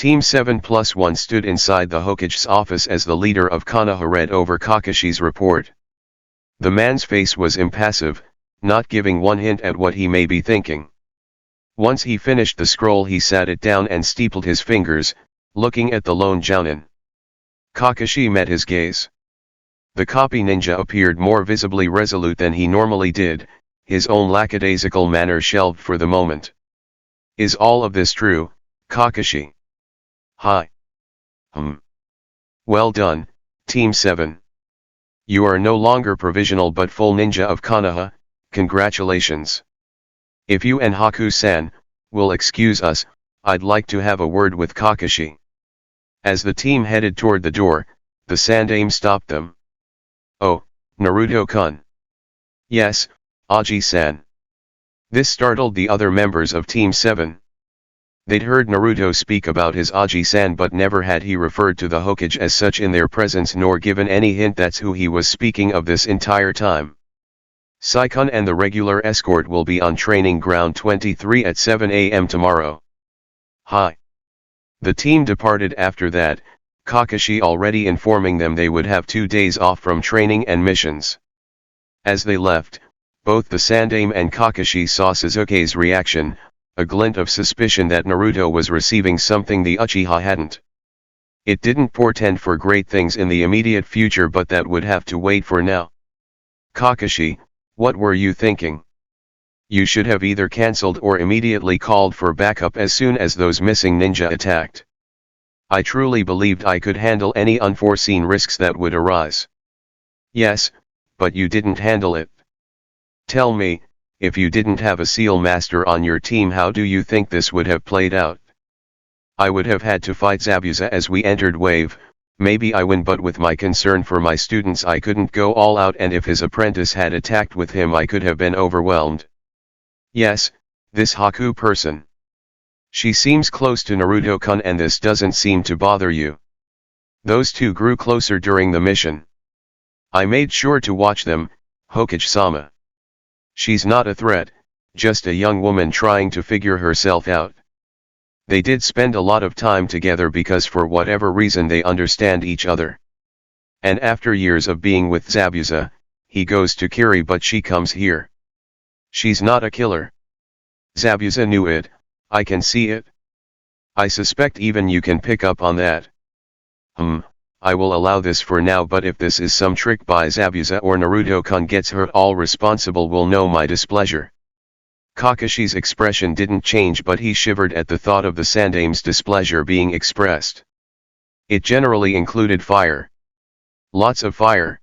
Team 7+1 stood inside the Hokage's office as the leader of Konoha read over Kakashi's report. The man's face was impassive, not giving one hint at what he may be thinking. Once he finished the scroll he sat it down and steepled his fingers, looking at the lone jounin. Kakashi met his gaze. The copy ninja appeared more visibly resolute than he normally did, his own lackadaisical manner shelved for the moment. Is all of this true, Kakashi? Hi. Well done, Team 7. You are no longer provisional but full ninja of Konoha, congratulations. If you and Haku-san will excuse us, I'd like to have a word with Kakashi. As the team headed toward the door, the Sandaime stopped them. Oh, Naruto-kun. Yes, Aji-san. This startled the other members of Team 7. They'd heard Naruto speak about his Aji-san but never had he referred to the Hokage as such in their presence nor given any hint that's who he was speaking of this entire time. Saikun and the regular escort will be on training ground 23 at 7 a.m. tomorrow. Hi. The team departed after that, Kakashi already informing them they would have 2 days off from training and missions. As they left, both the Sandaime and Kakashi saw Sasuke's reaction, a glint of suspicion that Naruto was receiving something the Uchiha hadn't. It didn't portend for great things in the immediate future but that would have to wait for now. Kakashi, what were you thinking? You should have either cancelled or immediately called for backup as soon as those missing ninja attacked. I truly believed I could handle any unforeseen risks that would arise. Yes, but you didn't handle it. Tell me, if you didn't have a seal master on your team, how do you think this would have played out? I would have had to fight Zabuza as we entered wave. Maybe I win, but with my concern for my students I couldn't go all out, and if his apprentice had attacked with him I could have been overwhelmed. Yes, this Haku person. She seems close to Naruto-kun and this doesn't seem to bother you. Those two grew closer during the mission. I made sure to watch them, Hokage-sama. She's not a threat, just a young woman trying to figure herself out. They did spend a lot of time together because for whatever reason they understand each other. And after years of being with Zabuza, he goes to Kiri but she comes here. She's not a killer. Zabuza knew it, I can see it. I suspect even you can pick up on that. I will allow this for now, but if this is some trick by Zabuza or Naruto-kun gets hurt, all responsible will know my displeasure. Kakashi's expression didn't change, but he shivered at the thought of the Sandaime's displeasure being expressed. It generally included fire. Lots of fire.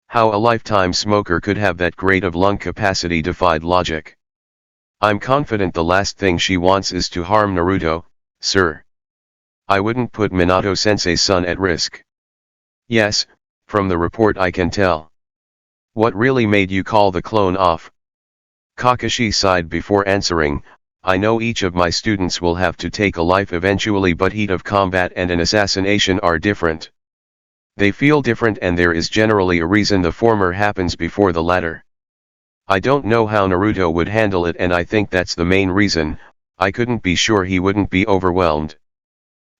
How a lifetime smoker could have that great of lung capacity defied logic. I'm confident the last thing she wants is to harm Naruto, sir. I wouldn't put Minato-sensei's son at risk. Yes, from the report I can tell. What really made you call the clone off? Kakashi sighed before answering, I know each of my students will have to take a life eventually, but heat of combat and an assassination are different. They feel different and there is generally a reason the former happens before the latter. I don't know how Naruto would handle it and I think that's the main reason. I couldn't be sure he wouldn't be overwhelmed.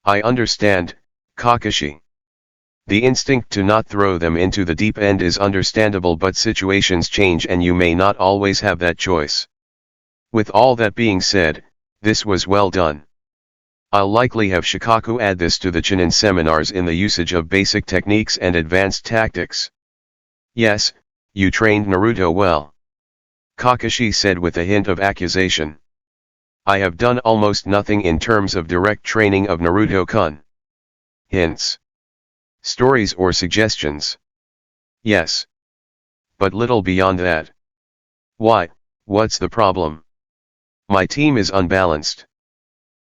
I understand, Kakashi. The instinct to not throw them into the deep end is understandable, but situations change and you may not always have that choice. With all that being said, this was well done. I'll likely have Shikaku add this to the Chunin seminars in the usage of basic techniques and advanced tactics. Yes, you trained Naruto well. Kakashi said with a hint of accusation. I have done almost nothing in terms of direct training of Naruto-kun. Hints. Stories or suggestions? Yes. But little beyond that. Why, what's the problem? My team is unbalanced.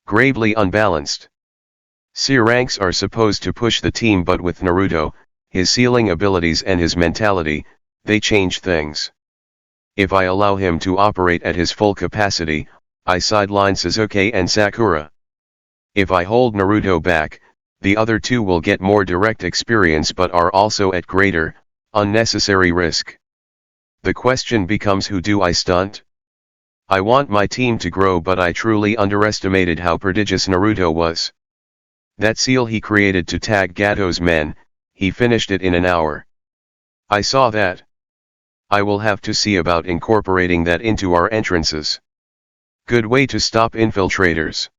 Gravely unbalanced. C ranks are supposed to push the team, but with Naruto, his sealing abilities and his mentality, they change things. If I allow him to operate at his full capacity, I sideline Sasuke and Sakura. If I hold Naruto back, the other two will get more direct experience but are also at greater, unnecessary risk. The question becomes, who do I stunt? I want my team to grow, but I truly underestimated how prodigious Naruto was. That seal he created to tag Gato's men, he finished it in an hour. I saw that. I will have to see about incorporating that into our entrances. Good way to stop infiltrators.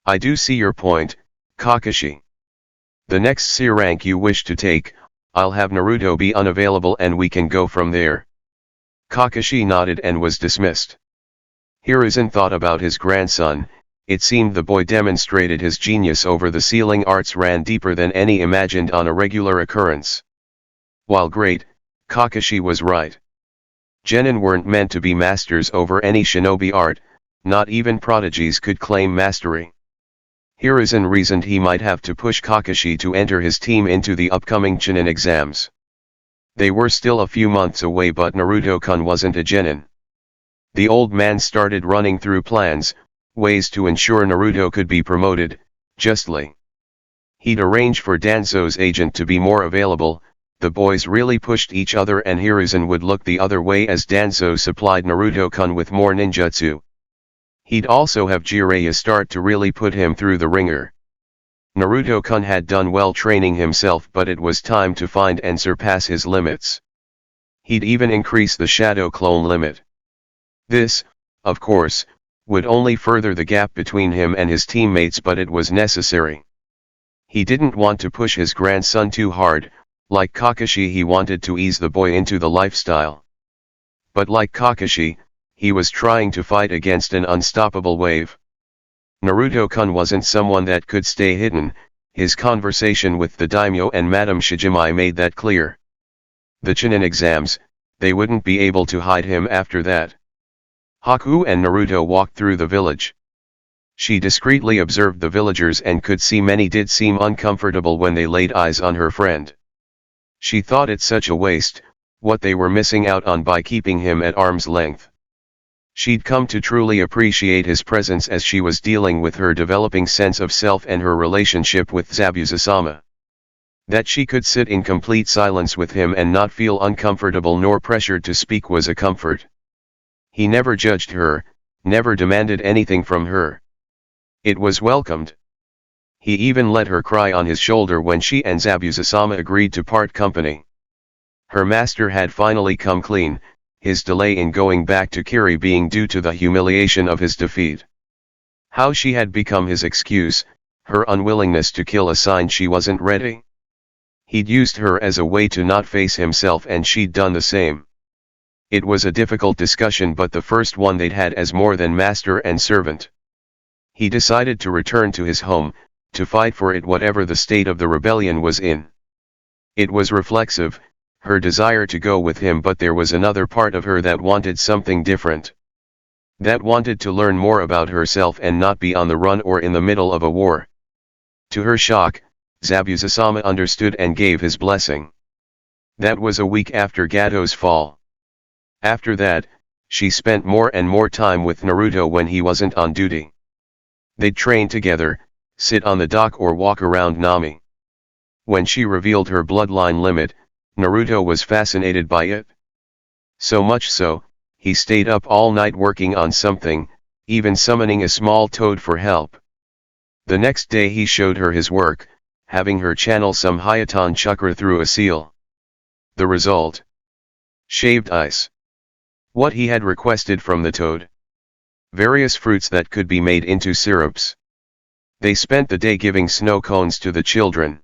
I do see your point, Kakashi. The next C rank you wish to take, I'll have Naruto be unavailable and we can go from there. Kakashi nodded and was dismissed. Hiruzen thought about his grandson. It seemed the boy demonstrated his genius over the sealing arts ran deeper than any imagined on a regular occurrence. While great, Kakashi was right. Genin weren't meant to be masters over any shinobi art, not even prodigies could claim mastery. Hiruzen reasoned he might have to push Kakashi to enter his team into the upcoming Chunin exams. They were still a few months away but Naruto-kun wasn't a genin. The old man started running through plans, ways to ensure Naruto could be promoted, justly. He'd arrange for Danzo's agent to be more available. The boys really pushed each other and Hiruzen would look the other way as Danzo supplied Naruto-kun with more ninjutsu. He'd also have Jiraiya start to really put him through the ringer. Naruto-kun had done well training himself but it was time to find and surpass his limits. He'd even increase the shadow clone limit. This, of course, would only further the gap between him and his teammates but it was necessary. He didn't want to push his grandson too hard. Like Kakashi he wanted to ease the boy into the lifestyle. But like Kakashi, he was trying to fight against an unstoppable wave. Naruto-kun wasn't someone that could stay hidden, his conversation with the daimyo and Madame Shijimai made that clear. The Chunin exams, they wouldn't be able to hide him after that. Haku and Naruto walked through the village. She discreetly observed the villagers and could see many did seem uncomfortable when they laid eyes on her friend. She thought it such a waste, what they were missing out on by keeping him at arm's length. She'd come to truly appreciate his presence as she was dealing with her developing sense of self and her relationship with Zabuza-sama. That she could sit in complete silence with him and not feel uncomfortable nor pressured to speak was a comfort. He never judged her, never demanded anything from her. It was welcomed. He even let her cry on his shoulder when she and Zabuza-sama agreed to part company. Her master had finally come clean, his delay in going back to Kiri being due to the humiliation of his defeat. How she had become his excuse, her unwillingness to kill a sign she wasn't ready. He'd used her as a way to not face himself and she'd done the same. It was a difficult discussion but the first one they'd had as more than master and servant. He decided to return to his home, to fight for it whatever the state of the rebellion was in. It was reflexive, her desire to go with him but there was another part of her that wanted something different. That wanted to learn more about herself and not be on the run or in the middle of a war. To her shock, Zabuza-sama understood and gave his blessing. That was a week after Gato's fall. After that, she spent more and more time with Naruto when he wasn't on duty. They'd train together, sit on the dock or walk around Nami. When she revealed her bloodline limit, Naruto was fascinated by it. So much so, he stayed up all night working on something, even summoning a small toad for help. The next day he showed her his work, having her channel some Hyutan chakra through a seal. The result? Shaved ice. What he had requested from the toad. Various fruits that could be made into syrups. They spent the day giving snow cones to the children.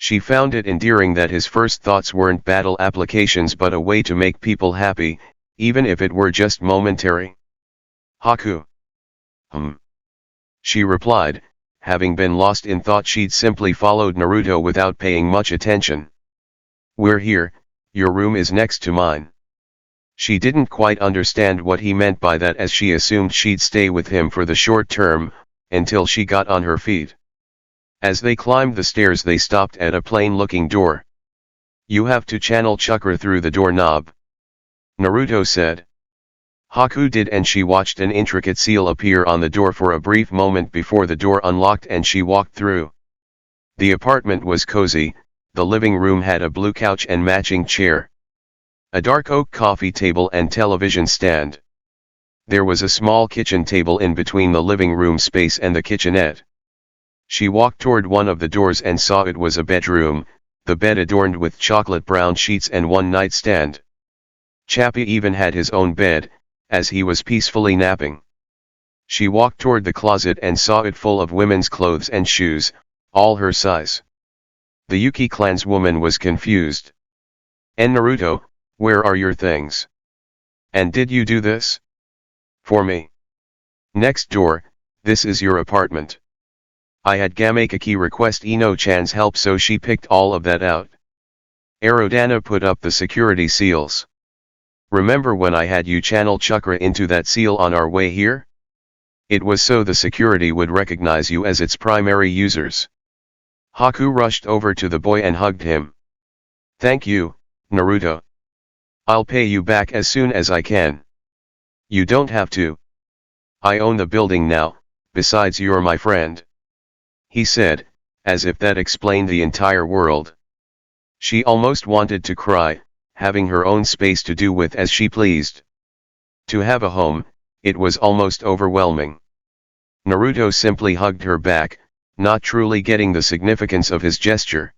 She found it endearing that his first thoughts weren't battle applications but a way to make people happy, even if it were just momentary. Haku. She replied, having been lost in thought she'd simply followed Naruto without paying much attention. We're here, your room is next to mine. She didn't quite understand what he meant by that as she assumed she'd stay with him for the short term, until she got on her feet. As they climbed the stairs they stopped at a plain-looking door. You have to channel chakra through the doorknob. Naruto said. Haku did and she watched an intricate seal appear on the door for a brief moment before the door unlocked and she walked through. The apartment was cozy, the living room had a blue couch and matching chair. A dark oak coffee table and television stand. There was a small kitchen table in between the living room space and the kitchenette. She walked toward one of the doors and saw it was a bedroom, the bed adorned with chocolate brown sheets and one nightstand. Chappie even had his own bed, as he was peacefully napping. She walked toward the closet and saw it full of women's clothes and shoes, all her size. The Yuki clan's woman was confused. Naruto, where are your things? And did you do this? For me. Next door, this is your apartment. I had Gamakaki request Ino-chan's help, so she picked all of that out. Arodana put up the security seals. Remember when I had you channel chakra into that seal on our way here? It was so the security would recognize you as its primary users. Haku rushed over to the boy and hugged him. Thank you, Naruto. I'll pay you back as soon as I can. You don't have to. I own the building now, besides you're my friend. He said, as if that explained the entire world. She almost wanted to cry, having her own space to do with as she pleased. To have a home, it was almost overwhelming. Naruto simply hugged her back, not truly getting the significance of his gesture.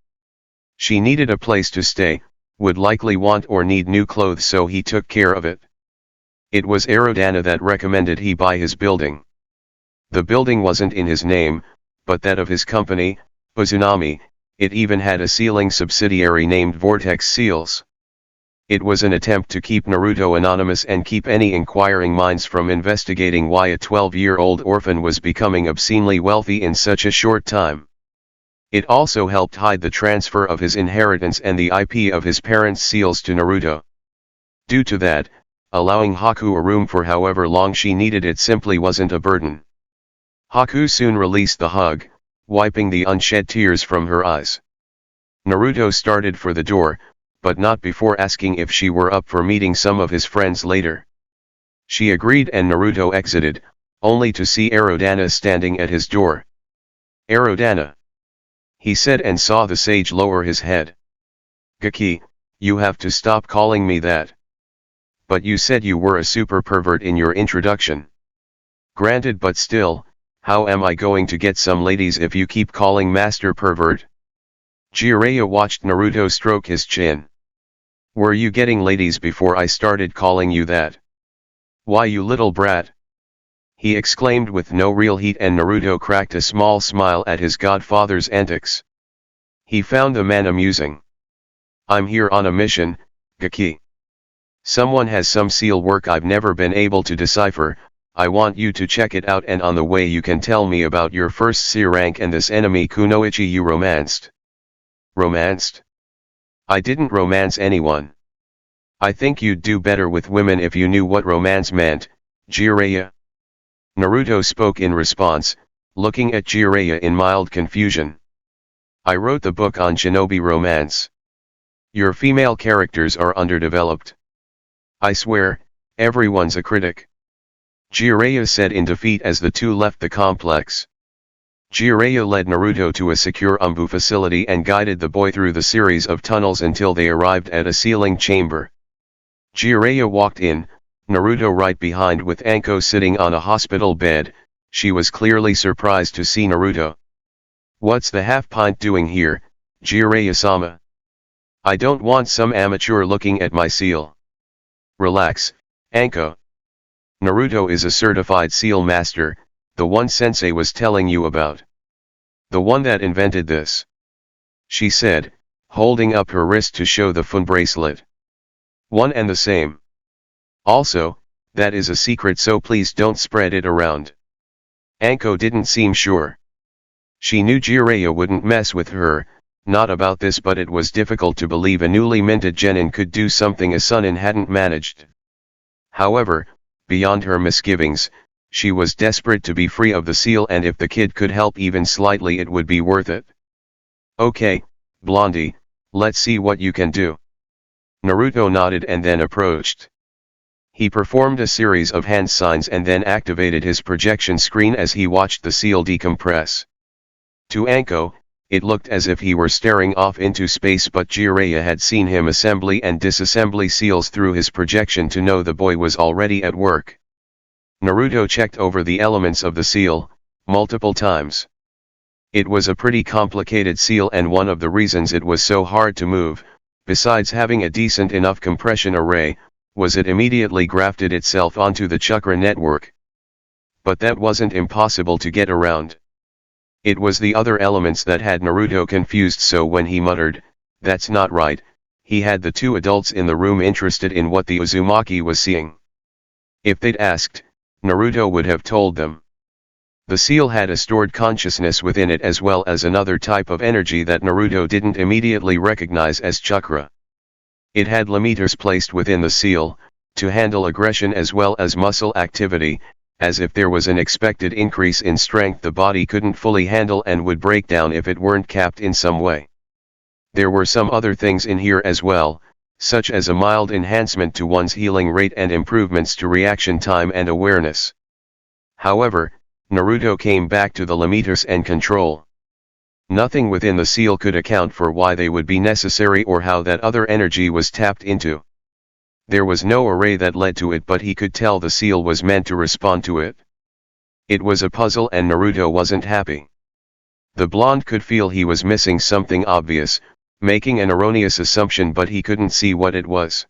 She needed a place to stay, would likely want or need new clothes, so he took care of it. It was Arodana that recommended he buy his building. The building wasn't in his name, but that of his company, Uzunami. It even had a sealing subsidiary named Vortex Seals. It was an attempt to keep Naruto anonymous and keep any inquiring minds from investigating why a 12-year-old orphan was becoming obscenely wealthy in such a short time. It also helped hide the transfer of his inheritance and the IP of his parents' seals to Naruto. Due to that, allowing Haku a room for however long she needed it simply wasn't a burden. Haku soon released the hug, wiping the unshed tears from her eyes. Naruto started for the door, but not before asking if she were up for meeting some of his friends later. She agreed and Naruto exited, only to see Arodana standing at his door. Arodana, he said, and saw the sage lower his head. Gaki, you have to stop calling me that. But you said you were a super pervert in your introduction. Granted, but still, how am I going to get some ladies if you keep calling master pervert? Jiraiya watched Naruto stroke his chin. Were you getting ladies before I started calling you that? Why, you little brat! He exclaimed with no real heat, and Naruto cracked a small smile at his godfather's antics. He found the man amusing. I'm here on a mission, Gaki. Someone has some seal work I've never been able to decipher. I want you to check it out, and on the way you can tell me about your first C rank and this enemy Kunoichi you romanced. Romanced? I didn't romance anyone. I think you'd do better with women if you knew what romance meant, Jiraiya. Naruto spoke in response, looking at Jiraiya in mild confusion. I wrote the book on shinobi romance. Your female characters are underdeveloped. I swear, everyone's a critic. Jiraiya said in defeat as the two left the complex. Jiraiya led Naruto to a secure Umbu facility and guided the boy through the series of tunnels until they arrived at a sealing chamber. Jiraiya walked in, Naruto right behind with Anko sitting on a hospital bed. She was clearly surprised to see Naruto. What's the half-pint doing here, Jiraiya-sama? I don't want some amateur looking at my seal. Relax, Anko. Naruto is a certified seal master, the one sensei was telling you about. The one that invented this. She said, holding up her wrist to show the fun bracelet. One and the same. Also, that is a secret, so please don't spread it around. Anko didn't seem sure. She knew Jiraiya wouldn't mess with her, not about this, but it was difficult to believe a newly minted genin could do something a Sunin hadn't managed. However, beyond her misgivings, she was desperate to be free of the seal, and if the kid could help even slightly it would be worth it. Okay, Blondie, let's see what you can do. Naruto nodded and then approached. He performed a series of hand signs and then activated his projection screen as he watched the seal decompress. To Anko, it looked as if he were staring off into space, but Jiraiya had seen him assembly and disassembly seals through his projection to know the boy was already at work. Naruto checked over the elements of the seal, multiple times. It was a pretty complicated seal, and one of the reasons it was so hard to move, besides having a decent enough compression array, was it immediately grafted itself onto the chakra network. But that wasn't impossible to get around. It was the other elements that had Naruto confused, so when he muttered, "That's not right," he had the two adults in the room interested in what the Uzumaki was seeing. If they'd asked, Naruto would have told them. The seal had a stored consciousness within it, as well as another type of energy that Naruto didn't immediately recognize as chakra. It had limiters placed within the seal, to handle aggression as well as muscle activity, as if there was an expected increase in strength the body couldn't fully handle and would break down if it weren't capped in some way. There were some other things in here as well, such as a mild enhancement to one's healing rate and improvements to reaction time and awareness. However, Naruto came back to the limiters and control. Nothing within the seal could account for why they would be necessary or how that other energy was tapped into. There was no array that led to it, but he could tell the seal was meant to respond to it. It was a puzzle, and Naruto wasn't happy. The blonde could feel he was missing something obvious, making an erroneous assumption, but he couldn't see what it was.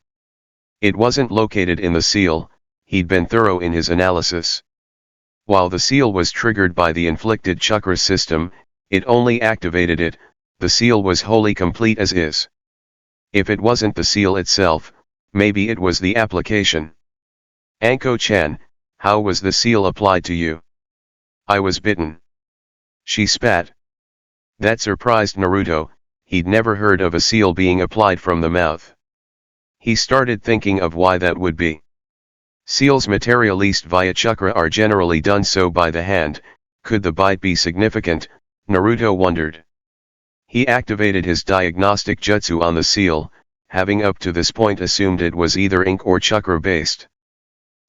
It wasn't located in the seal, he'd been thorough in his analysis. While the seal was triggered by the inflicted chakra system, it only activated it. The seal was wholly complete as is. If it wasn't the seal itself, maybe it was the application. "Anko-chan, how was the seal applied to you?" "I was bitten." She spat. That surprised Naruto. He'd never heard of a seal being applied from the mouth. He started thinking of why that would be. Seals materialized via chakra are generally done so by the hand. Could the bite be significant? Naruto wondered. He activated his diagnostic jutsu on the seal, having up to this point assumed it was either ink or chakra based.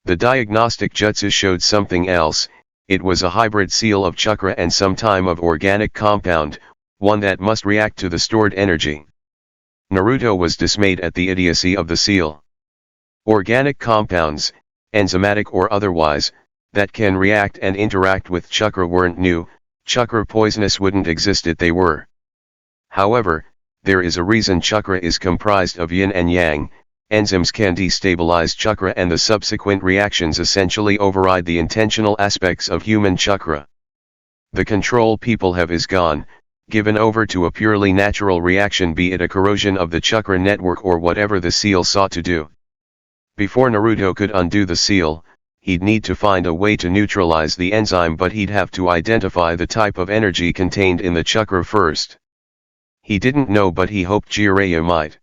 The diagnostic jutsu showed something else. It was a hybrid seal of chakra and some type of organic compound, one that must react to the stored energy. Naruto was dismayed at the idiocy of the seal. Organic compounds, enzymatic or otherwise, that can react and interact with chakra weren't new. Chakra poisonous wouldn't exist if they were. However, there is a reason chakra is comprised of yin and yang. Enzymes can destabilize chakra, and the subsequent reactions essentially override the intentional aspects of human chakra. The control people have is gone, given over to a purely natural reaction, be it a corrosion of the chakra network or whatever the seal sought to do. Before Naruto could undo the seal, he'd need to find a way to neutralize the enzyme, but he'd have to identify the type of energy contained in the chakra first. He didn't know, but he hoped Jiraiya might.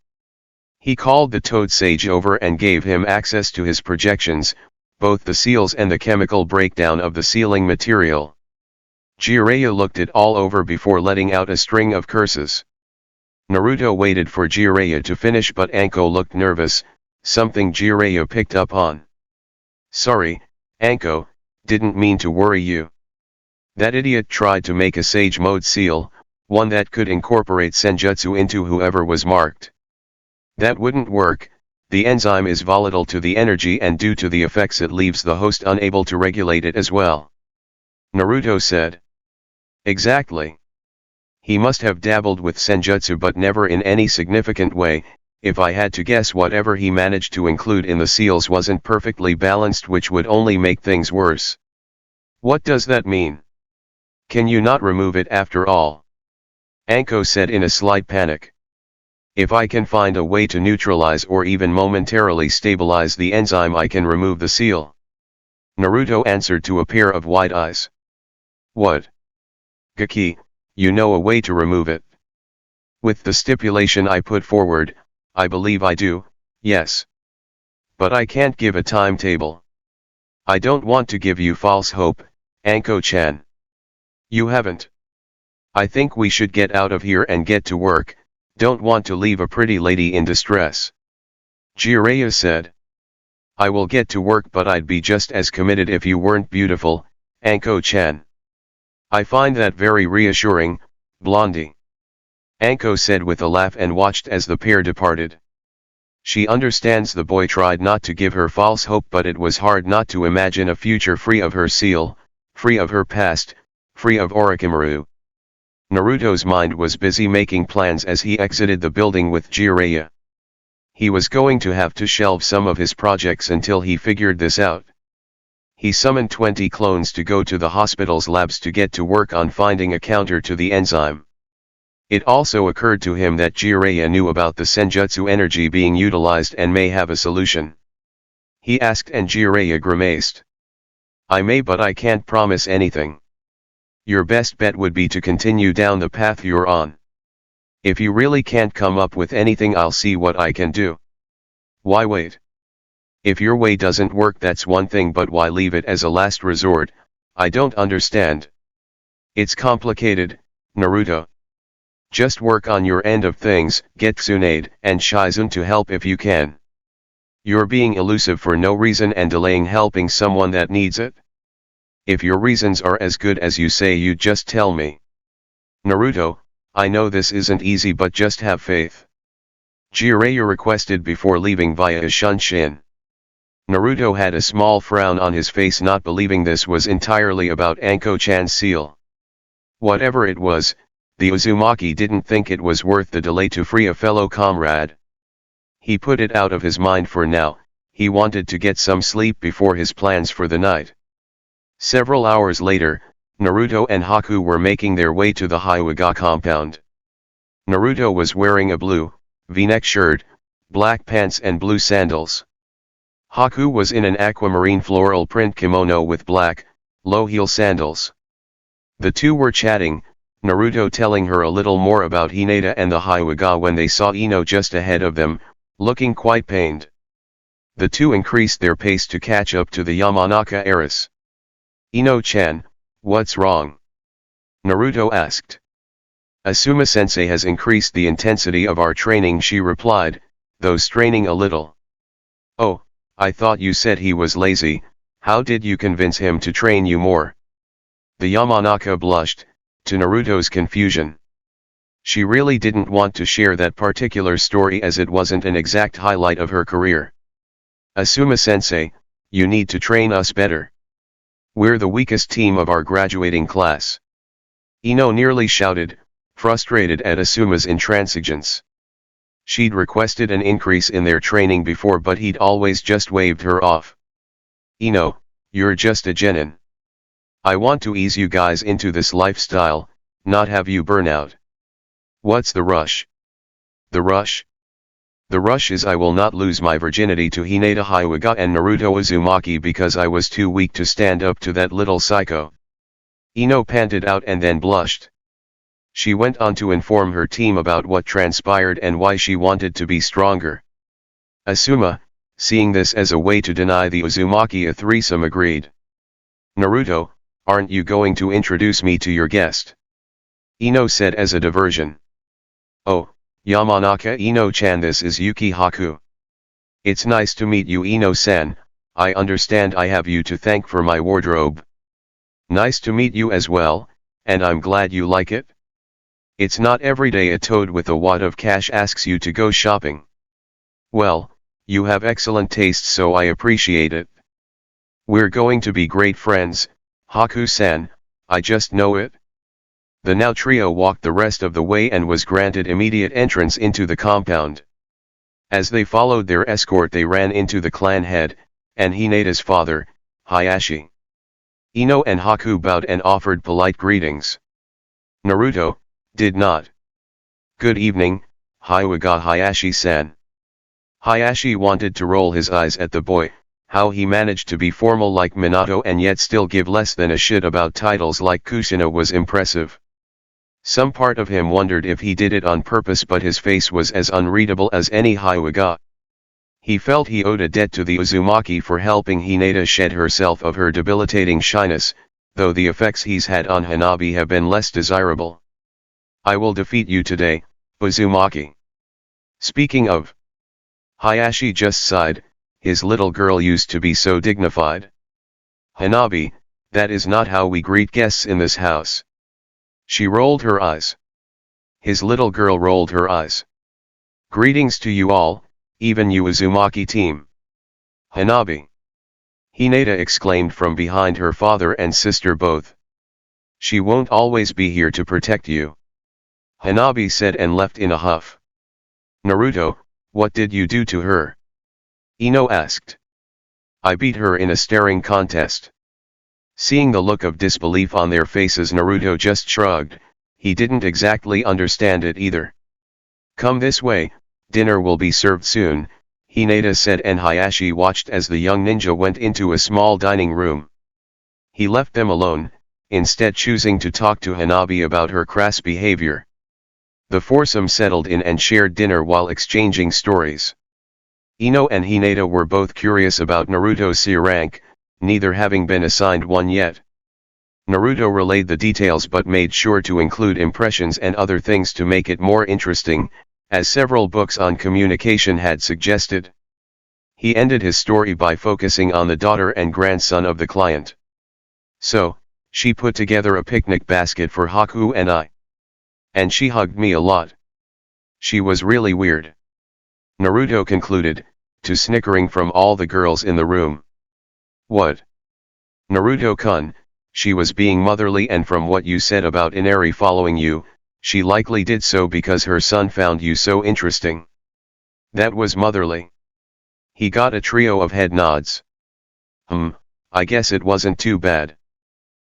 He called the Toad Sage over and gave him access to his projections, both the seals and the chemical breakdown of the sealing material. Jiraiya looked it all over before letting out a string of curses. Naruto waited for Jiraiya to finish, but Anko looked nervous, something Jiraiya picked up on. "Sorry, Anko, didn't mean to worry you." That idiot tried to make a Sage Mode seal, one that could incorporate senjutsu into whoever was marked. "That wouldn't work. The enzyme is volatile to the energy, and due to the effects it leaves the host unable to regulate it as well," Naruto said. "Exactly. He must have dabbled with senjutsu, but never in any significant way. If I had to guess, whatever he managed to include in the seals wasn't perfectly balanced, which would only make things worse." "What does that mean? Can you not remove it after all?" Anko said in a slight panic. "If I can find a way to neutralize or even momentarily stabilize the enzyme, I can remove the seal," Naruto answered to a pair of wide eyes. "What? Gaki, you know a way to remove it?" "With the stipulation I put forward, I believe I do, yes. But I can't give a timetable. I don't want to give you false hope, Anko-chan." "You haven't. I think we should get out of here and get to work. Don't want to leave a pretty lady in distress," Jiraiya said. "I will get to work, but I'd be just as committed if you weren't beautiful, Anko-chan." "I find that very reassuring, Blondie," Anko said with a laugh and watched as the pair departed. She understands the boy tried not to give her false hope, but it was hard not to imagine a future free of her seal, free of her past, free of Orochimaru. Naruto's mind was busy making plans as he exited the building with Jiraiya. He was going to have to shelve some of his projects until he figured this out. He summoned 20 clones to go to the hospital's labs to get to work on finding a counter to the enzyme. It also occurred to him that Jiraiya knew about the senjutsu energy being utilized and may have a solution. He asked and Jiraiya grimaced. I may, but I can't promise anything. Your best bet would be to continue down the path you're on. If you really can't come up with anything, I'll see what I can do. Why wait? If your way doesn't work, that's one thing, but why leave it as a last resort? I don't understand. It's complicated, Naruto. Just work on your end of things, get Tsunade and Shizune to help if you can. You're being elusive for no reason and delaying helping someone that needs it. If your reasons are as good as you say, you just tell me. Naruto, I know this isn't easy, but just have faith. Jiraiya requested before leaving via a shunshin. Naruto had a small frown on his face, not believing this was entirely about Anko-chan's seal. Whatever it was, the Uzumaki didn't think it was worth the delay to free a fellow comrade. He put it out of his mind for now. He wanted to get some sleep before his plans for the night. Several hours later, Naruto and Haku were making their way to the Hyuga compound. Naruto was wearing a blue, V-neck shirt, black pants and blue sandals. Haku was in an aquamarine floral print kimono with black, low-heel sandals. The two were chatting, Naruto telling her a little more about Hinata and the Hyuga when they saw Ino just ahead of them, looking quite pained. The two increased their pace to catch up to the Yamanaka heiress. Ino-chan, what's wrong? Naruto asked. Asuma-sensei has increased the intensity of our training, she replied, though straining a little. Oh, I thought you said he was lazy. How did you convince him to train you more? The Yamanaka blushed, to Naruto's confusion. She really didn't want to share that particular story as it wasn't an exact highlight of her career. Asuma-sensei, you need to train us better. We're the weakest team of our graduating class. Ino nearly shouted, frustrated at Asuma's intransigence. She'd requested an increase in their training before, but he'd always just waved her off. Ino, you're just a genin. I want to ease you guys into this lifestyle, not have you burn out. What's the rush? The rush? The rush is I will not lose my virginity to Hinata Hyuga and Naruto Uzumaki because I was too weak to stand up to that little psycho. Ino panted out and then blushed. She went on to inform her team about what transpired and why she wanted to be stronger. Asuma, seeing this as a way to deny the Uzumaki a threesome, agreed. Naruto, aren't you going to introduce me to your guest? Ino said as a diversion. Oh, Yamanaka Ino-chan, this is Yuki Haku. It's nice to meet you, Ino-san. I understand I have you to thank for my wardrobe. Nice to meet you as well, and I'm glad you like it. It's not every day a toad with a wad of cash asks you to go shopping. Well, you have excellent taste, so I appreciate it. We're going to be great friends, Haku-san, I just know it. The now trio walked the rest of the way and was granted immediate entrance into the compound. As they followed their escort, they ran into the clan head, and Hinata's father, Hayashi. Ino and Haku bowed and offered polite greetings. Naruto did not. Good evening, Hyuga Hayashi-san. Hayashi wanted to roll his eyes at the boy. How he managed to be formal like Minato and yet still give less than a shit about titles like Kushina was impressive. Some part of him wondered if he did it on purpose, but his face was as unreadable as any Hyuga. He felt he owed a debt to the Uzumaki for helping Hinata shed herself of her debilitating shyness, though the effects he's had on Hanabi have been less desirable. I will defeat you today, Uzumaki. Speaking of. Hayashi just sighed, his little girl used to be so dignified. Hanabi, that is not how we greet guests in this house. She rolled her eyes. His little girl rolled her eyes. Greetings to you all, even you Uzumaki team. Hanabi. Hinata exclaimed from behind her father and sister both. She won't always be here to protect you. Hanabi said and left in a huff. Naruto, what did you do to her? Ino asked. I beat her in a staring contest. Seeing the look of disbelief on their faces, Naruto just shrugged. He didn't exactly understand it either. Come this way, dinner will be served soon, Hinata said, and Hayashi watched as the young ninja went into a small dining room. He left them alone, instead choosing to talk to Hanabi about her crass behavior. The foursome settled in and shared dinner while exchanging stories. Ino and Hinata were both curious about Naruto's C rank, neither having been assigned one yet. Naruto relayed the details but made sure to include impressions and other things to make it more interesting, as several books on communication had suggested. He ended his story by focusing on the daughter and grandson of the client. So, she put together a picnic basket for Haku and I. And she hugged me a lot. She was really weird. Naruto concluded, to snickering from all the girls in the room. What? Naruto-kun, she was being motherly, and from what you said about Inari following you, she likely did so because her son found you so interesting. That was motherly. He got a trio of head nods. I guess it wasn't too bad.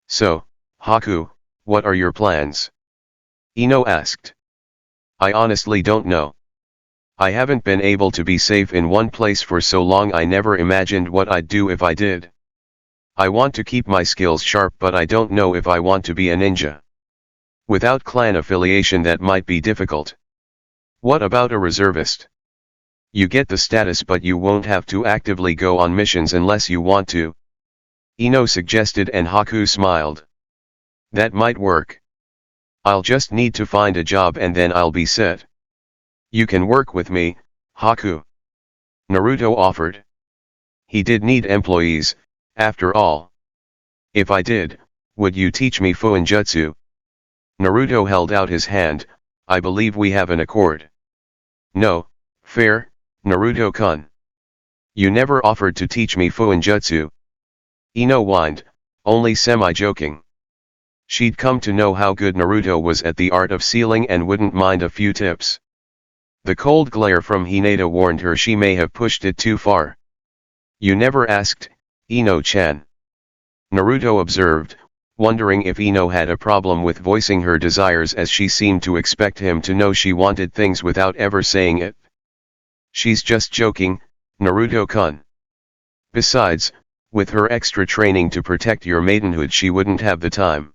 So, Haku, what are your plans? Ino asked. I honestly don't know. I haven't been able to be safe in one place for so long. I never imagined what I'd do if I did. I want to keep my skills sharp, but I don't know if I want to be a ninja. Without clan affiliation, that might be difficult. What about a reservist? You get the status, but you won't have to actively go on missions unless you want to. Ino suggested, and Haku smiled. That might work. I'll just need to find a job and then I'll be set. You can work with me, Haku. Naruto offered. He did need employees, after all. If I did, would you teach me Fuinjutsu? Naruto held out his hand. I believe we have an accord. No, fair, Naruto-kun. You never offered to teach me Fuinjutsu. Ino whined, only semi-joking. She'd come to know how good Naruto was at the art of sealing and wouldn't mind a few tips. The cold glare from Hinata warned her she may have pushed it too far. You never asked, Ino-chan. Naruto observed, wondering if Ino had a problem with voicing her desires, as she seemed to expect him to know she wanted things without ever saying it. She's just joking, Naruto-kun. Besides, with her extra training to protect your maidenhood, she wouldn't have the time.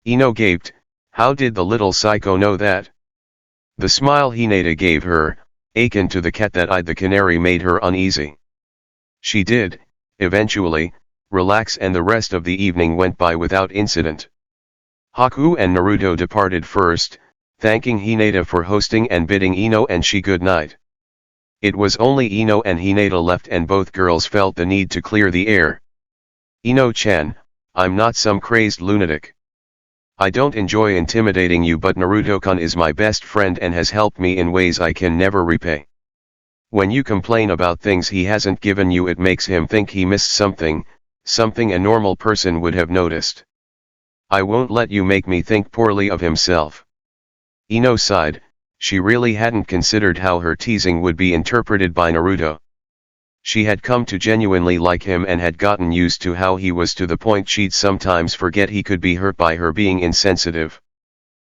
Ino gaped. How did the little psycho know that? The smile Hinata gave her, akin to the cat that eyed the canary, made her uneasy. She did, eventually, relax, and the rest of the evening went by without incident. Haku and Naruto departed first, thanking Hinata for hosting and bidding Ino and she good night. It was only Ino and Hinata left, and both girls felt the need to clear the air. Ino-chan, I'm not some crazed lunatic. I don't enjoy intimidating you, but Naruto-kun is my best friend and has helped me in ways I can never repay. When you complain about things he hasn't given you, it makes him think he missed something a normal person would have noticed. I won't let you make me think poorly of himself. Ino sighed. She really hadn't considered how her teasing would be interpreted by Naruto. She had come to genuinely like him and had gotten used to how he was, to the point she'd sometimes forget he could be hurt by her being insensitive.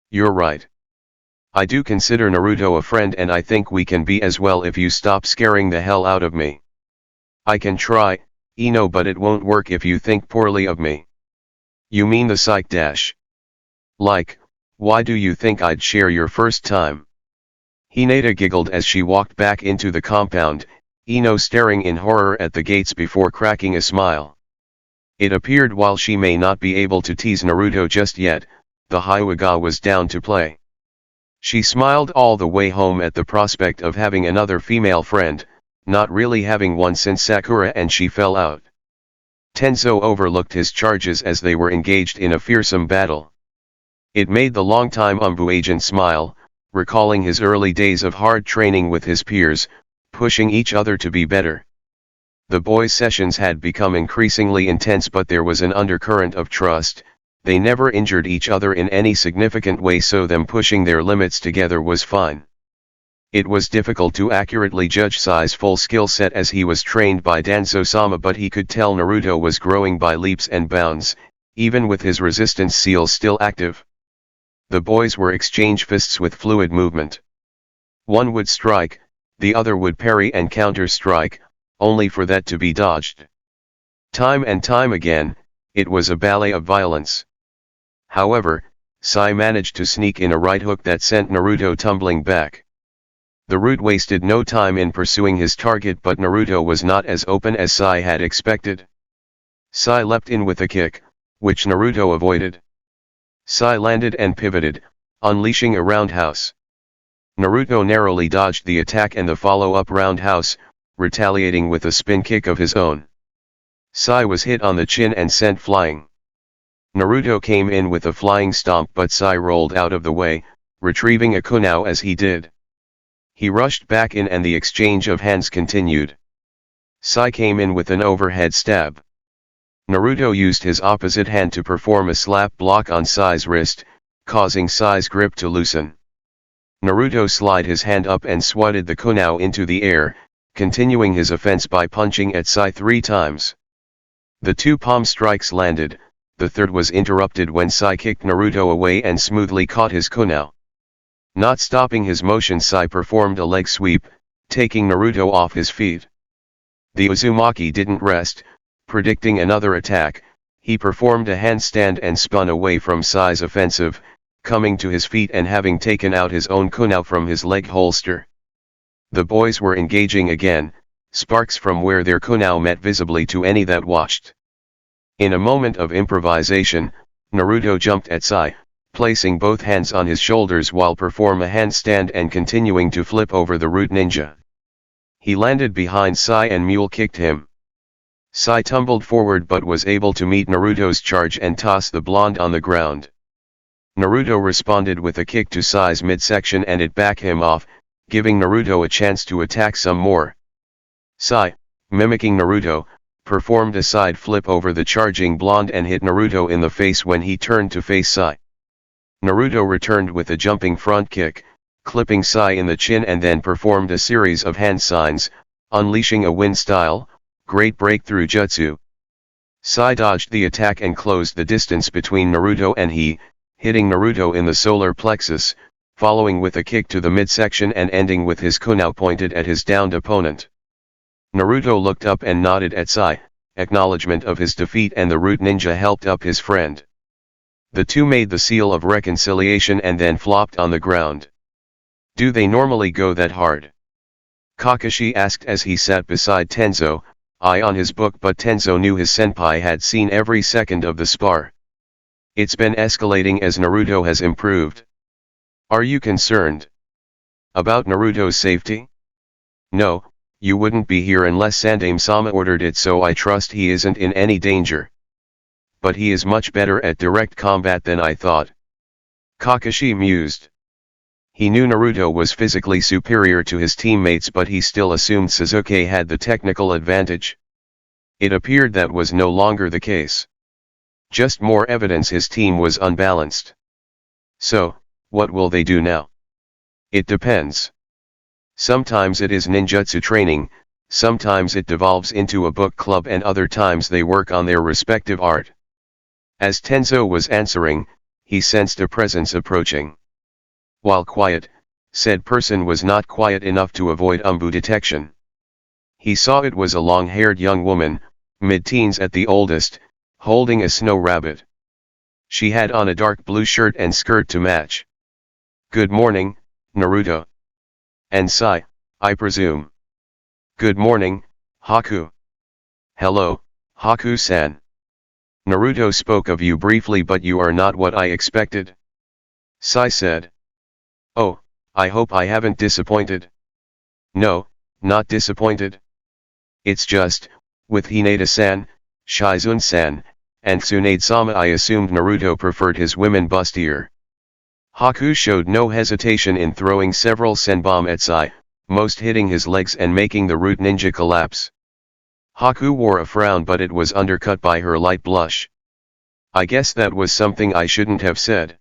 You're right. I do consider Naruto a friend, and I think we can be as well if you stop scaring the hell out of me. I can try, Ino, but it won't work if you think poorly of me. You mean the psych dash? Like, why do you think I'd share your first time? Hinata giggled as she walked back into the compound, Ino staring in horror at the gates before cracking a smile. It appeared while she may not be able to tease Naruto just yet, the Hyuga was down to play. She smiled all the way home at the prospect of having another female friend, not really having one since Sakura and she fell out. Tenzo overlooked his charges as they were engaged in a fearsome battle. It made the longtime Umbu agent smile, recalling his early days of hard training with his peers, pushing each other to be better. The boys' sessions had become increasingly intense, but there was an undercurrent of trust, They never injured each other in any significant way, so them pushing their limits together was fine. It was difficult to accurately judge Sai's full skill set as he was trained by Danzo-sama, but he could tell Naruto was growing by leaps and bounds, even with his resistance seal still active. The boys were exchange fists with fluid movement. One would strike, the other would parry and counter-strike, only for that to be dodged. Time and time again, it was a ballet of violence. However, Sai managed to sneak in a right hook that sent Naruto tumbling back. The root wasted no time in pursuing his target, but Naruto was not as open as Sai had expected. Sai leapt in with a kick, which Naruto avoided. Sai landed and pivoted, unleashing a roundhouse. Naruto narrowly dodged the attack and the follow-up roundhouse, retaliating with a spin kick of his own. Sai was hit on the chin and sent flying. Naruto came in with a flying stomp, but Sai rolled out of the way, retrieving a kunao as he did. He rushed back in and the exchange of hands continued. Sai came in with an overhead stab. Naruto used his opposite hand to perform a slap block on Sai's wrist, causing Sai's grip to loosen. Naruto slid his hand up and swatted the kunao into the air, continuing his offense by punching at Sai 3 times. The 2 palm strikes landed, the third was interrupted when Sai kicked Naruto away and smoothly caught his kunao. Not stopping his motion, Sai performed a leg sweep, taking Naruto off his feet. The Uzumaki didn't rest, predicting another attack. He performed a handstand and spun away from Sai's offensive, coming to his feet and having taken out his own kunao from his leg holster. The boys were engaging again, sparks from where their kunao met visibly to any that watched. In a moment of improvisation, Naruto jumped at Sai, placing both hands on his shoulders while perform a handstand and continuing to flip over the root ninja. He landed behind Sai and mule kicked him. Sai tumbled forward but was able to meet Naruto's charge and toss the blonde on the ground. Naruto responded with a kick to Sai's midsection and it backed him off, giving Naruto a chance to attack some more. Sai, mimicking Naruto, performed a side flip over the charging blonde and hit Naruto in the face when he turned to face Sai. Naruto returned with a jumping front kick, clipping Sai in the chin and then performed a series of hand signs, unleashing a wind-style, great breakthrough jutsu. Sai dodged the attack and closed the distance between Naruto and he, hitting Naruto in the solar plexus, following with a kick to the midsection and ending with his kunao pointed at his downed opponent. Naruto looked up and nodded at Sai, acknowledgement of his defeat, and the root ninja helped up his friend. The two made the seal of reconciliation and then flopped on the ground. Do they normally go that hard? Kakashi asked as he sat beside Tenzo, eye on his book, but Tenzo knew his senpai had seen every second of the spar. It's been escalating as Naruto has improved. Are you concerned about Naruto's safety? No, you wouldn't be here unless Sandaime-sama ordered it, so I trust he isn't in any danger. But he is much better at direct combat than I thought. Kakashi mused. He knew Naruto was physically superior to his teammates, but he still assumed Sasuke had the technical advantage. It appeared that was no longer the case. Just more evidence his team was unbalanced. So, what will they do now? It depends. Sometimes it is ninjutsu training, sometimes it devolves into a book club, and other times they work on their respective art. As Tenzo was answering, he sensed a presence approaching. While quiet, said person was not quiet enough to avoid umbu detection. He saw it was a long-haired young woman, mid-teens at the oldest, holding a snow rabbit. She had on a dark blue shirt and skirt to match. Good morning, Naruto. And Sai, I presume. Good morning, Haku. Hello, Haku-san. Naruto spoke of you briefly, but you are not what I expected. Sai said. Oh, I hope I haven't disappointed. No, not disappointed. It's just, with Hinata-san, Shizune-san, and Tsunade-sama, I assumed Naruto preferred his women bustier. Haku showed no hesitation in throwing several senbon at Sai, most hitting his legs and making the root ninja collapse. Haku wore a frown, but it was undercut by her light blush. I guess that was something I shouldn't have said.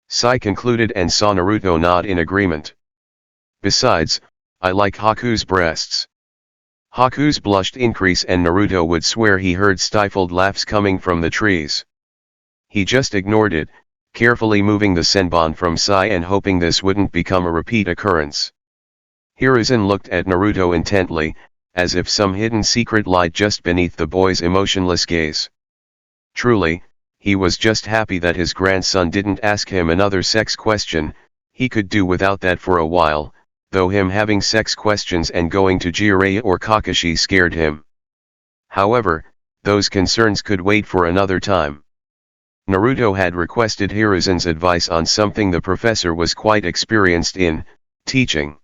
Sai concluded and saw Naruto nod in agreement. Besides, I like Haku's breasts. Haku's blushed increase and Naruto would swear he heard stifled laughs coming from the trees. He just ignored it, carefully moving the senbon from Sai and hoping this wouldn't become a repeat occurrence. Hiruzen looked at Naruto intently, as if some hidden secret lied just beneath the boy's emotionless gaze. Truly, he was just happy that his grandson didn't ask him another sex question. He could do without that for a while, though him having sex questions and going to Jiraiya or Kakashi scared him. However, those concerns could wait for another time. Naruto had requested Hiruzen's advice on something the professor was quite experienced in, teaching.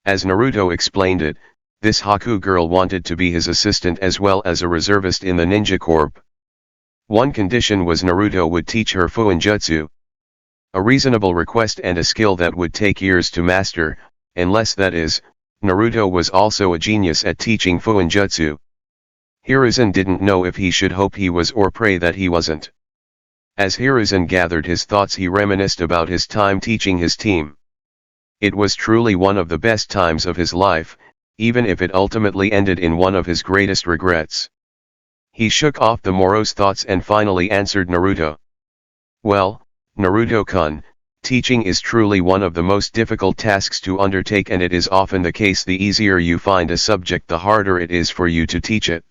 As Naruto explained it, this Haku girl wanted to be his assistant as well as a reservist in the ninja corps. One condition was Naruto would teach her Fuinjutsu. A reasonable request and a skill that would take years to master, unless that is, Naruto was also a genius at teaching Fuinjutsu. Hiruzen didn't know if he should hope he was or pray that he wasn't. As Hiruzen gathered his thoughts, he reminisced about his time teaching his team. It was truly one of the best times of his life, even if it ultimately ended in one of his greatest regrets. He shook off the morose thoughts and finally answered Naruto. Well, Naruto-kun, teaching is truly one of the most difficult tasks to undertake, and it is often the case the easier you find a subject the harder it is for you to teach it.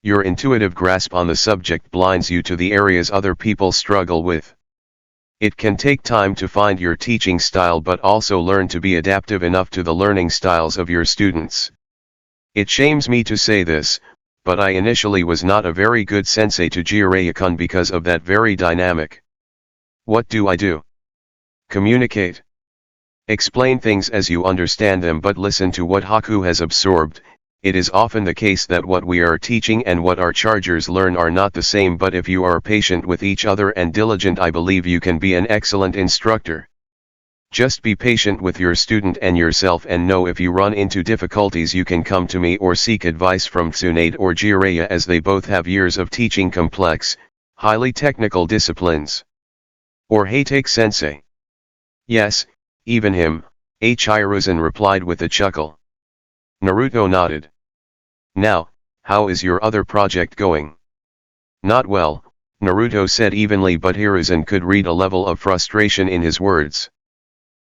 Your intuitive grasp on the subject blinds you to the areas other people struggle with. It can take time to find your teaching style, but also learn to be adaptive enough to the learning styles of your students. It shames me to say this, but I initially was not a very good sensei to Jiraiya-kun because of that very dynamic. What do I do? Communicate. Explain things as you understand them, but listen to what Haku has absorbed. It is often the case that what we are teaching and what our chargers learn are not the same, but if you are patient with each other and diligent, I believe you can be an excellent instructor. Just be patient with your student and yourself, and know if you run into difficulties you can come to me or seek advice from Tsunade or Jiraiya, as they both have years of teaching complex, highly technical disciplines. Or Heitake sensei. Yes, even him, Hiruzen replied with a chuckle. Naruto nodded. Now, how is your other project going? Not well, Naruto said evenly, but Hiruzen could read a level of frustration in his words.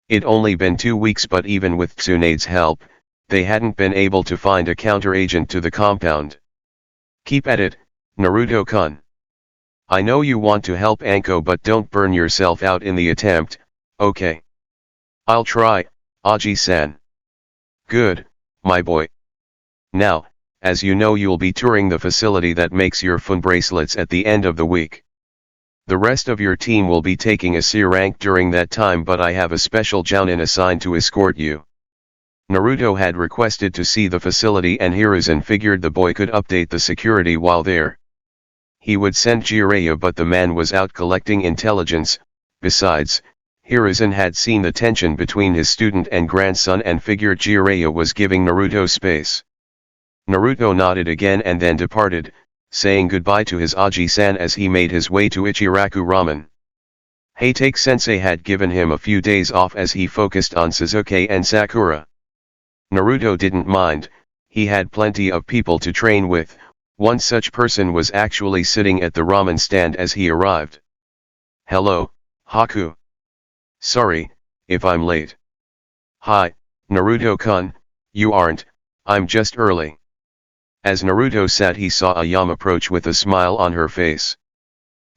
It'd only been 2 weeks, but even with Tsunade's help, they hadn't been able to find a counteragent to the compound. Keep at it, Naruto-kun. I know you want to help Anko, but don't burn yourself out in the attempt, okay? I'll try, Aji-san. Good, my boy. Now, as you know, you'll be touring the facility that makes your fun bracelets at the end of the week. The rest of your team will be taking a C rank during that time, but I have a special jounin assigned to escort you. Naruto had requested to see the facility, and Hiruzen figured the boy could update the security while there. He would send Jiraiya, but the man was out collecting intelligence. Besides, Hiruzen had seen the tension between his student and grandson and figured Jiraiya was giving Naruto space. Naruto nodded again and then departed, saying goodbye to his Aji-san as he made his way to Ichiraku Ramen. Heitake sensei had given him a few days off as he focused on Sasuke and Sakura. Naruto didn't mind, he had plenty of people to train with. One such person was actually sitting at the ramen stand as he arrived. Hello, Haku. Sorry, if I'm late. Hi, Naruto-kun, you aren't, I'm just early. As Naruto sat, he saw Ayame approach with a smile on her face.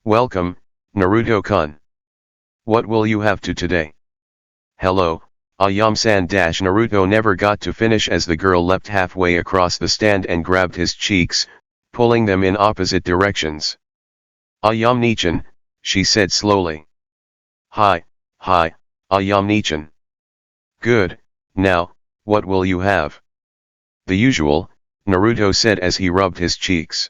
Welcome, Naruto-kun. What will you have to today? Hello, Ayame-san. Naruto never got to finish as the girl leapt halfway across the stand and grabbed his cheeks, pulling them in opposite directions. Ayame-nichan, she said slowly. Hi, Ayame-nichan. Good, now, what will you have? The usual, Naruto said as he rubbed his cheeks.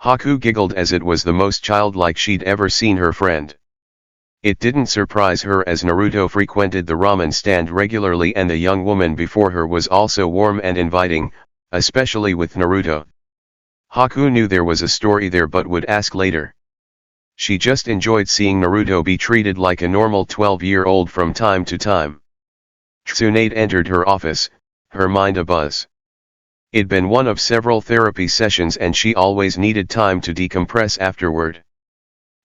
Haku giggled as it was the most childlike she'd ever seen her friend. It didn't surprise her, as Naruto frequented the ramen stand regularly and the young woman before her was also warm and inviting, especially with Naruto. Haku knew there was a story there but would ask later. She just enjoyed seeing Naruto be treated like a normal 12-year-old from time to time. Tsunade entered her office, her mind abuzz. It'd been one of several therapy sessions and she always needed time to decompress afterward.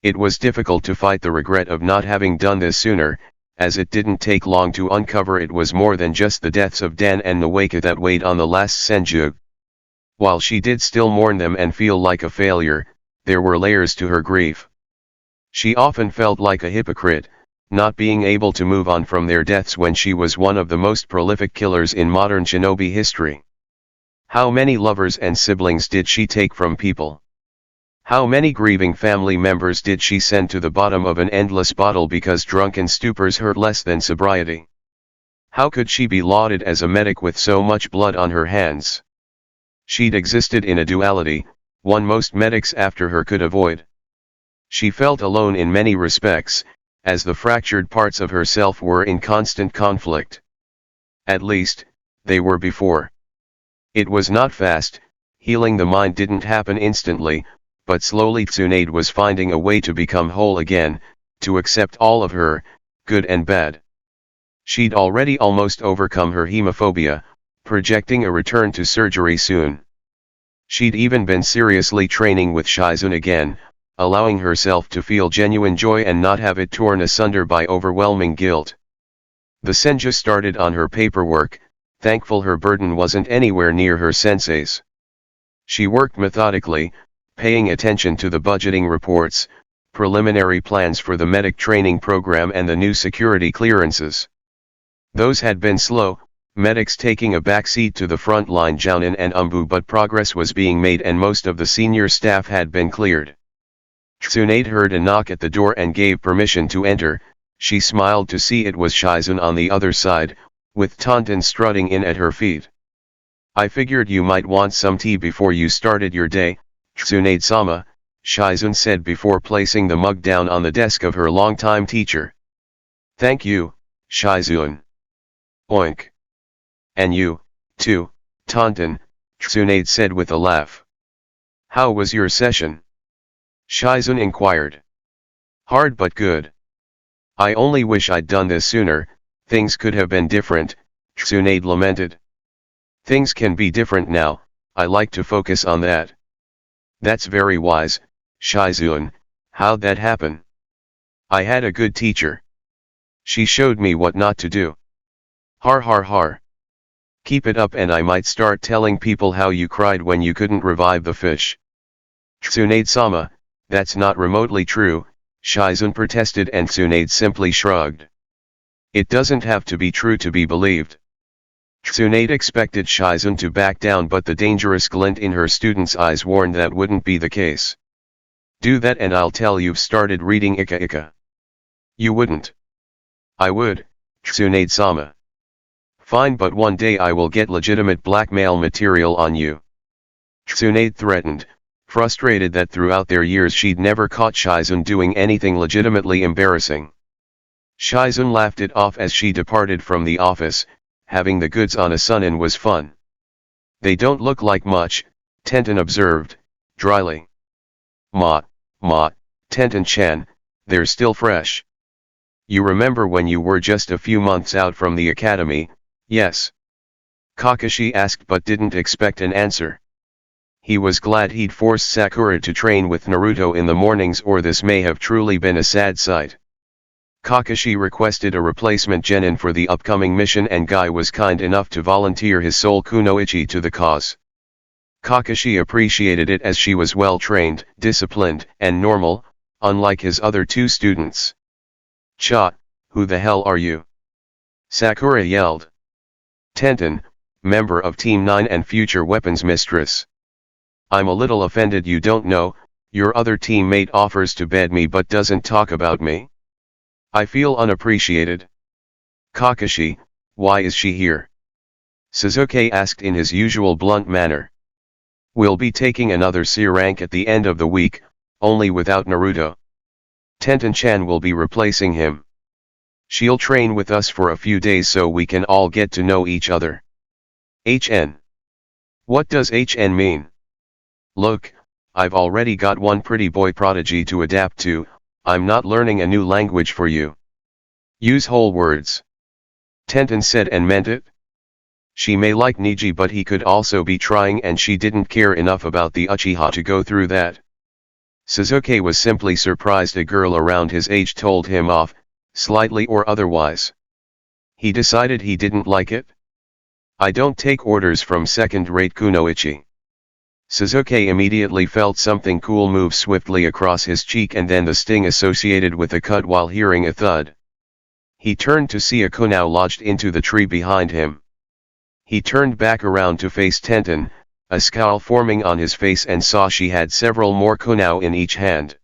It was difficult to fight the regret of not having done this sooner, as it didn't take long to uncover it was more than just the deaths of Dan and Nawaka that weighed on the last Senju. While she did still mourn them and feel like a failure, there were layers to her grief. She often felt like a hypocrite, not being able to move on from their deaths when she was one of the most prolific killers in modern shinobi history. How many lovers and siblings did she take from people? How many grieving family members did she send to the bottom of an endless bottle because drunken stupors hurt less than sobriety? How could she be lauded as a medic with so much blood on her hands? She'd existed in a duality, one most medics after her could avoid. She felt alone in many respects, as the fractured parts of herself were in constant conflict. At least, they were before. It was not fast, healing the mind didn't happen instantly, but slowly Tsunade was finding a way to become whole again, to accept all of her, good and bad. She'd already almost overcome her hemophobia, projecting a return to surgery soon. She'd even been seriously training with Shizun again, allowing herself to feel genuine joy and not have it torn asunder by overwhelming guilt. The Senju started on her paperwork, thankful her burden wasn't anywhere near her sensei's. She worked methodically, paying attention to the budgeting reports, preliminary plans for the medic training program and the new security clearances. Those had been slow, medics taking a backseat to the frontline Jounin and Umbu, but progress was being made and most of the senior staff had been cleared. Tsunade heard a knock at the door and gave permission to enter. She smiled to see it was Shizun on the other side, with Tonton strutting in at her feet. "I figured you might want some tea before you started your day, Tsunade-sama," Shizun said before placing the mug down on the desk of her longtime teacher. "Thank you, Shizun." "Oink. And you, too, Tonton," Tsunade said with a laugh. "How was your session?" Shizun inquired. "Hard but good. I only wish I'd done this sooner, things could have been different," Tsunade lamented. "Things can be different now, I like to focus on that." "That's very wise, Shizun. How'd that happen?" "I had a good teacher. She showed me what not to do." "Har har har. Keep it up and I might start telling people how you cried when you couldn't revive the fish." "Tsunade-sama, that's not remotely true," Shizun protested, and Tsunade simply shrugged. "It doesn't have to be true to be believed." Tsunade expected Shizun to back down, but the dangerous glint in her student's eyes warned that wouldn't be the case. "Do that and I'll tell you've started reading Ika Ika." "You wouldn't." "I would, Tsunade-sama." "Fine, but one day I will get legitimate blackmail material on you," Tsunade threatened, frustrated that throughout their years she'd never caught Shizun doing anything legitimately embarrassing. Shizun laughed it off as she departed from the office. Having the goods on a Sunin was fun. "They don't look like much," Tenten observed, dryly. Ma, Tenten-chan, they're still fresh. You remember when you were just a few months out from the academy, yes?" Kakashi asked but didn't expect an answer. He was glad he'd forced Sakura to train with Naruto in the mornings, or this may have truly been a sad sight. Kakashi requested a replacement genin for the upcoming mission and Guy was kind enough to volunteer his soul kunoichi to the cause. Kakashi appreciated it as she was well trained, disciplined, and normal, unlike his other two students. "Cha, who the hell are you?" Sakura yelled. "Tenten, member of Team 9 and future weapons mistress." "I'm a little offended you don't know, your other teammate offers to bed me but doesn't talk about me. I feel unappreciated." "Kakashi, why is she here?" Suzuki asked in his usual blunt manner. "We'll be taking another C rank at the end of the week, only without Naruto. Tenten-chan will be replacing him. She'll train with us for a few days so we can all get to know each other." "HN. What does HN mean?" "Look, I've already got one pretty boy prodigy to adapt to, I'm not learning a new language for you. Use whole words. Tenten said and meant it. She may like Niji, but he could also be trying, and she didn't care enough about the uchiha to go through that. Suzuki was simply surprised a girl around his age told him off, slightly or otherwise. He decided he didn't like it. I don't take orders from second-rate kunoichi. Suzuki immediately felt something cool move swiftly across his cheek and then the sting associated with a cut while hearing a thud. He turned to see a kunao lodged into the tree behind him. He turned back around to face Tenten, a scowl forming on his face, and saw she had several more kunao in each hand.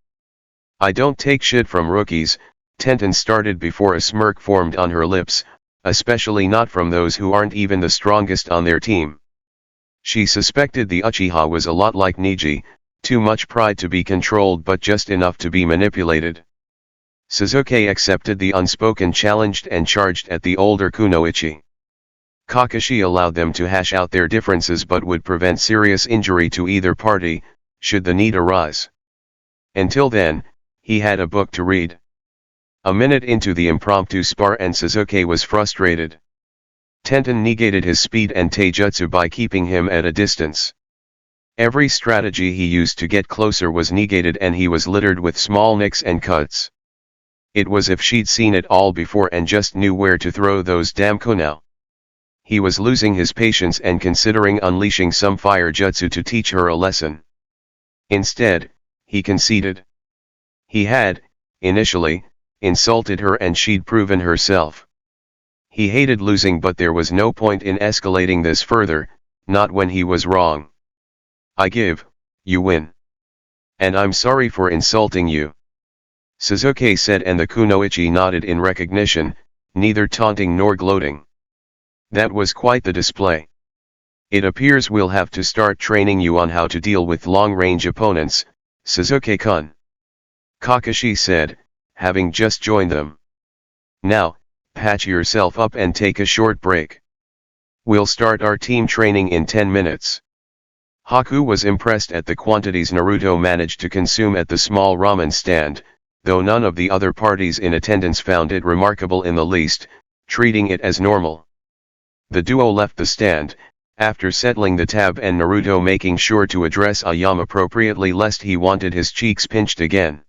I don't take shit from rookies, Tenten started before a smirk formed on her lips, especially not from those who aren't even the strongest on their team. She suspected the uchiha was a lot like Niji, too much pride to be controlled but just enough to be manipulated. Suzuki accepted the unspoken challenge and charged at the older kunoichi. Kakashi allowed them to hash out their differences but would prevent serious injury to either party, should the need arise. Until then, he had a book to read. A minute into the impromptu spar and Suzuki was frustrated. Tenten negated his speed and taijutsu by keeping him at a distance. Every strategy he used to get closer was negated and he was littered with small nicks and cuts. It was as if she'd seen it all before and just knew where to throw those damn kunao. He was losing his patience and considering unleashing some fire jutsu to teach her a lesson. Instead, he conceded. He had, initially, insulted her and she'd proven herself. He hated losing, but there was no point in escalating this further, not when he was wrong. I give, you win. And I'm sorry for insulting you. Suzuki said, and the kunoichi nodded in recognition, neither taunting nor gloating. That was quite the display. It appears we'll have to start training you on how to deal with long-range opponents, Suzuki-kun. Kakashi said, having just joined them. Now, patch yourself up and take a short break. We'll start our team training in 10 minutes. Haku was impressed at the quantities Naruto managed to consume at the small ramen stand, though none of the other parties in attendance found it remarkable in the least, treating it as normal. The duo left the stand, after settling the tab and Naruto making sure to address Ayam appropriately lest he wanted his cheeks pinched again.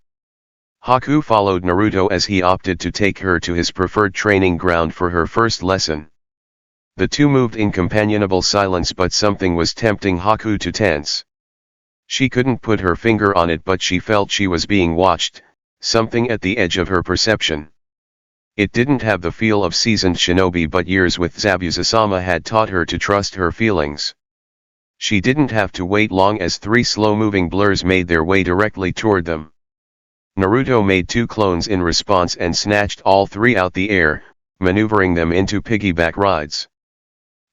Haku followed Naruto as he opted to take her to his preferred training ground for her first lesson. The two moved in companionable silence, but something was tempting Haku to tense. She couldn't put her finger on it, but she felt she was being watched, something at the edge of her perception. It didn't have the feel of seasoned shinobi, but years with Zabuza-sama had taught her to trust her feelings. She didn't have to wait long as three slow-moving blurs made their way directly toward them. Naruto made two clones in response and snatched all three out the air, maneuvering them into piggyback rides.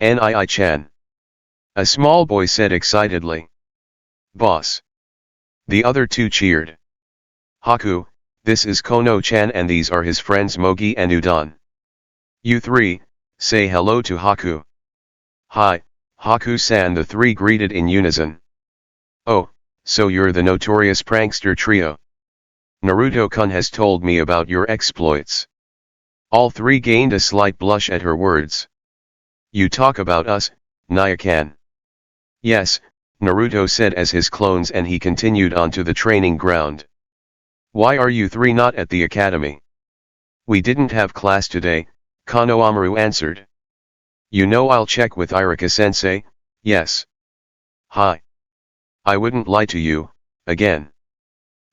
Nii-chan. A small boy said excitedly. Boss. The other two cheered. Haku, this is Kono-chan and these are his friends Mogi and Udon. You three, say hello to Haku. Hi, Haku-san, the three greeted in unison. Oh, so you're the notorious prankster trio. Naruto-kun has told me about your exploits. All three gained a slight blush at her words. You talk about us, Naya-kan. Yes, Naruto said as his clones, and he continued on to the training ground. Why are you three not at the academy? We didn't have class today, Konohamaru answered. You know I'll check with Irika-sensei, yes. Hi. I wouldn't lie to you, again.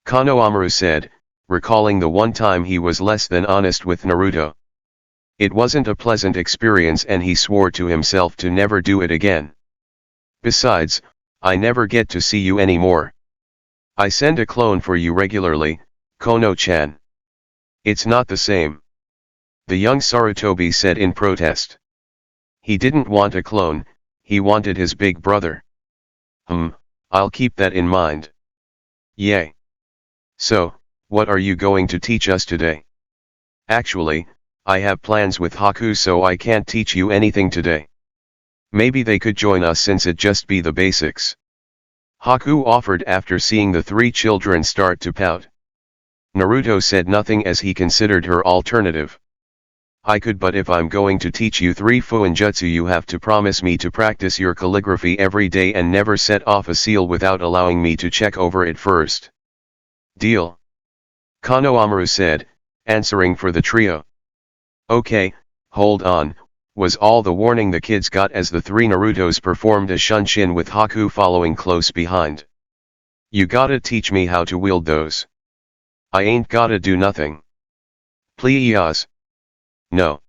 Konohamaru said, recalling the one time he was less than honest with Naruto. It wasn't a pleasant experience and he swore to himself to never do it again. Besides, I never get to see you anymore. I send a clone for you regularly, Kono-chan. It's not the same. The young Sarutobi said in protest. He didn't want a clone, he wanted his big brother. I'll keep that in mind. Yay. So, what are you going to teach us today? Actually, I have plans with Haku, so I can't teach you anything today. Maybe they could join us since it just be the basics. Haku offered after seeing the three children start to pout. Naruto said nothing as he considered her alternative. I could, but if I'm going to teach you 3 fuinjutsu you have to promise me to practice your calligraphy every day and never set off a seal without allowing me to check over it first. Deal? Konohamaru said, answering for the trio. Okay, hold on, was all the warning the kids got as the 3 Narutos performed a shunshin with Haku following close behind. You gotta teach me how to wield those. I ain't gotta do nothing. Please. No.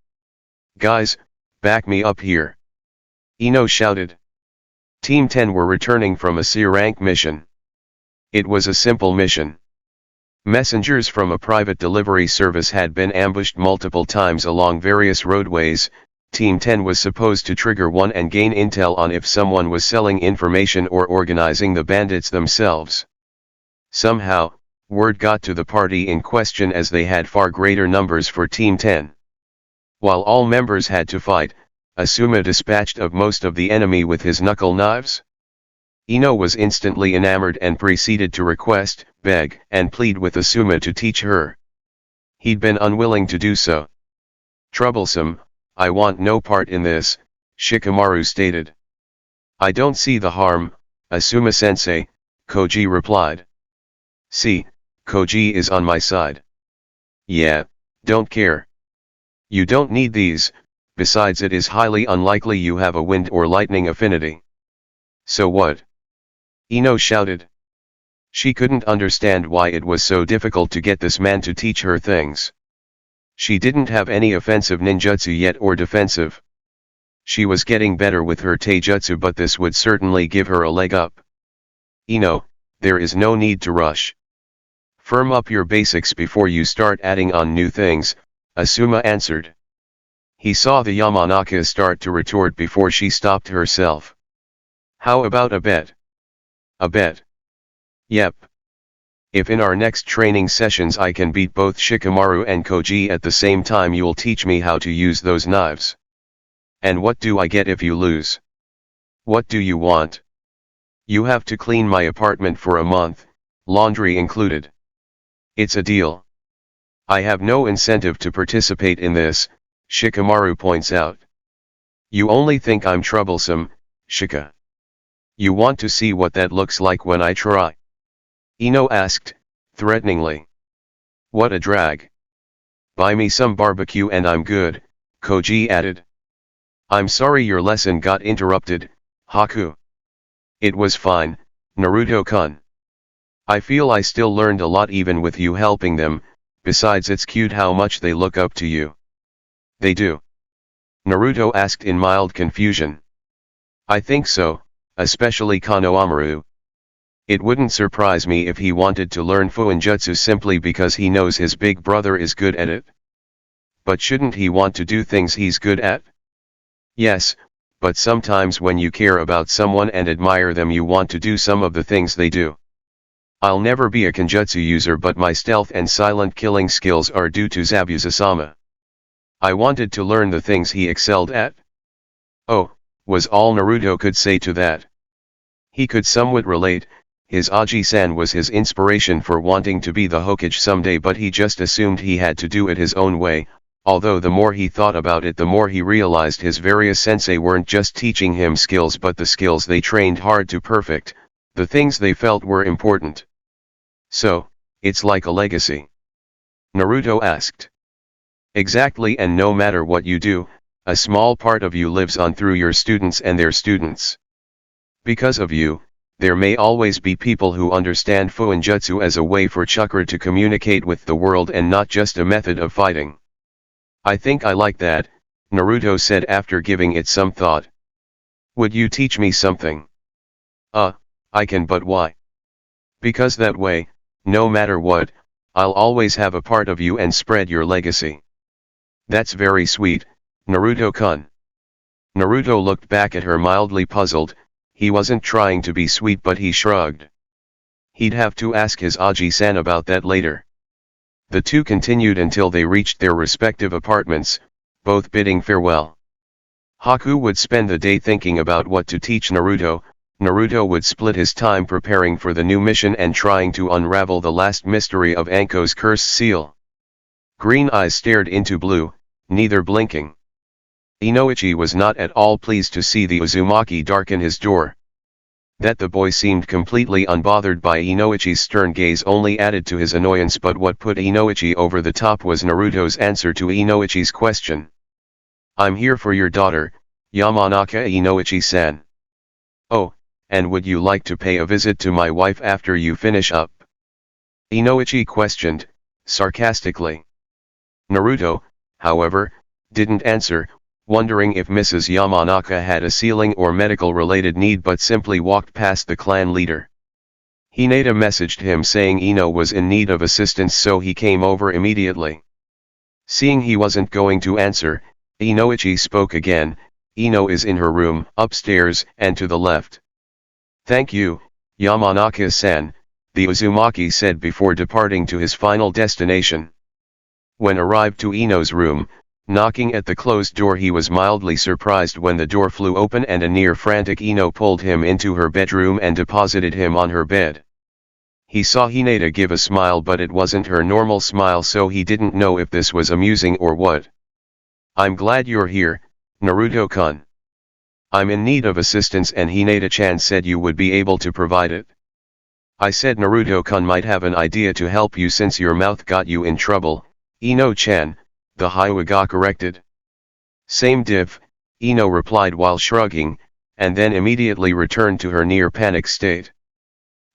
Guys, back me up here. Ino shouted. Team 10 were returning from a C-rank mission. It was a simple mission. Messengers from a private delivery service had been ambushed multiple times along various roadways. Team 10 was supposed to trigger one and gain intel on if someone was selling information or organizing the bandits themselves. Somehow, word got to the party in question as they had far greater numbers for Team 10. While all members had to fight, Asuma dispatched of most of the enemy with his knuckle knives. Ino was instantly enamored and proceeded to request, beg, and plead with Asuma to teach her. He'd been unwilling to do so. Troublesome, I want no part in this, Shikamaru stated. I don't see the harm, Asuma-sensei, Koji replied. See, Koji is on my side. Yeah, don't care. You don't need these, besides it is highly unlikely you have a wind or lightning affinity. So what? Ino shouted. She couldn't understand why it was so difficult to get this man to teach her things. She didn't have any offensive ninjutsu yet or defensive. She was getting better with her taijutsu, but this would certainly give her a leg up. Ino, there is no need to rush. Firm up your basics before you start adding on new things, Asuma answered. He saw the Yamanaka start to retort before she stopped herself. How about a bet? A bet? Yep. If in our next training sessions I can beat both Shikamaru and Koji at the same time, you'll teach me how to use those knives. And what do I get if you lose? What do you want? You have to clean my apartment for a month, laundry included. It's a deal. I have no incentive to participate in this, Shikamaru points out. You only think I'm troublesome, Shika. You want to see what that looks like when I try? Ino asked, threateningly. What a drag. Buy me some barbecue and I'm good, Koji added. I'm sorry your lesson got interrupted, Haku. It was fine, Naruto-kun. I feel I still learned a lot even with you helping them, besides it's cute how much they look up to you. They do? Naruto asked in mild confusion. I think so, especially Konohamaru. It wouldn't surprise me if he wanted to learn fuinjutsu simply because he knows his big brother is good at it. But shouldn't he want to do things he's good at? Yes, but sometimes when you care about someone and admire them you want to do some of the things they do. I'll never be a kenjutsu user, but my stealth and silent killing skills are due to Zabuza-sama. I wanted to learn the things he excelled at. Oh, was all Naruto could say to that. He could somewhat relate. His Aji-san was his inspiration for wanting to be the Hokage someday, but he just assumed he had to do it his own way, although the more he thought about it the more he realized his various sensei weren't just teaching him skills but the skills they trained hard to perfect, the things they felt were important. So, it's like a legacy? Naruto asked. Exactly, and no matter what you do, a small part of you lives on through your students and their students. Because of you, there may always be people who understand fuinjutsu as a way for chakra to communicate with the world and not just a method of fighting. I think I like that, Naruto said after giving it some thought. Would you teach me something? I can, but why? Because that way, no matter what, I'll always have a part of you and spread your legacy. That's very sweet, Naruto-kun. Naruto looked back at her mildly puzzled. He wasn't trying to be sweet, but he shrugged. He'd have to ask his Aji-san about that later. The two continued until they reached their respective apartments, both bidding farewell. Haku would spend the day thinking about what to teach Naruto, Naruto would split his time preparing for the new mission and trying to unravel the last mystery of Anko's cursed seal. Green eyes stared into blue, neither blinking. Inoichi was not at all pleased to see the Uzumaki darken his door. That the boy seemed completely unbothered by Inoichi's stern gaze only added to his annoyance, but what put Inoichi over the top was Naruto's answer to Inoichi's question. "I'm here for your daughter, Yamanaka Inoichi-san." "Oh, and would you like to pay a visit to my wife after you finish up?" Inoichi questioned, sarcastically. Naruto, however, didn't answer, wondering if Mrs. Yamanaka had a sealing or medical-related need, but simply walked past the clan leader. Hinata messaged him saying Ino was in need of assistance, so he came over immediately. Seeing he wasn't going to answer, Inoichi spoke again. "Ino is in her room, upstairs, and to the left." "Thank you, Yamanaka-san," the Uzumaki said before departing to his final destination. When arrived to Ino's room, knocking at the closed door, he was mildly surprised when the door flew open and a near-frantic Ino pulled him into her bedroom and deposited him on her bed. He saw Hinata give a smile, but it wasn't her normal smile, so he didn't know if this was amusing or what. "I'm glad you're here, Naruto-kun. I'm in need of assistance and Hinata-chan said you would be able to provide it." "I said Naruto-kun might have an idea to help you since your mouth got you in trouble, Ino-chan," the Hyuga corrected. "Same diff," Ino replied while shrugging, and then immediately returned to her near-panic state.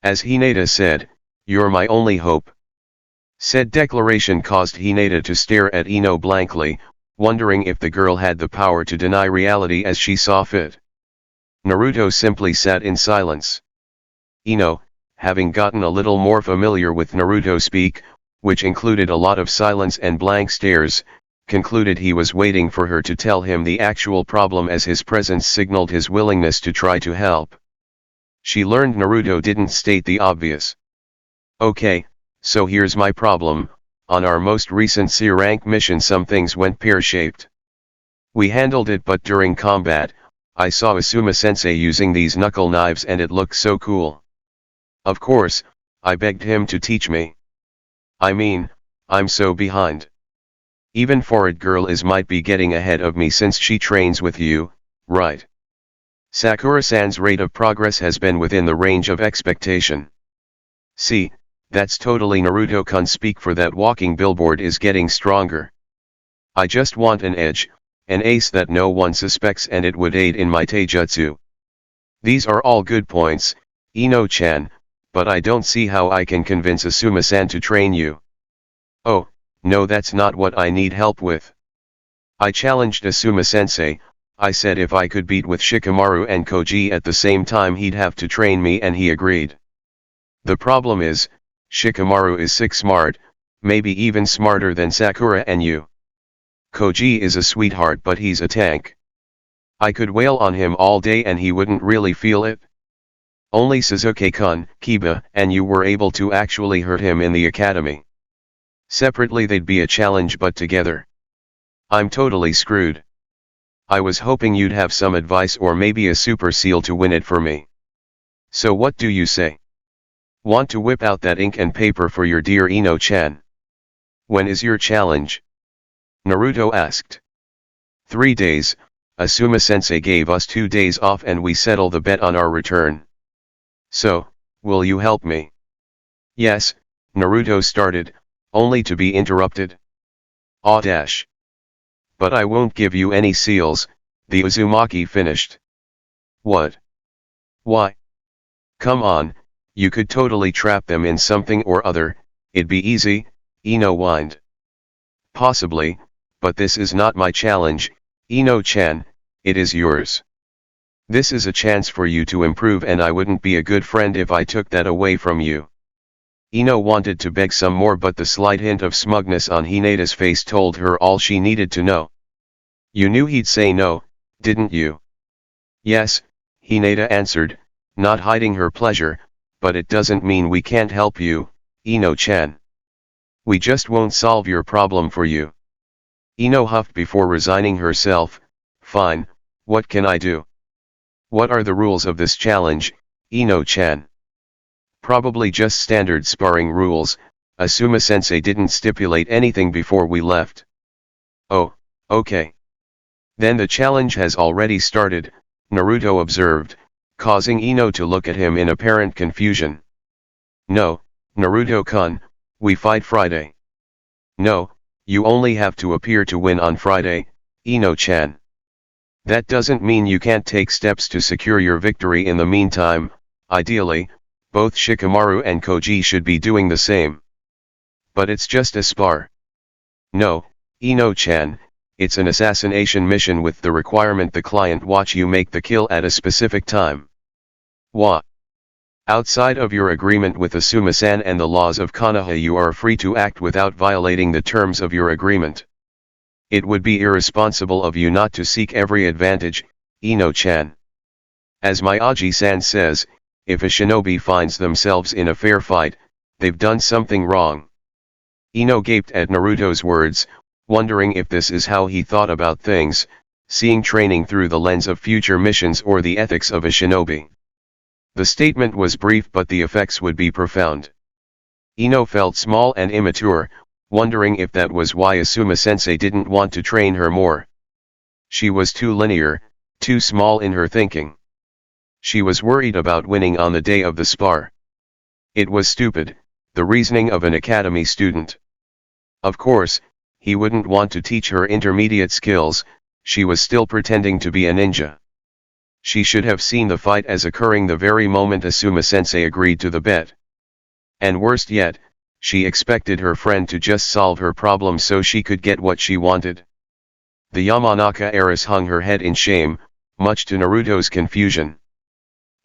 As Hinata said, "You're my only hope." Said declaration caused Hinata to stare at Ino blankly, wondering if the girl had the power to deny reality as she saw fit. Naruto simply sat in silence. Ino, having gotten a little more familiar with Naruto speak, which included a lot of silence and blank stares, concluded he was waiting for her to tell him the actual problem, as his presence signaled his willingness to try to help. She learned Naruto didn't state the obvious. "Okay, so here's my problem. On our most recent C-rank mission some things went pear-shaped. We handled it, but during combat, I saw Asuma-sensei using these knuckle knives and it looked so cool. Of course, I begged him to teach me. I mean, I'm so behind. Even Forward Girl might be getting ahead of me since she trains with you, right? Sakura-san's rate of progress has been within the range of expectation. See, that's totally Naruto-kun speak for that walking billboard is getting stronger. I just want an edge, an ace that no one suspects, and it would aid in my taijutsu. These are all good points, Ino-chan, but I don't see how I can convince Asuma-san to train you." "Oh, no, that's not what I need help with. I challenged Asuma-sensei. I said if I could beat with Shikamaru and Koji at the same time he'd have to train me, and he agreed. The problem is, Shikamaru is sick smart, maybe even smarter than Sakura and you. Koji is a sweetheart, but he's a tank. I could wail on him all day and he wouldn't really feel it. Only Sasuke-kun, Kiba, and you were able to actually hurt him in the academy. Separately they'd be a challenge, but together, I'm totally screwed. I was hoping you'd have some advice or maybe a super seal to win it for me. So what do you say? Want to whip out that ink and paper for your dear Ino-chan? When is your challenge?" Naruto asked. 3 days, Asuma-sensei gave us 2 days off and we settle the bet on our return. So, will you help me? Yes, Naruto started, only to be interrupted. "Aw dash. But I won't give you any seals," the Uzumaki finished. "What? Why? Come on, you could totally trap them in something or other, it'd be easy," Ino whined. "Possibly, but this is not my challenge, Ino-chan, it is yours. This is a chance for you to improve and I wouldn't be a good friend if I took that away from you." Ino wanted to beg some more, but the slight hint of smugness on Hinata's face told her all she needed to know. "You knew he'd say no, didn't you?" "Yes," Hinata answered, not hiding her pleasure, "but it doesn't mean we can't help you, Ino-chan. We just won't solve your problem for you." Ino huffed before resigning herself. "Fine, what can I do?" What are the rules of this challenge, Ino-chan? Probably just standard sparring rules. Asuma-sensei didn't stipulate anything before we left. Oh, okay. Then the challenge has already started, Naruto observed, causing Ino to look at him in apparent confusion. No, Naruto-kun, we fight Friday. No, you only have to appear to win on Friday, Ino-chan. That doesn't mean you can't take steps to secure your victory in the meantime. Ideally, both Shikamaru and Koji should be doing the same. But it's just a spar. No, Ino-chan, it's an assassination mission with the requirement the client watch you make the kill at a specific time. What? Outside of your agreement with Asuma-san and the laws of Konoha, you are free to act without violating the terms of your agreement. It would be irresponsible of you not to seek every advantage, Ino-chan. As Miyagi-san says, if a shinobi finds themselves in a fair fight, they've done something wrong. Ino gaped at Naruto's words, wondering if this is how he thought about things, seeing training through the lens of future missions or the ethics of a shinobi. The statement was brief, but the effects would be profound. Ino felt small and immature, wondering if that was why Asuma-sensei didn't want to train her more. She was too linear, too small in her thinking. She was worried about winning on the day of the spar. It was stupid, the reasoning of an academy student. Of course, he wouldn't want to teach her intermediate skills. She was still pretending to be a ninja. She should have seen the fight as occurring the very moment Asuma-sensei agreed to the bet. And worst yet, she expected her friend to just solve her problem so she could get what she wanted. The Yamanaka heiress hung her head in shame, much to Naruto's confusion.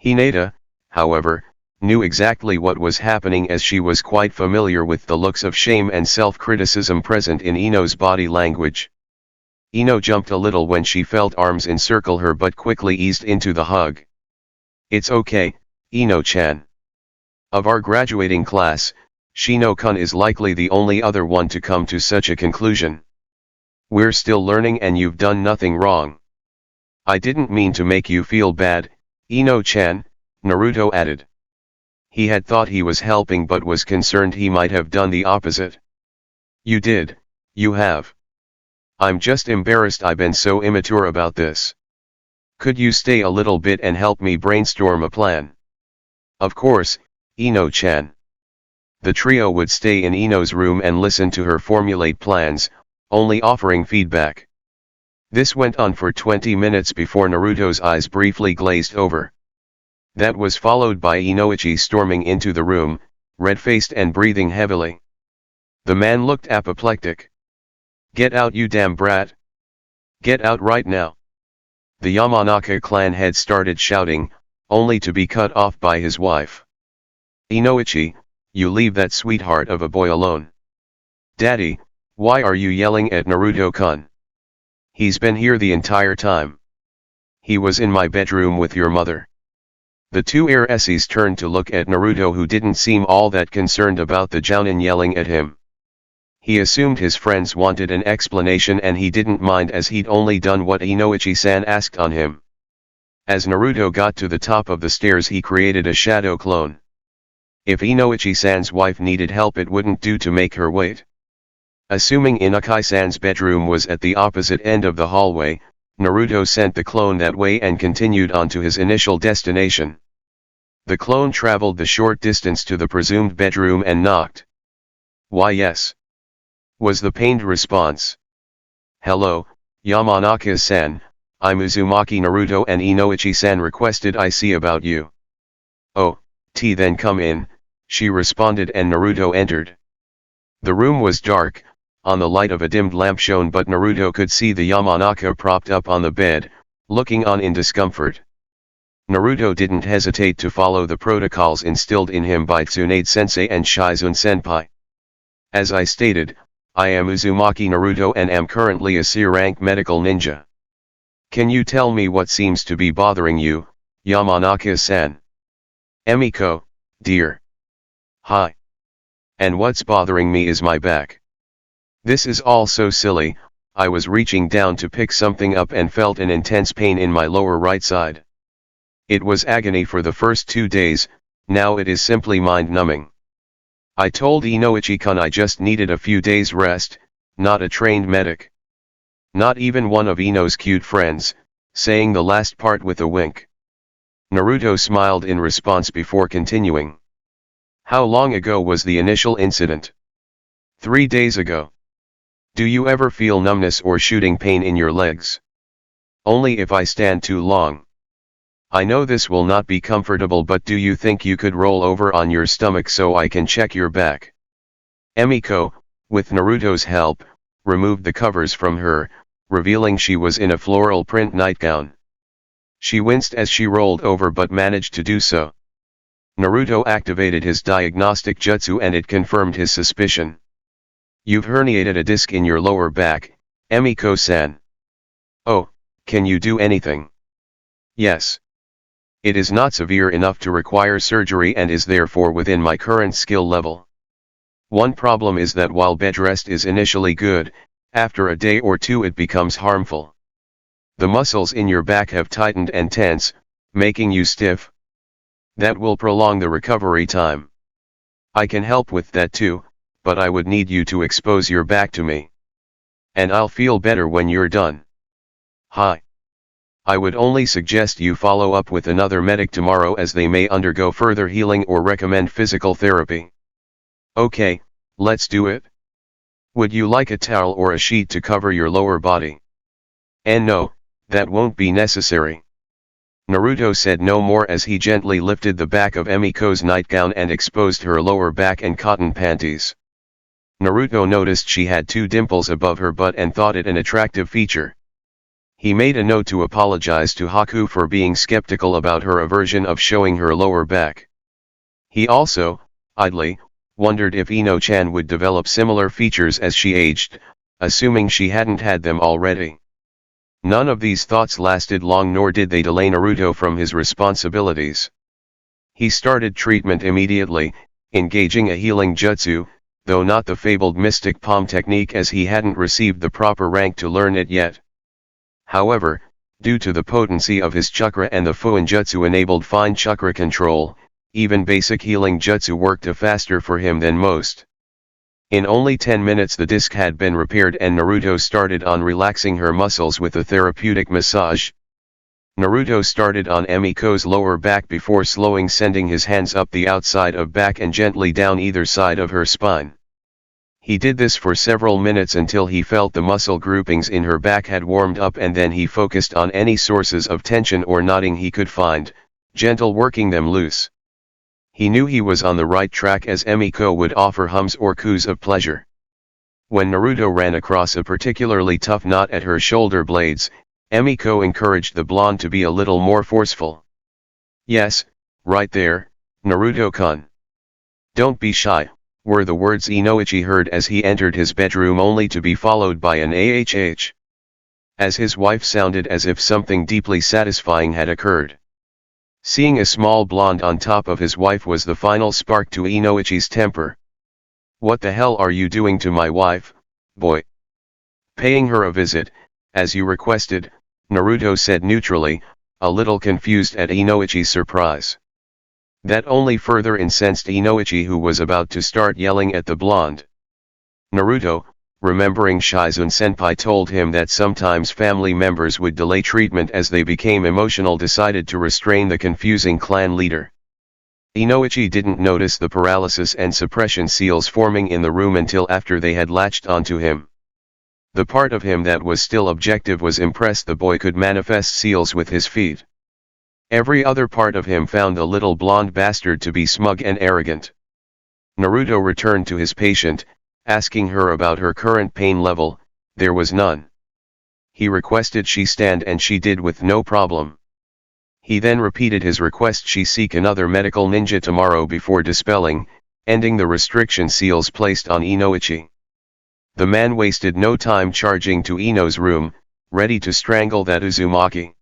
Hinata, however, knew exactly what was happening, as she was quite familiar with the looks of shame and self-criticism present in Ino's body language. Ino jumped a little when she felt arms encircle her, but quickly eased into the hug. It's okay, Ino-chan. Of our graduating class, Shino-kun is likely the only other one to come to such a conclusion. We're still learning and you've done nothing wrong. I didn't mean to make you feel bad, Ino-chan, Naruto added. He had thought he was helping but was concerned he might have done the opposite. You did, you have. I'm just embarrassed I've been so immature about this. Could you stay a little bit and help me brainstorm a plan? Of course, Ino-chan. The trio would stay in Ino's room and listen to her formulate plans, only offering feedback. This went on for 20 minutes before Naruto's eyes briefly glazed over. That was followed by Inoichi storming into the room, red-faced and breathing heavily. The man looked apoplectic. Get out, you damn brat! Get out right now! The Yamanaka clan head started shouting, only to be cut off by his wife. Inoichi, you leave that sweetheart of a boy alone. Daddy, why are you yelling at Naruto-kun? He's been here the entire time. He was in my bedroom with your mother. The two heiresses turned to look at Naruto, who didn't seem all that concerned about the jounin yelling at him. He assumed his friends wanted an explanation and he didn't mind, as he'd only done what Inoichi-san asked on him. As Naruto got to the top of the stairs, he created a shadow clone. If Inoichi-san's wife needed help, it wouldn't do to make her wait. Assuming Inukai-san's bedroom was at the opposite end of the hallway, Naruto sent the clone that way and continued on to his initial destination. The clone traveled the short distance to the presumed bedroom and knocked. Why, yes, was the pained response. Hello, Yamanaka-san, I'm Uzumaki Naruto and Inoichi-san requested I see about you. Oh, then come in, she responded, and Naruto entered. The room was dark, on the light of a dimmed lamp shone, but Naruto could see the Yamanaka propped up on the bed, looking on in discomfort. Naruto didn't hesitate to follow the protocols instilled in him by Tsunade-sensei and Shizune-senpai. As I stated, I am Uzumaki Naruto and am currently a C-rank medical ninja. Can you tell me what seems to be bothering you, Yamanaka-san? Emiko, dear. Hi. And what's bothering me is my back. This is all so silly. I was reaching down to pick something up and felt an intense pain in my lower right side. It was agony for the first 2 days, now it is simply mind-numbing. I told Inoichi-kun I just needed a few days rest, not a trained medic. Not even one of Ino's cute friends, saying the last part with a wink. Naruto smiled in response before continuing. How long ago was the initial incident? 3 days ago. Do you ever feel numbness or shooting pain in your legs? Only if I stand too long. I know this will not be comfortable, but do you think you could roll over on your stomach so I can check your back? Emiko, with Naruto's help, removed the covers from her, revealing she was in a floral print nightgown. She winced as she rolled over but managed to do so. Naruto activated his diagnostic jutsu and it confirmed his suspicion. You've herniated a disc in your lower back, Emiko-san. Oh, can you do anything? Yes. It is not severe enough to require surgery and is therefore within my current skill level. One problem is that while bed rest is initially good, after a day or two it becomes harmful. The muscles in your back have tightened and tense, making you stiff. That will prolong the recovery time. I can help with that too, but I would need you to expose your back to me. And I'll feel better when you're done. Hi. I would only suggest you follow up with another medic tomorrow as they may undergo further healing or recommend physical therapy. Okay, let's do it. Would you like a towel or a sheet to cover your lower body? And no, that won't be necessary. Naruto said no more as he gently lifted the back of Emiko's nightgown and exposed her lower back and cotton panties. Naruto noticed she had 2 dimples above her butt and thought it an attractive feature. He made a note to apologize to Haku for being skeptical about her aversion of showing her lower back. He also, idly, wondered if Ino-chan would develop similar features as she aged, assuming she hadn't had them already. None of these thoughts lasted long, nor did they delay Naruto from his responsibilities. He started treatment immediately, engaging a healing jutsu, though not the fabled mystic palm technique as he hadn't received the proper rank to learn it yet. However, due to the potency of his chakra and the Fuin jutsu enabled fine chakra control, even basic healing jutsu worked faster for him than most. In only 10 minutes the disc had been repaired and Naruto started on relaxing her muscles with a therapeutic massage. Naruto started on Emiko's lower back before slowing, sending his hands up the outside of back and gently down either side of her spine. He did this for several minutes until he felt the muscle groupings in her back had warmed up, and then he focused on any sources of tension or knotting he could find, gentle working them loose. He knew he was on the right track as Emiko would offer hums or coos of pleasure. When Naruto ran across a particularly tough knot at her shoulder blades, Emiko encouraged the blonde to be a little more forceful. Yes, right there, Naruto-kun. Don't be shy, were the words Inoichi heard as he entered his bedroom, only to be followed by an ahh. As his wife sounded as if something deeply satisfying had occurred. Seeing a small blonde on top of his wife was the final spark to Inoichi's temper. What the hell are you doing to my wife, boy? Paying her a visit, as you requested, Naruto said neutrally, a little confused at Inoichi's surprise. That only further incensed Inoichi, who was about to start yelling at the blonde. Naruto, remembering Shizune-senpai told him that sometimes family members would delay treatment as they became emotional, decided to restrain the confusing clan leader. Inoichi didn't notice the paralysis and suppression seals forming in the room until after they had latched onto him. The part of him that was still objective was impressed the boy could manifest seals with his feet. Every other part of him found the little blonde bastard to be smug and arrogant. Naruto returned to his patient, asking her about her current pain level. There was none. He requested she stand, and she did with no problem. He then repeated his request she seek another medical ninja tomorrow before dispelling, ending the restriction seals placed on Inoichi. The man wasted no time charging to Ino's room, ready to strangle that Uzumaki.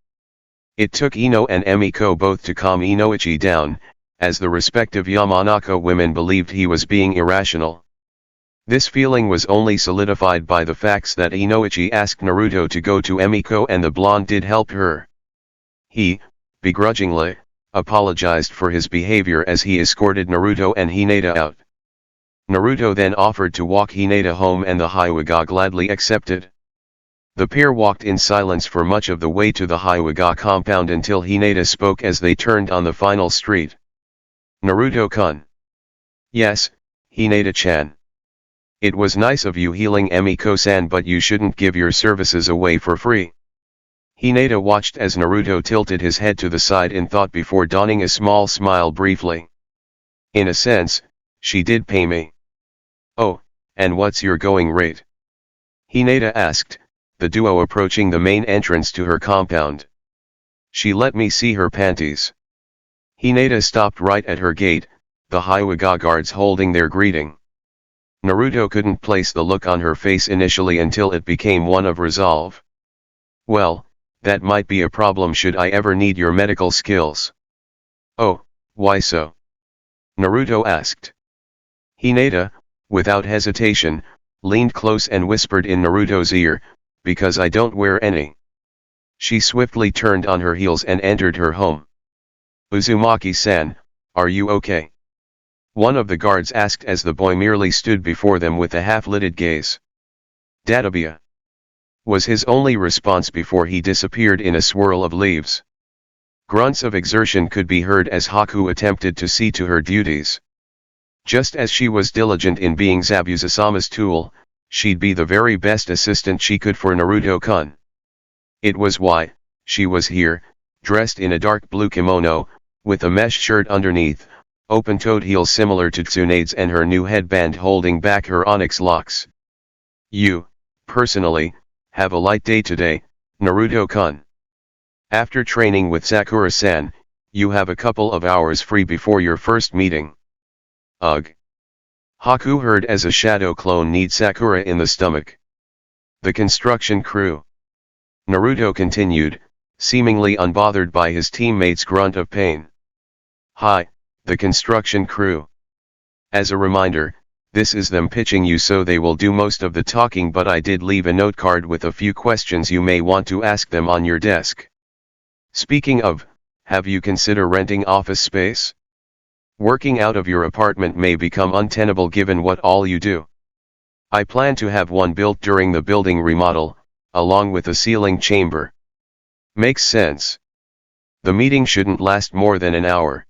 It took Ino and Emiko both to calm Inoichi down, as the respective Yamanaka women believed he was being irrational. This feeling was only solidified by the facts that Inoichi asked Naruto to go to Emiko and the blonde did help her. He, begrudgingly, apologized for his behavior as he escorted Naruto and Hinata out. Naruto then offered to walk Hinata home and the Hyuga gladly accepted. The pair walked in silence for much of the way to the Hyuga compound until Hinata spoke as they turned on the final street. Naruto-kun. Yes, Hinata-chan. It was nice of you healing Emiko-san, but you shouldn't give your services away for free. Hinata watched as Naruto tilted his head to the side in thought before donning a small smile briefly. In a sense, she did pay me. Oh, and what's your going rate? Hinata asked, the duo approaching the main entrance to her compound. She let me see her panties. Hinata stopped right at her gate, the Hyuga guards holding their greeting. Naruto couldn't place the look on her face initially until it became one of resolve. Well, that might be a problem should I ever need your medical skills. Oh, why so? Naruto asked. Hinata, without hesitation, leaned close and whispered in Naruto's ear, because I don't wear any. She swiftly turned on her heels and entered her home. Uzumaki-san, are you okay? One of the guards asked as the boy merely stood before them with a half-lidded gaze. Databia, was his only response before he disappeared in a swirl of leaves. Grunts of exertion could be heard as Haku attempted to see to her duties. Just as she was diligent in being Zabuza-sama's tool, she'd be the very best assistant she could for Naruto-kun. It was why she was here, dressed in a dark blue kimono, with a mesh shirt underneath, open-toed heels similar to Tsunade's and her new headband holding back her onyx locks. You, personally, have a light day today, Naruto-kun. After training with Sakura-san, you have a couple of hours free before your first meeting. Ugh. Haku heard as a shadow clone kneed Sakura in the stomach. The construction crew. Naruto continued, seemingly unbothered by his teammates' grunt of pain. Hi, the construction crew. As a reminder, this is them pitching you so they will do most of the talking, but I did leave a note card with a few questions you may want to ask them on your desk. Speaking of, have you considered renting office space? Working out of your apartment may become untenable given what all you do. I plan to have one built during the building remodel, along with a ceiling chamber. Makes sense. The meeting shouldn't last more than an hour.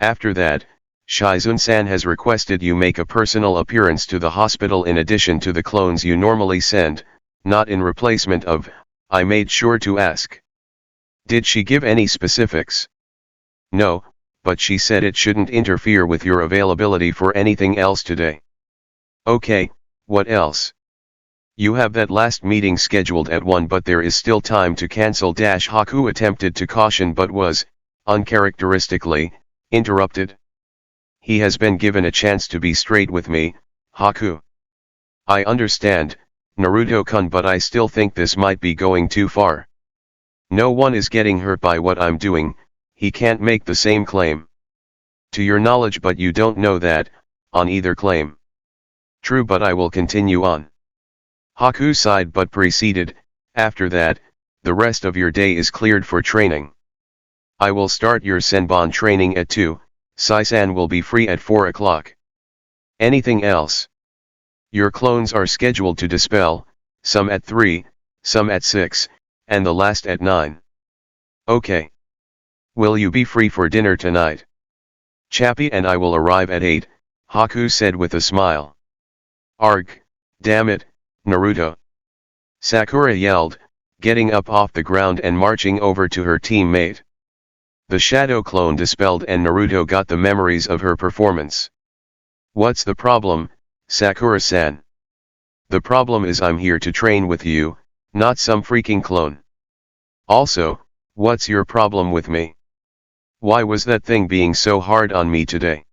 After that, Shizun-san has requested you make a personal appearance to the hospital in addition to the clones you normally send, not in replacement of. I made sure to ask. Did she give any specifics? No, but she said it shouldn't interfere with your availability for anything else today. Okay, what else? You have that last meeting scheduled at 1, but there is still time to cancel. Haku attempted to caution but was, uncharacteristically, interrupted. He has been given a chance to be straight with me, Haku. I understand, Naruto-kun, but I still think this might be going too far. No one is getting hurt by what I'm doing. He can't make the same claim. To your knowledge, but you don't know that, on either claim. True, but I will continue on. Haku sighed but proceeded, after that, the rest of your day is cleared for training. I will start your Senbon training at 2, Sai-san will be free at 4 o'clock. Anything else? Your clones are scheduled to dispel, some at 3, some at 6, and the last at 9. Okay. Will you be free for dinner tonight? Chappie and I will arrive at 8, Haku said with a smile. Arg, damn it, Naruto. Sakura yelled, getting up off the ground and marching over to her teammate. The shadow clone dispelled and Naruto got the memories of her performance. What's the problem, Sakura-san? The problem is I'm here to train with you, not some freaking clone. Also, what's your problem with me? Why was that thing being so hard on me today?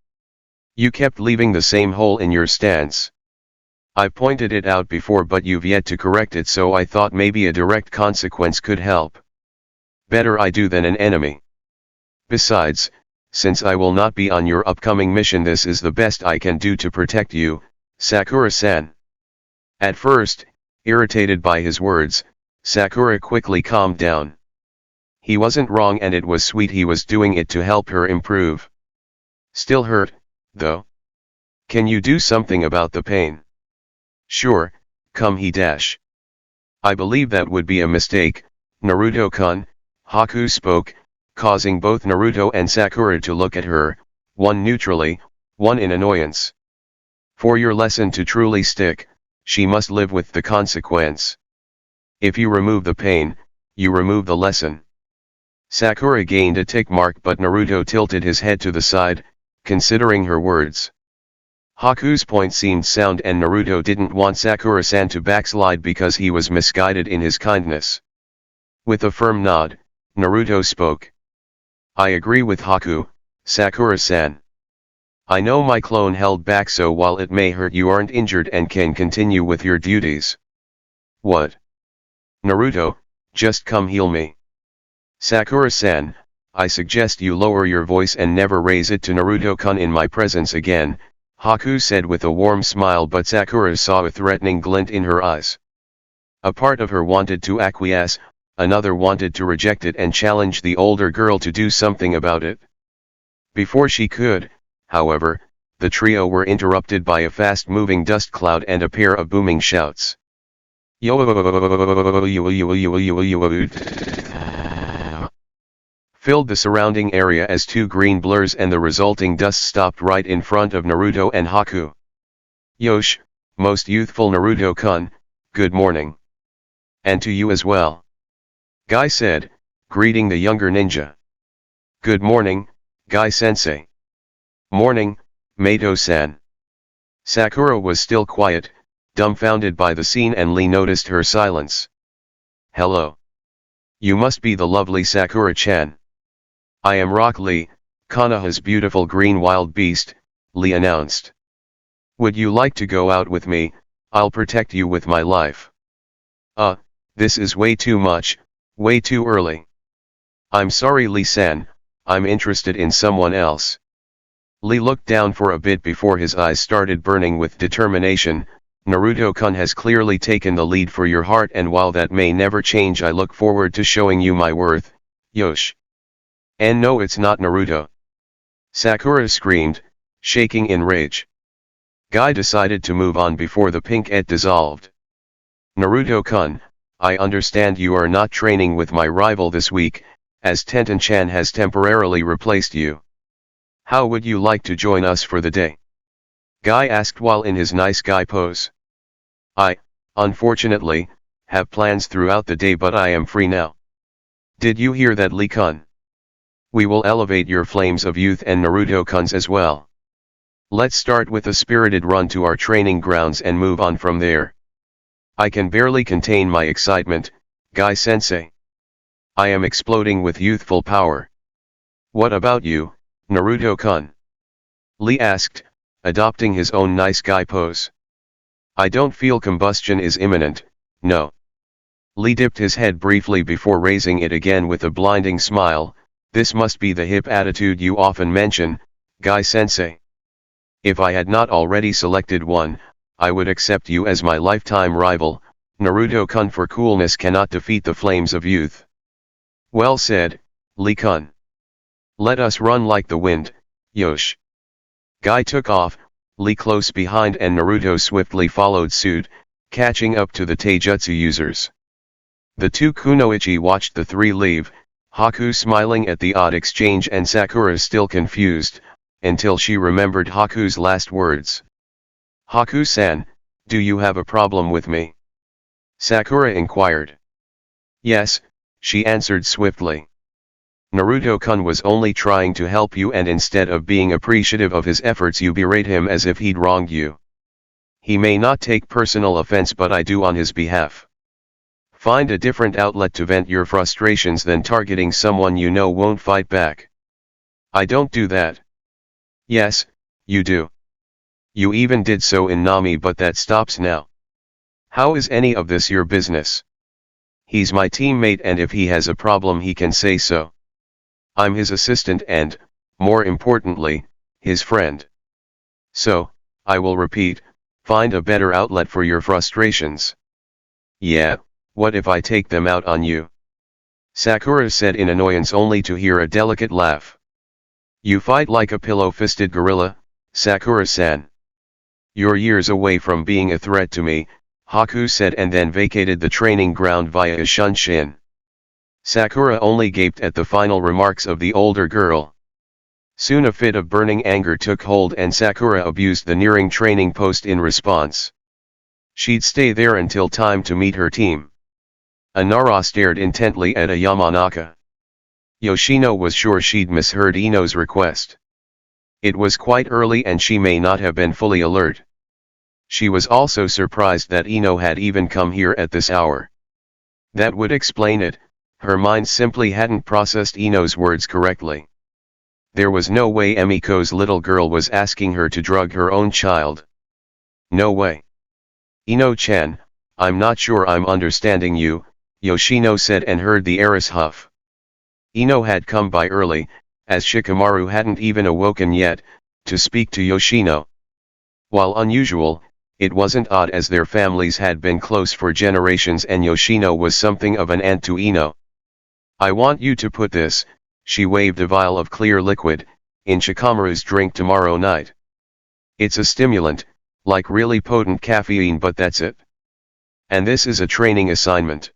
You kept leaving the same hole in your stance. I pointed it out before but you've yet to correct it, so I thought maybe a direct consequence could help. Better I do than an enemy. Besides, since I will not be on your upcoming mission, this is the best I can do to protect you, Sakura-san. At first, irritated by his words, Sakura quickly calmed down. He wasn't wrong and it was sweet, he was doing it to help her improve. Still hurt, though. Can you do something about the pain? Sure, come he dash. I believe that would be a mistake, Naruto-kun, Haku spoke, causing both Naruto and Sakura to look at her, one neutrally, one in annoyance. For your lesson to truly stick, she must live with the consequence. If you remove the pain, you remove the lesson. Sakura gained a tick mark, but Naruto tilted his head to the side, considering her words. Haku's point seemed sound and Naruto didn't want Sakura-san to backslide because he was misguided in his kindness. With a firm nod, Naruto spoke. I agree with Haku, Sakura-san. I know my clone held back, so while it may hurt, you aren't injured and can continue with your duties. What? Naruto, just come heal me. Sakura-san, I suggest you lower your voice and never raise it to Naruto-kun in my presence again, Haku said with a warm smile, but Sakura saw a threatening glint in her eyes. A part of her wanted to acquiesce, another wanted to reject it and challenge the older girl to do something about it. Before she could, however, the trio were interrupted by a fast-moving dust cloud and a pair of booming shouts. Filled the surrounding area as two green blurs and the resulting dust stopped right in front of Naruto and Haku. Yosh, most youthful Naruto-kun, good morning. And to you as well. Guy said, greeting the younger ninja. Good morning, Guy-sensei. Morning, Mato-san. Sakura was still quiet, dumbfounded by the scene, and Lee noticed her silence. Hello. You must be the lovely Sakura-chan. I am Rock Lee, Konoha's beautiful green wild beast, Lee announced. Would you like to go out with me? I'll protect you with my life. This is way too much, way too early. I'm sorry, Lee-san, I'm interested in someone else. Lee looked down for a bit before his eyes started burning with determination. Naruto-kun has clearly taken the lead for your heart, and while that may never change, I look forward to showing you my worth, Yosh. And no, it's not Naruto. Sakura screamed, shaking in rage. Guy decided to move on before the pink et dissolved. Naruto-kun, I understand you are not training with my rival this week, as Tenten-chan has temporarily replaced you. How would you like to join us for the day? Guy asked while in his nice guy pose. I, unfortunately, have plans throughout the day, but I am free now. Did you hear that, Lee-kun? We will elevate your flames of youth and Naruto-kun's as well. Let's start with a spirited run to our training grounds and move on from there. I can barely contain my excitement, Guy-sensei. I am exploding with youthful power. What about you, Naruto-kun? Lee asked, adopting his own nice guy pose. I don't feel combustion is imminent, no. Lee dipped his head briefly before raising it again with a blinding smile. This must be the hip attitude you often mention, Guy-sensei. If I had not already selected one, I would accept you as my lifetime rival. Naruto-kun, for coolness cannot defeat the flames of youth. Well said, Lee-kun. Let us run like the wind, Yosh. Guy took off, Lee close behind, and Naruto swiftly followed suit, catching up to the taijutsu users. The two kunoichi watched the three leave, Haku smiling at the odd exchange and Sakura still confused, until she remembered Haku's last words. Haku-san, do you have a problem with me? Sakura inquired. Yes, she answered swiftly. Naruto-kun was only trying to help you, and instead of being appreciative of his efforts, you berate him as if he'd wronged you. He may not take personal offense, but I do on his behalf. Find a different outlet to vent your frustrations than targeting someone you know won't fight back. I don't do that. Yes, you do. You even did so in Nami, but that stops now. How is any of this your business? He's my teammate, and if he has a problem he can say so. I'm his assistant and, more importantly, his friend. So, I will repeat, find a better outlet for your frustrations. Yeah, what if I take them out on you? Sakura said in annoyance only to hear a delicate laugh. You fight like a pillow-fisted gorilla, Sakura-san. You're years away from being a threat to me, Haku said and then vacated the training ground via a shunshin. Sakura only gaped at the final remarks of the older girl. Soon a fit of burning anger took hold and Sakura abused the nearing training post in response. She'd stay there until time to meet her team. Nara stared intently at a Yamanaka. Yoshino was sure she'd misheard Ino's request. It was quite early and she may not have been fully alert. She was also surprised that Ino had even come here at this hour. That would explain it, her mind simply hadn't processed Ino's words correctly. There was no way Emiko's little girl was asking her to drug her own child. No way. Ino-chan, I'm not sure I'm understanding you, Yoshino said and heard the heiress huff. Ino had come by early, as Shikamaru hadn't even awoken yet, to speak to Yoshino. While unusual, it wasn't odd as their families had been close for generations and Yoshino was something of an aunt to Ino. I want you to put this, she waved a vial of clear liquid, in Shikamaru's drink tomorrow night. It's a stimulant, like really potent caffeine, but that's it. And this is a training assignment.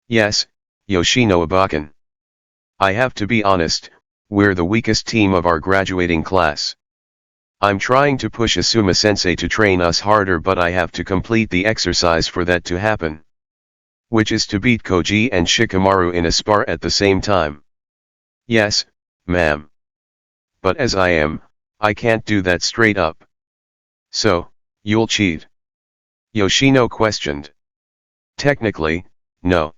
Yes, Yoshino Abakan. I have to be honest, we're the weakest team of our graduating class. I'm trying to push Asuma-sensei to train us harder, but I have to complete the exercise for that to happen. Which is to beat Koji and Shikamaru in a spar at the same time. Yes, ma'am. But as I am, I can't do that straight up. So, you'll cheat? Yoshino questioned. Technically, no.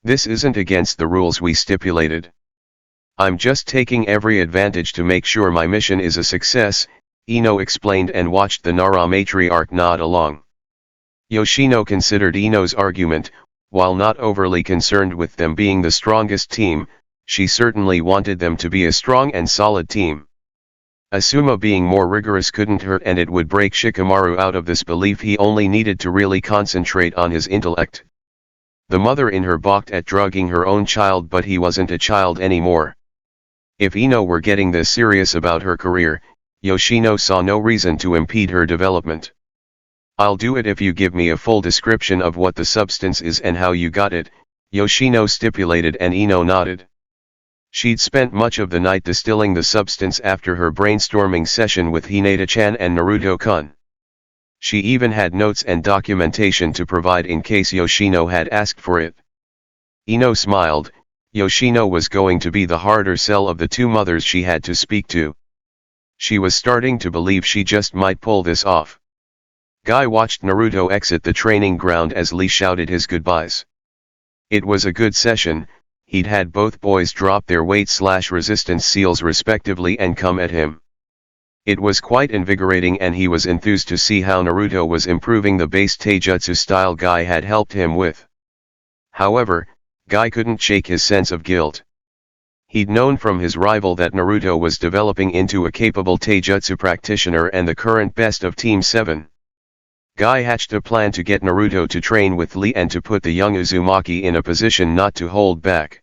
This isn't against the rules we stipulated. I'm just taking every advantage to make sure my mission is a success, Ino explained and watched the Nara matriarch nod along. Yoshino considered Ino's argument, while not overly concerned with them being the strongest team, she certainly wanted them to be a strong and solid team. Asuma being more rigorous couldn't hurt, and it would break Shikamaru out of this belief he only needed to really concentrate on his intellect. The mother in her balked at drugging her own child, but he wasn't a child anymore. If Ino were getting this serious about her career, Yoshino saw no reason to impede her development. I'll do it if you give me a full description of what the substance is and how you got it, Yoshino stipulated, and Ino nodded. She'd spent much of the night distilling the substance after her brainstorming session with Hinata-chan and Naruto-kun. She even had notes and documentation to provide in case Yoshino had asked for it. Ino smiled. Yoshino was going to be the harder sell of the two mothers she had to speak to. She was starting to believe she just might pull this off. Guy watched Naruto exit the training ground as Lee shouted his goodbyes. It was a good session. He'd had both boys drop their weight/resistance seals respectively and come at him. It was quite invigorating, and he was enthused to see how Naruto was improving the base taijutsu style Guy had helped him with. However, Guy couldn't shake his sense of guilt. He'd known from his rival that Naruto was developing into a capable taijutsu practitioner and the current best of Team 7. Guy hatched a plan to get Naruto to train with Lee and to put the young Uzumaki in a position not to hold back.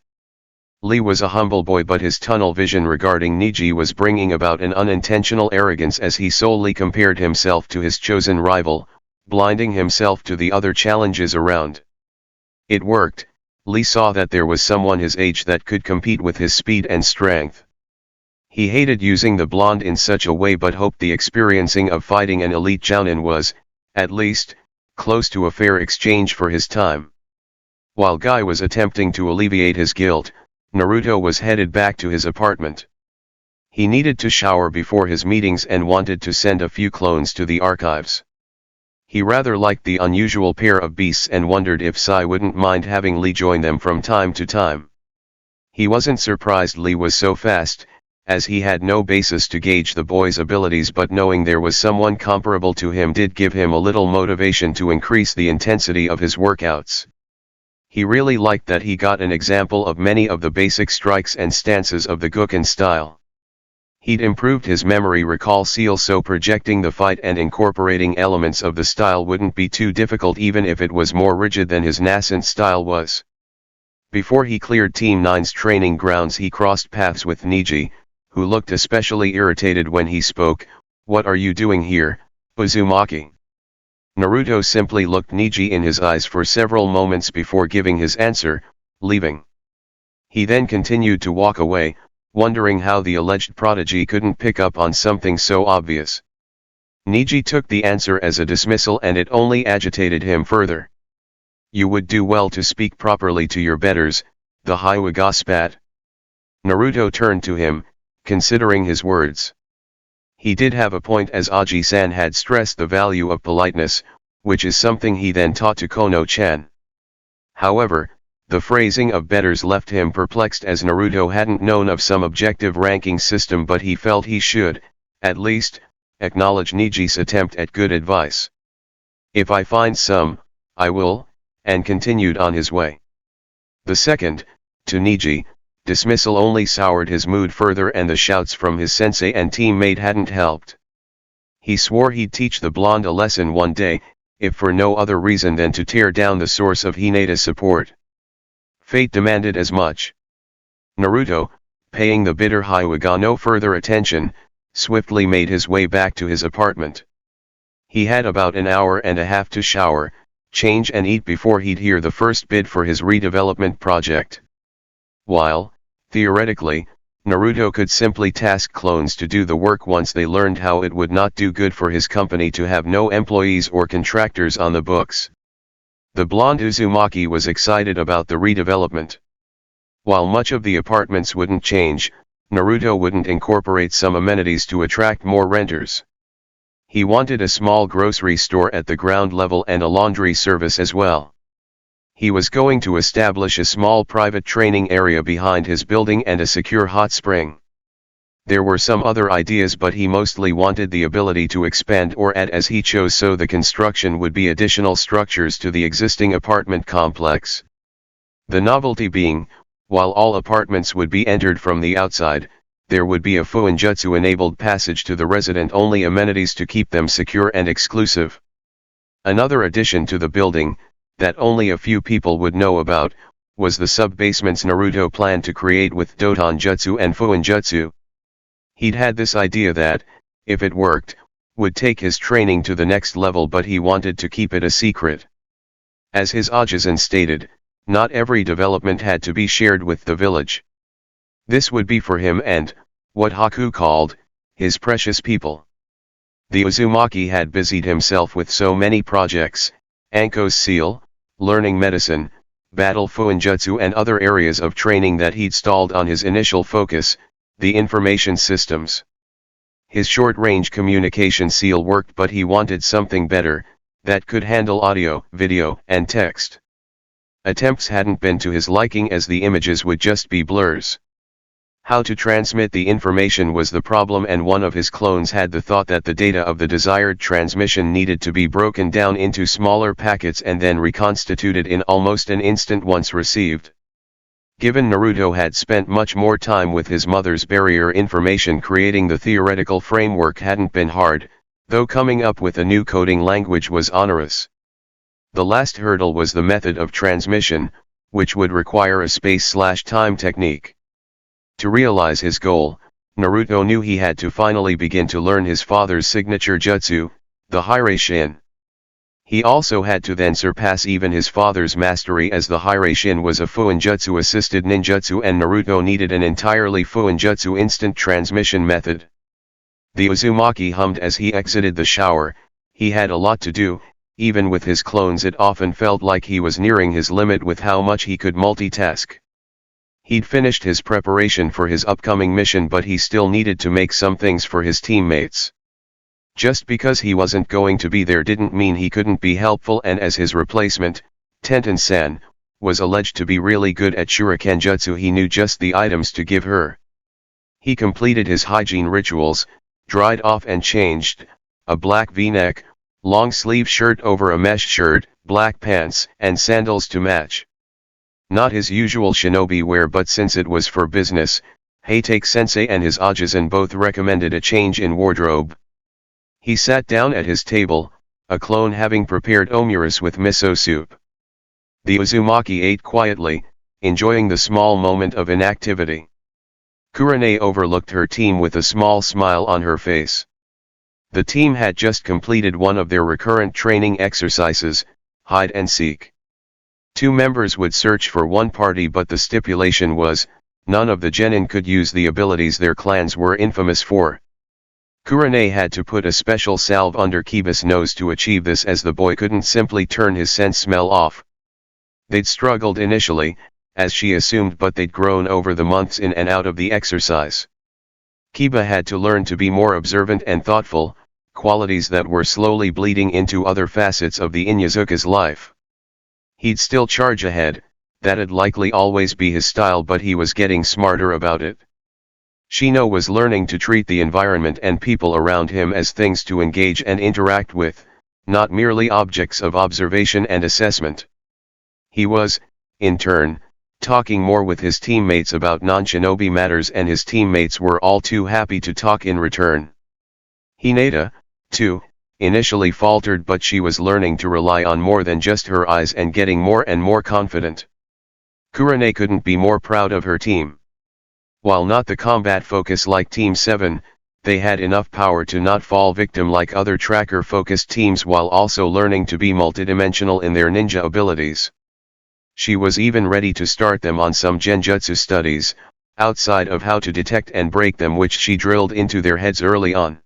Lee was a humble boy, but his tunnel vision regarding Niji was bringing about an unintentional arrogance as he solely compared himself to his chosen rival, blinding himself to the other challenges around. It worked. Lee saw that there was someone his age that could compete with his speed and strength. He hated using the blonde in such a way, but hoped the experiencing of fighting an elite jounin was, at least, close to a fair exchange for his time. While Guy was attempting to alleviate his guilt, Naruto was headed back to his apartment. He needed to shower before his meetings and wanted to send a few clones to the archives. He rather liked the unusual pair of beasts and wondered if Sai wouldn't mind having Lee join them from time to time. He wasn't surprised Lee was so fast, as he had no basis to gauge the boy's abilities, but knowing there was someone comparable to him did give him a little motivation to increase the intensity of his workouts. He really liked that he got an example of many of the basic strikes and stances of the Gukken style. He'd improved his memory recall seal, so projecting the fight and incorporating elements of the style wouldn't be too difficult, even if it was more rigid than his nascent style was. Before he cleared Team 9's training grounds he crossed paths with Niji, who looked especially irritated when he spoke. "What are you doing here, Uzumaki?" Naruto simply looked Niji in his eyes for several moments before giving his answer, "Leaving." He then continued to walk away, wondering how the alleged prodigy couldn't pick up on something so obvious. Niji took the answer as a dismissal and it only agitated him further. "You would do well to speak properly to your betters," the Hyuga spat. Naruto turned to him, considering his words. He did have a point, as Aji-san had stressed the value of politeness, which is something he then taught to Kono-chan. However, the phrasing of betters left him perplexed, as Naruto hadn't known of some objective ranking system, but he felt he should, at least, acknowledge Niji's attempt at good advice. "If I find some, I will," and continued on his way. The second, to Niji, dismissal only soured his mood further, and the shouts from his sensei and teammate hadn't helped. He swore he'd teach the blonde a lesson one day, if for no other reason than to tear down the source of Hinata's support. Fate demanded as much. Naruto, paying the bitter Hyuga no further attention, swiftly made his way back to his apartment. He had about an hour and a half to shower, change and eat before he'd hear the first bid for his redevelopment project. While, theoretically, Naruto could simply task clones to do the work once they learned how, it would not do good for his company to have no employees or contractors on the books. The blonde Uzumaki was excited about the redevelopment. While much of the apartments wouldn't change, Naruto wouldn't incorporate some amenities to attract more renters. He wanted a small grocery store at the ground level and a laundry service as well. He was going to establish a small private training area behind his building and a secure hot spring. There were some other ideas, but he mostly wanted the ability to expand or add as he chose, so the construction would be additional structures to the existing apartment complex. The novelty being, while all apartments would be entered from the outside, there would be a fuinjutsu-enabled passage to the resident-only amenities to keep them secure and exclusive. Another addition to the building, that only a few people would know about, was the sub-basements Naruto planned to create with Dotonjutsu and Fuinjutsu. He'd had this idea that, if it worked, would take his training to the next level, but he wanted to keep it a secret. As his Ajisen stated, not every development had to be shared with the village. This would be for him and, what Haku called, his precious people. The Uzumaki had busied himself with so many projects: Anko's seal, learning medicine, battle fuinjutsu and other areas of training, that he'd stalled on his initial focus, the information systems. His short-range communication seal worked, but he wanted something better, that could handle audio, video, and text. Attempts hadn't been to his liking, as the images would just be blurs. How to transmit the information was the problem, and one of his clones had the thought that the data of the desired transmission needed to be broken down into smaller packets and then reconstituted in almost an instant once received. Given Naruto had spent much more time with his mother's barrier information, creating the theoretical framework hadn't been hard, though coming up with a new coding language was onerous. The last hurdle was the method of transmission, which would require a space/time technique. To realize his goal, Naruto knew he had to finally begin to learn his father's signature jutsu, the Hiraishin. He also had to then surpass even his father's mastery, as the Hiraishin was a fuinjutsu-assisted ninjutsu and Naruto needed an entirely fuinjutsu instant transmission method. The Uzumaki hummed as he exited the shower. He had a lot to do. Even with his clones, it often felt like he was nearing his limit with how much he could multitask. He'd finished his preparation for his upcoming mission, but he still needed to make some things for his teammates. Just because he wasn't going to be there didn't mean he couldn't be helpful, and as his replacement, Tenten-san, was alleged to be really good at shuriken jutsu, he knew just the items to give her. He completed his hygiene rituals, dried off and changed, a black v-neck, long-sleeve shirt over a mesh shirt, black pants, and sandals to match. Not his usual shinobi wear, but since it was for business, Heitake-sensei and his Ajisen both recommended a change in wardrobe. He sat down at his table, a clone having prepared omurice with miso soup. The Uzumaki ate quietly, enjoying the small moment of inactivity. Kurane overlooked her team with a small smile on her face. The team had just completed one of their recurrent training exercises, hide and seek. 2 members would search for one party, but the stipulation was, none of the genin could use the abilities their clans were infamous for. Kurane had to put a special salve under Kiba's nose to achieve this, as the boy couldn't simply turn his scent smell off. They'd struggled initially, as she assumed, but they'd grown over the months in and out of the exercise. Kiba had to learn to be more observant and thoughtful, qualities that were slowly bleeding into other facets of the Inyazuka's life. He'd still charge ahead, that'd likely always be his style, but he was getting smarter about it. Shino was learning to treat the environment and people around him as things to engage and interact with, not merely objects of observation and assessment. He was, in turn, talking more with his teammates about non-shinobi matters, and his teammates were all too happy to talk in return. Hinata, too, initially faltered, but she was learning to rely on more than just her eyes and getting more and more confident. Kurane couldn't be more proud of her team. While not the combat focus like Team 7, they had enough power to not fall victim like other tracker-focused teams, while also learning to be multidimensional in their ninja abilities. She was even ready to start them on some genjutsu studies, outside of how to detect and break them, which she drilled into their heads early on.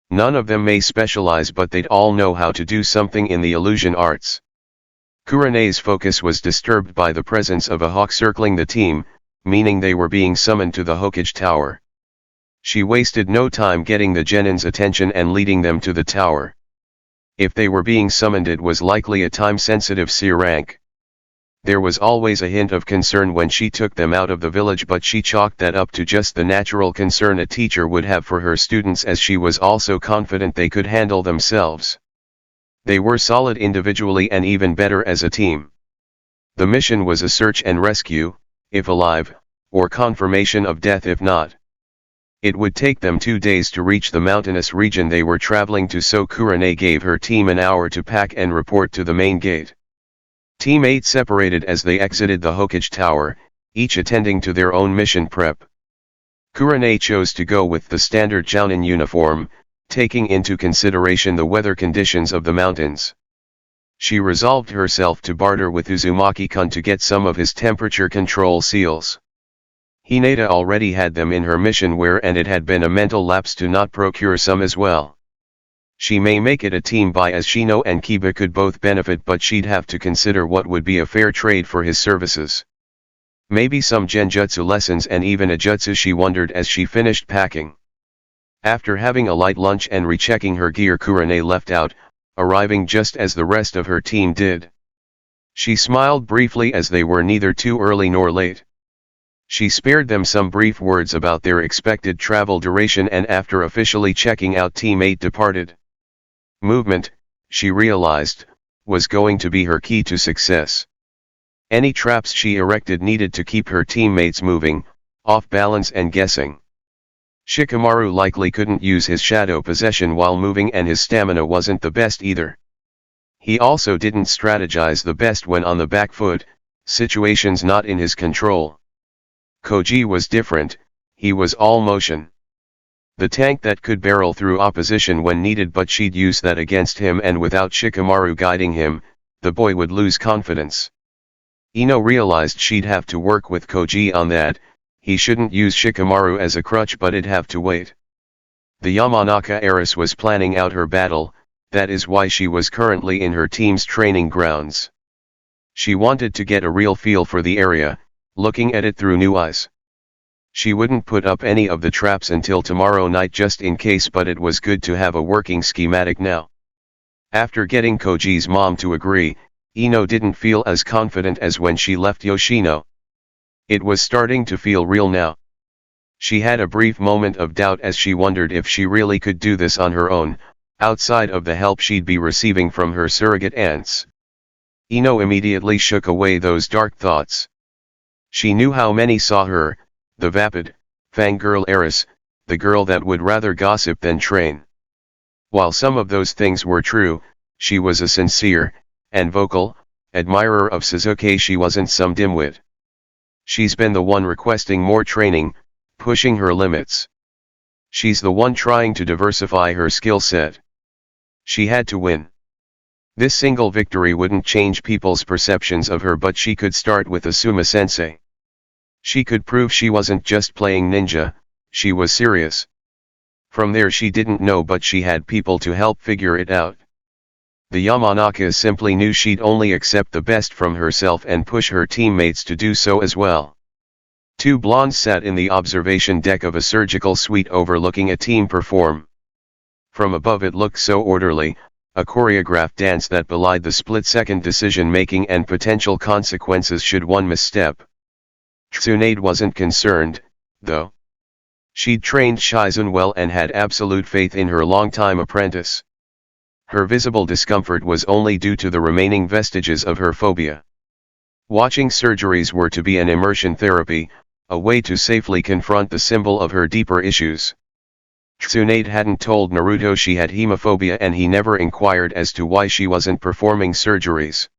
None of them may specialize, but they'd all know how to do something in the illusion arts. Kurane's focus was disturbed by the presence of a hawk circling the team, meaning they were being summoned to the Hokage Tower. She wasted no time getting the genin's attention and leading them to the tower. If they were being summoned, it was likely a time-sensitive C rank. There was always a hint of concern when she took them out of the village, but she chalked that up to just the natural concern a teacher would have for her students, as she was also confident they could handle themselves. They were solid individually and even better as a team. The mission was a search and rescue, if alive, or confirmation of death if not. It would take them 2 days to reach the mountainous region they were traveling to, so Kurane gave her team an hour to pack and report to the main gate. Team 8 separated as they exited the Hokage Tower, each attending to their own mission prep. Kurane chose to go with the standard Jounin uniform, taking into consideration the weather conditions of the mountains. She resolved herself to barter with Uzumaki-kun to get some of his temperature control seals. Hinata already had them in her mission wear, and it had been a mental lapse to not procure some as well. She may make it a team buy, as Shino and Kiba could both benefit, but she'd have to consider what would be a fair trade for his services. Maybe some genjutsu lessons and even a jutsu, she wondered as she finished packing. After having a light lunch and rechecking her gear, Kurane left out, arriving just as the rest of her team did. She smiled briefly, as they were neither too early nor late. She spared them some brief words about their expected travel duration, and after officially checking out, Team 8 departed. Movement, she realized, was going to be her key to success. Any traps she erected needed to keep her teammates moving, off balance and guessing. Shikamaru likely couldn't use his shadow possession while moving, and his stamina wasn't the best either. He also didn't strategize the best when on the back foot, situations not in his control. Koji was different, he was all motion. The tank that could barrel through opposition when needed, but she'd use that against him, and without Shikamaru guiding him, the boy would lose confidence. Ino realized she'd have to work with Koji on that. He shouldn't use Shikamaru as a crutch, but it'd have to wait. The Yamanaka heiress was planning out her battle, that is why she was currently in her team's training grounds. She wanted to get a real feel for the area, looking at it through new eyes. She wouldn't put up any of the traps until tomorrow night just in case, but it was good to have a working schematic now. After getting Koji's mom to agree, Ino didn't feel as confident as when she left Yoshino. It was starting to feel real now. She had a brief moment of doubt as she wondered if she really could do this on her own, outside of the help she'd be receiving from her surrogate aunts. Ino immediately shook away those dark thoughts. She knew how many saw her, the vapid, fangirl heiress, the girl that would rather gossip than train. While some of those things were true, she was a sincere, and vocal, admirer of Suzuki. She wasn't some dimwit. She's been the one requesting more training, pushing her limits. She's the one trying to diversify her skill set. She had to win. This single victory wouldn't change people's perceptions of her, but she could start with Asuma-sensei. She could prove she wasn't just playing ninja, she was serious. From there she didn't know, but she had people to help figure it out. The Yamanaka simply knew she'd only accept the best from herself and push her teammates to do so as well. Two blondes sat in the observation deck of a surgical suite overlooking a team perform. From above it looked so orderly, a choreographed dance that belied the split-second decision-making and potential consequences should one misstep. Tsunade wasn't concerned, though. She'd trained Shizen well and had absolute faith in her longtime apprentice. Her visible discomfort was only due to the remaining vestiges of her phobia. Watching surgeries were to be an immersion therapy, a way to safely confront the symbol of her deeper issues. Tsunade hadn't told Naruto she had hemophobia, and he never inquired as to why she wasn't performing surgeries.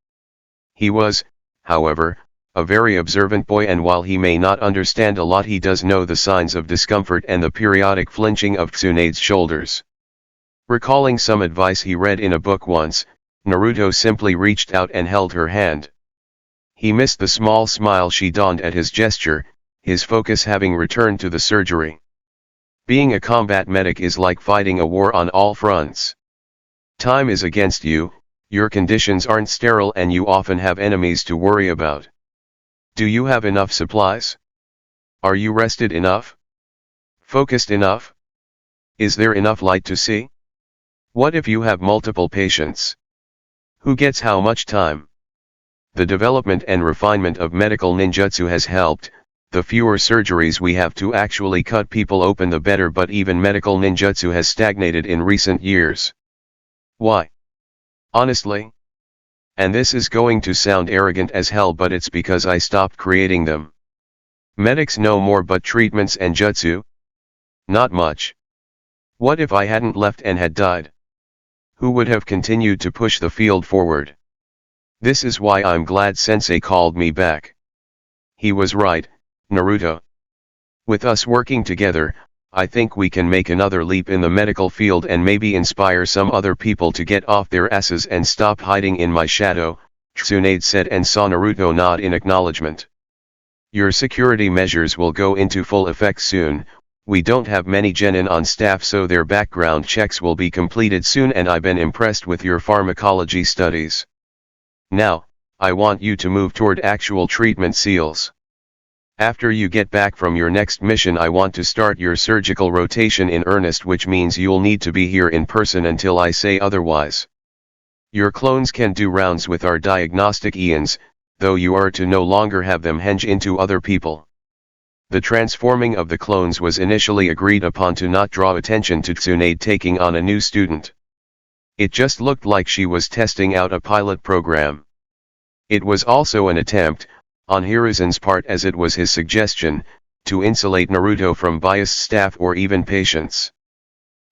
He was, however, a very observant boy, and while he may not understand a lot, he does know the signs of discomfort and the periodic flinching of Tsunade's shoulders. Recalling some advice he read in a book once, Naruto simply reached out and held her hand. He missed the small smile she donned at his gesture, his focus having returned to the surgery. Being a combat medic is like fighting a war on all fronts. Time is against you, your conditions aren't sterile, and you often have enemies to worry about. Do you have enough supplies? Are you rested enough? Focused enough? Is there enough light to see? What if you have multiple patients? Who gets how much time? The development and refinement of medical ninjutsu has helped. The fewer surgeries we have to actually cut people open, the better, but even medical ninjutsu has stagnated in recent years. Why? Honestly? And this is going to sound arrogant as hell, but it's because I stopped creating them. Medics know more, but treatments and jutsu? Not much. What if I hadn't left and had died? Who would have continued to push the field forward? This is why I'm glad Sensei called me back. He was right, Naruto. With us working together, I think we can make another leap in the medical field and maybe inspire some other people to get off their asses and stop hiding in my shadow, Tsunade said, and saw Naruto nod in acknowledgement. Your security measures will go into full effect soon. We don't have many genin on staff, so their background checks will be completed soon, and I've been impressed with your pharmacology studies. Now, I want you to move toward actual treatment seals. After you get back from your next mission, I want to start your surgical rotation in earnest, which means you'll need to be here in person until I say otherwise. Your clones can do rounds with our diagnostic Ians, though you are to no longer have them henge into other people. The transforming of the clones was initially agreed upon to not draw attention to Tsunade taking on a new student. It just looked like she was testing out a pilot program. It was also an attempt, on Hiruzen's part, as it was his suggestion, to insulate Naruto from biased staff or even patients.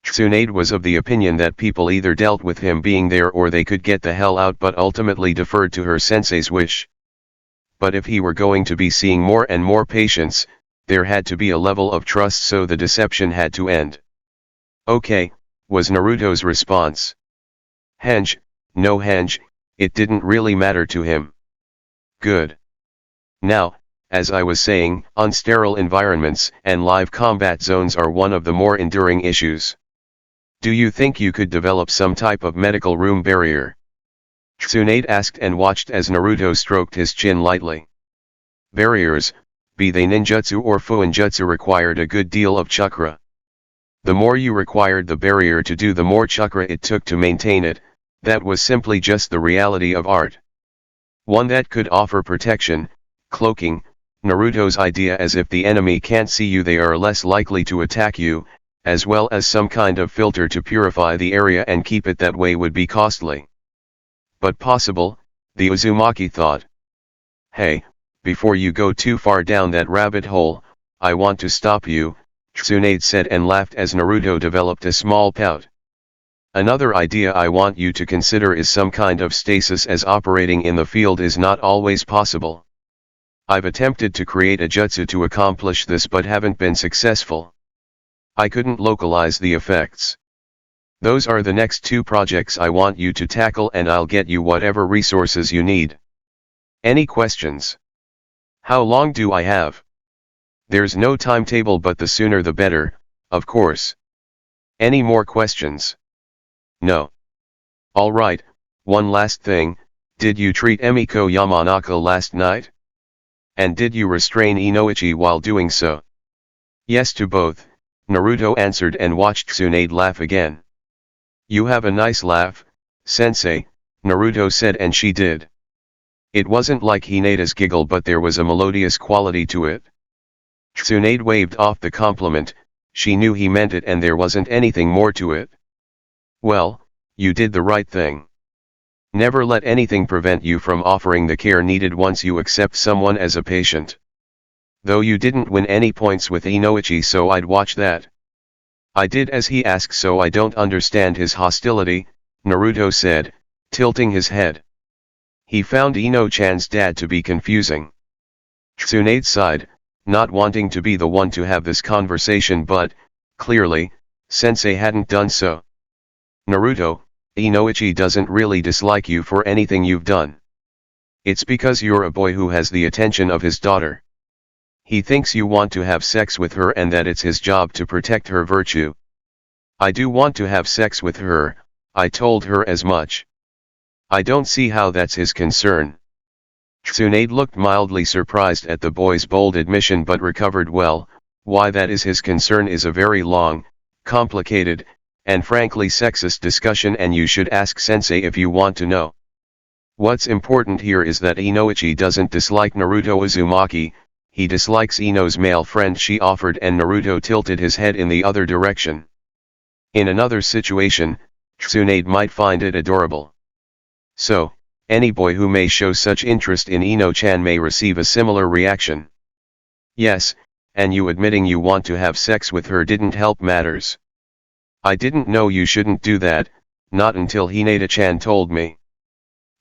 Tsunade was of the opinion that people either dealt with him being there or they could get the hell out, but ultimately deferred to her sensei's wish. But if he were going to be seeing more and more patients, there had to be a level of trust, so the deception had to end. Okay, was Naruto's response. Henge, no henge, it didn't really matter to him. Good. Now, as I was saying, unsterile environments and live combat zones are one of the more enduring issues. Do you think you could develop some type of medical room barrier? Tsunade asked and watched as Naruto stroked his chin lightly. Barriers, be they ninjutsu or fuinjutsu, required a good deal of chakra. The more you required the barrier to do, the more chakra it took to maintain it. That was simply just the reality of art. One that could offer protection, cloaking, Naruto's idea, as if the enemy can't see you they are less likely to attack you, as well as some kind of filter to purify the area and keep it that way, would be costly. But possible, the Uzumaki thought. Hey, before you go too far down that rabbit hole, I want to stop you, Tsunade said and laughed as Naruto developed a small pout. Another idea I want you to consider is some kind of stasis, as operating in the field is not always possible. I've attempted to create a jutsu to accomplish this but haven't been successful. I couldn't localize the effects. Those are the next 2 projects I want you to tackle and I'll get you whatever resources you need. Any questions? How long do I have? There's no timetable but the sooner the better, of course. Any more questions? No. Alright, one last thing, did you treat Emiko Yamanaka last night? And did you restrain Inoichi while doing so? Yes to both, Naruto answered and watched Tsunade laugh again. You have a nice laugh, sensei, Naruto said and she did. It wasn't like Hinata's giggle but there was a melodious quality to it. Tsunade waved off the compliment, she knew he meant it and there wasn't anything more to it. Well, you did the right thing. Never let anything prevent you from offering the care needed once you accept someone as a patient. Though you didn't win any points with Inoichi so I'd watch that. I did as he asked so I don't understand his hostility, Naruto said, tilting his head. He found Ino-chan's dad to be confusing. Tsunade sighed, not wanting to be the one to have this conversation but, clearly, sensei hadn't done so. Naruto, Inoichi doesn't really dislike you for anything you've done. It's because you're a boy who has the attention of his daughter. He thinks you want to have sex with her and that it's his job to protect her virtue. I do want to have sex with her, I told her as much. I don't see how that's his concern. Tsunade looked mildly surprised at the boy's bold admission but recovered well. Why that is his concern is a very long, complicated, and frankly sexist discussion and you should ask sensei if you want to know. What's important here is that Inoichi doesn't dislike Naruto Uzumaki, he dislikes Ino's male friend she offered and Naruto tilted his head in the other direction. In another situation, Tsunade might find it adorable. So, any boy who may show such interest in Ino-chan may receive a similar reaction. Yes, and you admitting you want to have sex with her didn't help matters. I didn't know you shouldn't do that, not until Hinata-chan told me.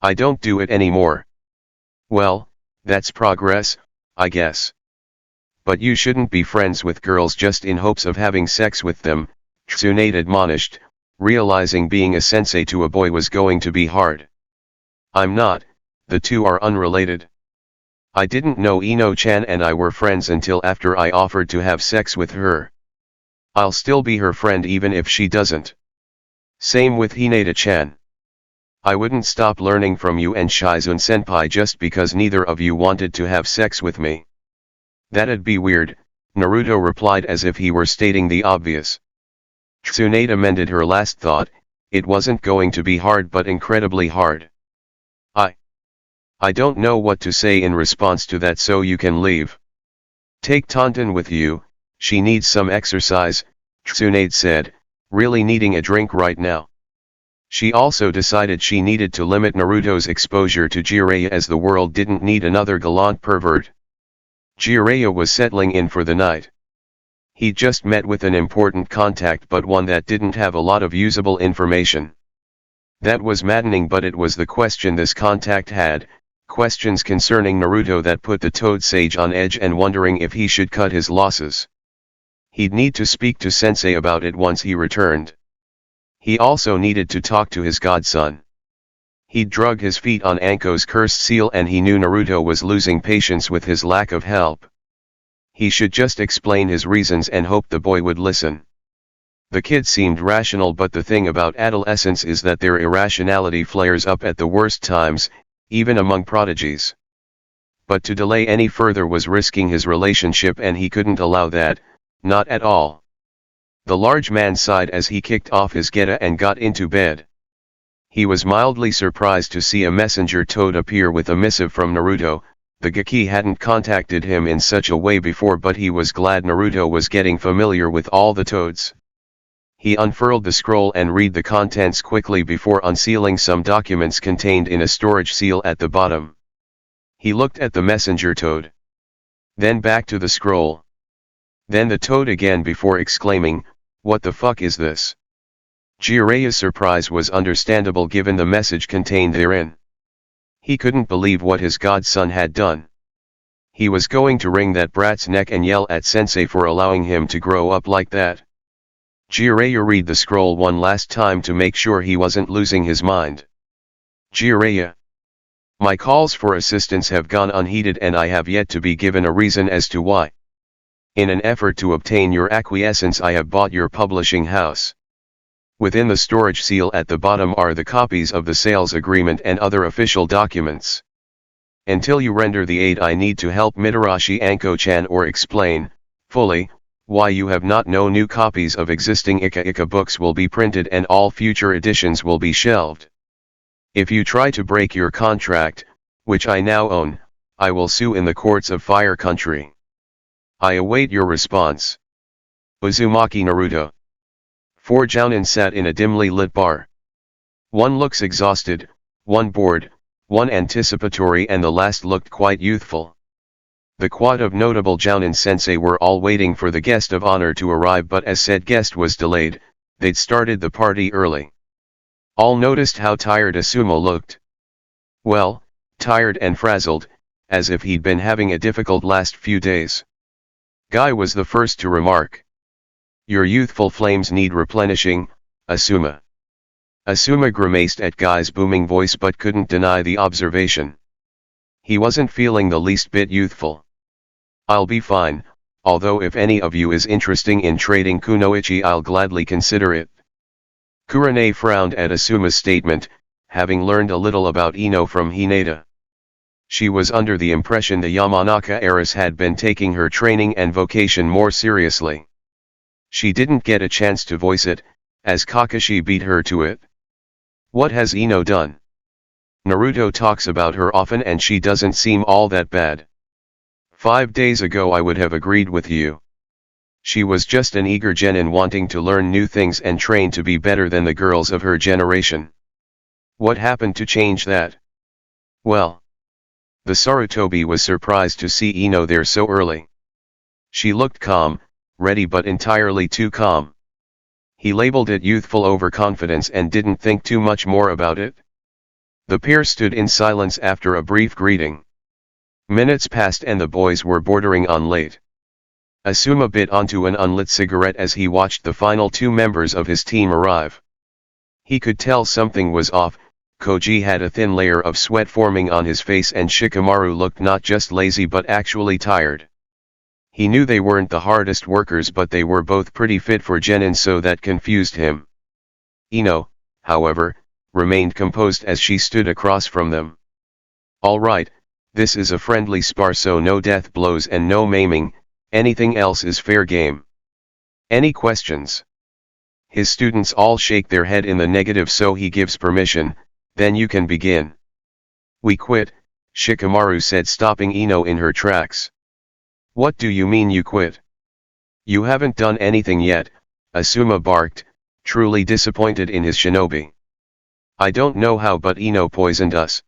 I don't do it anymore. Well, that's progress, I guess. But you shouldn't be friends with girls just in hopes of having sex with them, Tsunade admonished, realizing being a sensei to a boy was going to be hard. I'm not, the two are unrelated. I didn't know Ino-chan and I were friends until after I offered to have sex with her. I'll still be her friend even if she doesn't. Same with Hinata-chan. I wouldn't stop learning from you and Shizun-senpai just because neither of you wanted to have sex with me. That'd be weird, Naruto replied as if he were stating the obvious. Tsunade amended her last thought, it wasn't going to be hard but incredibly hard. I don't know what to say in response to that so you can leave. Take Tonton with you, she needs some exercise, Tsunade said, really needing a drink right now. She also decided she needed to limit Naruto's exposure to Jiraiya as the world didn't need another gallant pervert. Jiraiya was settling in for the night. He'd just met with an important contact but one that didn't have a lot of usable information. That was maddening but it was the question this contact had. Questions concerning Naruto that put the Toad Sage on edge and wondering if he should cut his losses. He'd need to speak to Sensei about it once he returned. He also needed to talk to his godson. He'd drug his feet on Anko's cursed seal and he knew Naruto was losing patience with his lack of help. He should just explain his reasons and hope the boy would listen. The kid seemed rational but the thing about adolescents is that their irrationality flares up at the worst times, even among prodigies. But to delay any further was risking his relationship and he couldn't allow that, not at all. The large man sighed as he kicked off his geta and got into bed. He was mildly surprised to see a messenger toad appear with a missive from Naruto. The Geki hadn't contacted him in such a way before but he was glad Naruto was getting familiar with all the toads. He unfurled the scroll and read the contents quickly before unsealing some documents contained in a storage seal at the bottom. He looked at the messenger toad. Then back to the scroll. Then the toad again before exclaiming, "What the fuck is this?" Jiraiya's surprise was understandable given the message contained therein. He couldn't believe what his godson had done. He was going to wring that brat's neck and yell at sensei for allowing him to grow up like that. Jiraiya read the scroll one last time to make sure he wasn't losing his mind. Jiraiya. My calls for assistance have gone unheeded and I have yet to be given a reason as to why. In an effort to obtain your acquiescence I have bought your publishing house. Within the storage seal at the bottom are the copies of the sales agreement and other official documents. Until you render the aid I need to help Mitarashi Anko-chan or explain, fully, why you have not no new copies of existing Ika books will be printed and all future editions will be shelved. If you try to break your contract, which I now own, I will sue in the courts of Fire Country. I await your response. Uzumaki Naruto. 4 jounin sat in a dimly lit bar. One looks exhausted, one bored, one anticipatory and the last looked quite youthful. The quad of notable jounin sensei were all waiting for the guest of honor to arrive, but as said guest was delayed, they'd started the party early. All noticed how tired Asuma looked. Well, tired and frazzled, as if he'd been having a difficult last few days. Guy was the first to remark. Your youthful flames need replenishing, Asuma. Asuma grimaced at Guy's booming voice but couldn't deny the observation. He wasn't feeling the least bit youthful. I'll be fine, although if any of you is interesting in trading kunoichi I'll gladly consider it. Kurane frowned at Asuma's statement, having learned a little about Ino from Hinata. She was under the impression the Yamanaka heiress had been taking her training and vocation more seriously. She didn't get a chance to voice it, as Kakashi beat her to it. What has Ino done? Naruto talks about her often and she doesn't seem all that bad. 5 days ago I would have agreed with you. She was just an eager genin wanting to learn new things and train to be better than the girls of her generation. What happened to change that? Well. The Sarutobi was surprised to see Ino there so early. She looked calm, ready but entirely too calm. He labeled it youthful overconfidence and didn't think too much more about it. The pair stood in silence after a brief greeting. Minutes passed and the boys were bordering on late. Asuma bit onto an unlit cigarette as he watched the final 2 members of his team arrive. He could tell something was off. Koji had a thin layer of sweat forming on his face and Shikamaru looked not just lazy but actually tired. He knew they weren't the hardest workers but they were both pretty fit for genin, so that confused him. Ino, however, remained composed as she stood across from them. All right, this is a friendly spar, so no death blows and no maiming, anything else is fair game. Any questions? His students all shake their head in the negative, so he gives permission. Then you can begin. We quit, Shikamaru said, stopping Ino in her tracks. What do you mean you quit? You haven't done anything yet, Asuma barked, truly disappointed in his shinobi. I don't know how, but Ino poisoned us.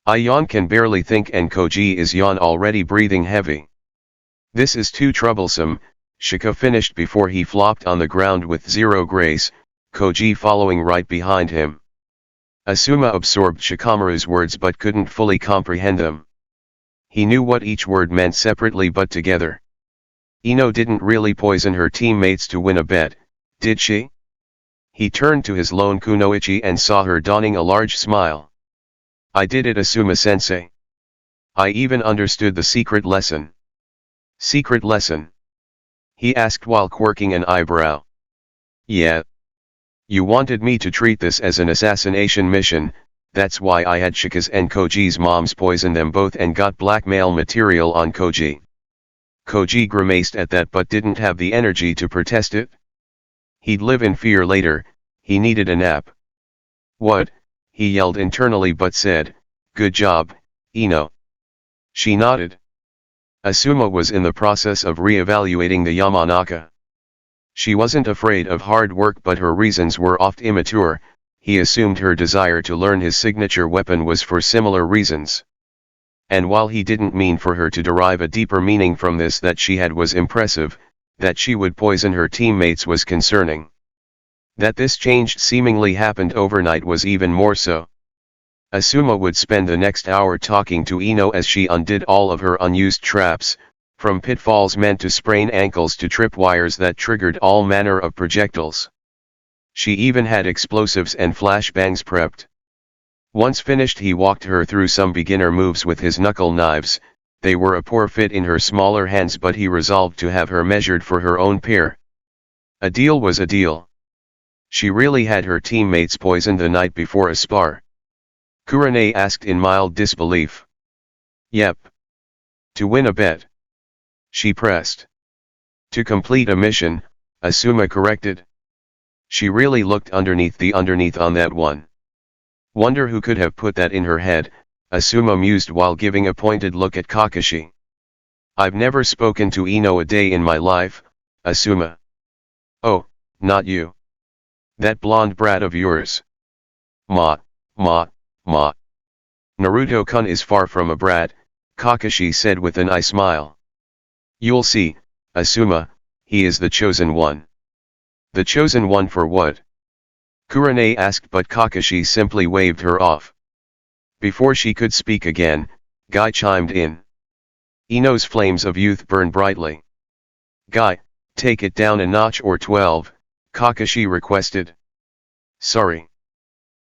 Ayan can barely think and Koji is yawn already breathing heavy. This is too troublesome, Shika finished before he flopped on the ground with zero grace, Koji following right behind him. Asuma absorbed Shikamaru's words but couldn't fully comprehend them. He knew what each word meant separately but together. Ino didn't really poison her teammates to win a bet, did she? He turned to his lone kunoichi and saw her donning a large smile. I did it, Asuma-sensei. I even understood the secret lesson. Secret lesson? He asked while quirking an eyebrow. Yeah. You wanted me to treat this as an assassination mission, that's why I had Shika's and Koji's moms poison them both and got blackmail material on Koji. Koji grimaced at that but didn't have the energy to protest it. He'd live in fear later, he needed a nap. What? He yelled internally but said, good job, Ino. She nodded. Asuma was in the process of re-evaluating the Yamanaka. She wasn't afraid of hard work but her reasons were oft immature. He assumed her desire to learn his signature weapon was for similar reasons. And while he didn't mean for her to derive a deeper meaning from this, that she had was impressive, that she would poison her teammates was concerning. That this change seemingly happened overnight was even more so. Asuma would spend the next hour talking to Ino as she undid all of her unused traps, from pitfalls meant to sprain ankles to tripwires that triggered all manner of projectiles. She even had explosives and flashbangs prepped. Once finished, he walked her through some beginner moves with his knuckle knives. They were a poor fit in her smaller hands, but he resolved to have her measured for her own pair. A deal was a deal. She really had her teammates poisoned the night before a spar. Kurane asked in mild disbelief. Yep. To win a bet. She pressed. To complete a mission, Asuma corrected. She really looked underneath the underneath on that one. Wonder who could have put that in her head, Asuma mused while giving a pointed look at Kakashi. I've never spoken to Ino a day in my life, Asuma. Oh, not you. That blonde brat of yours. Ma. Naruto-kun is far from a brat, Kakashi said with an eye smile. You'll see, Asuma, he is the chosen one. The chosen one for what? Kurane asked, but Kakashi simply waved her off. Before she could speak again, Guy chimed in. Ino's flames of youth burn brightly. Guy, take it down a notch or 12, Kakashi requested. Sorry.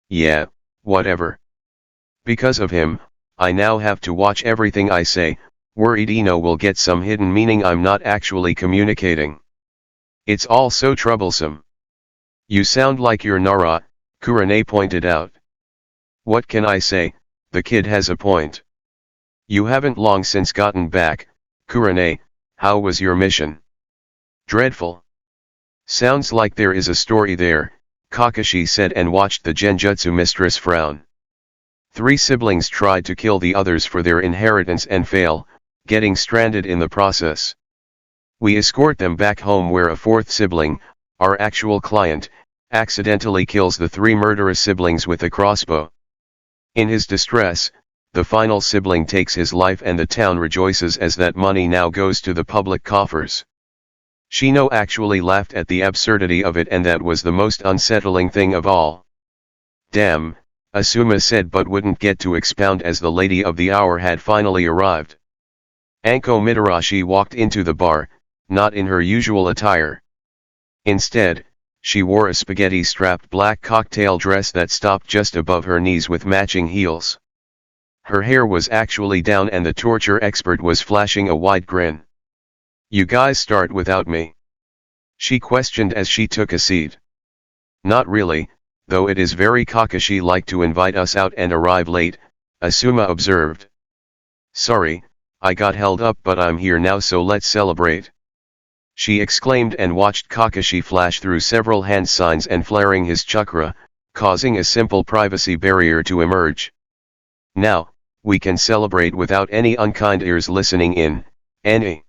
Yeah, whatever. Because of him, I now have to watch everything I say, worried Ino will get some hidden meaning I'm not actually communicating. It's all so troublesome. You sound like you're Nara, Kurane pointed out. What can I say, the kid has a point. You haven't long since gotten back, Kurane, how was your mission? Dreadful. Sounds like there is a story there, Kakashi said and watched the genjutsu mistress frown. 3 siblings tried to kill the others for their inheritance and fail, getting stranded in the process. We escort them back home where a 4th sibling, our actual client, accidentally kills the 3 murderous siblings with a crossbow. In his distress, the final sibling takes his life and the town rejoices as that money now goes to the public coffers. Shino actually laughed at the absurdity of it, and that was the most unsettling thing of all. Damn, Asuma said, but wouldn't get to expound as the lady of the hour had finally arrived. Anko Mitarashi walked into the bar, not in her usual attire. Instead, she wore a spaghetti-strapped black cocktail dress that stopped just above her knees with matching heels. Her hair was actually down and the torture expert was flashing a wide grin. You guys start without me? She questioned as she took a seat. Not really, though it is very Kakashi-like to invite us out and arrive late, Asuma observed. Sorry, I got held up, but I'm here now, so let's celebrate. She exclaimed and watched Kakashi flash through several hand signs and flaring his chakra, causing a simple privacy barrier to emerge. Now, we can celebrate without any unkind ears listening in, Annie.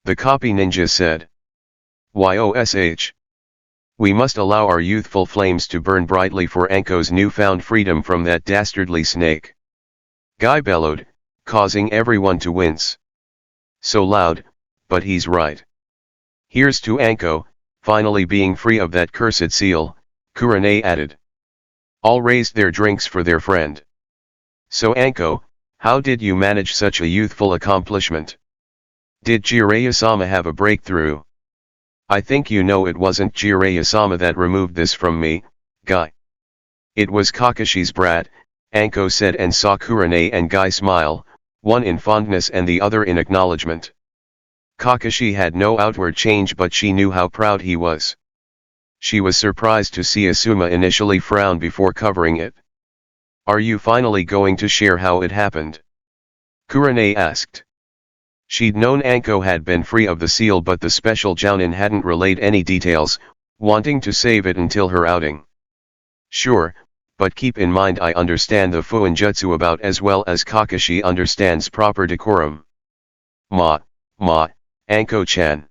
The copy ninja said. Yosh. We must allow our youthful flames to burn brightly for Anko's newfound freedom from that dastardly snake. Guy bellowed, causing everyone to wince. So loud, but he's right. Here's to Anko, finally being free of that cursed seal, Kurane added. All raised their drinks for their friend. So Anko, how did you manage such a youthful accomplishment? Did Jiraiya-sama have a breakthrough? I think you know it wasn't Jiraiya-sama that removed this from me, Guy. It was Kakashi's brat, Anko said and saw Kurane and Guy smile, one in fondness and the other in acknowledgement. Kakashi had no outward change, but she knew how proud he was. She was surprised to see Asuma initially frown before covering it. Are you finally going to share how it happened? Kurane asked. She'd known Anko had been free of the seal, but the special jounin hadn't relayed any details, wanting to save it until her outing. Sure, but keep in mind I understand the Fuinjutsu about as well as Kakashi understands proper decorum. Anko-chan.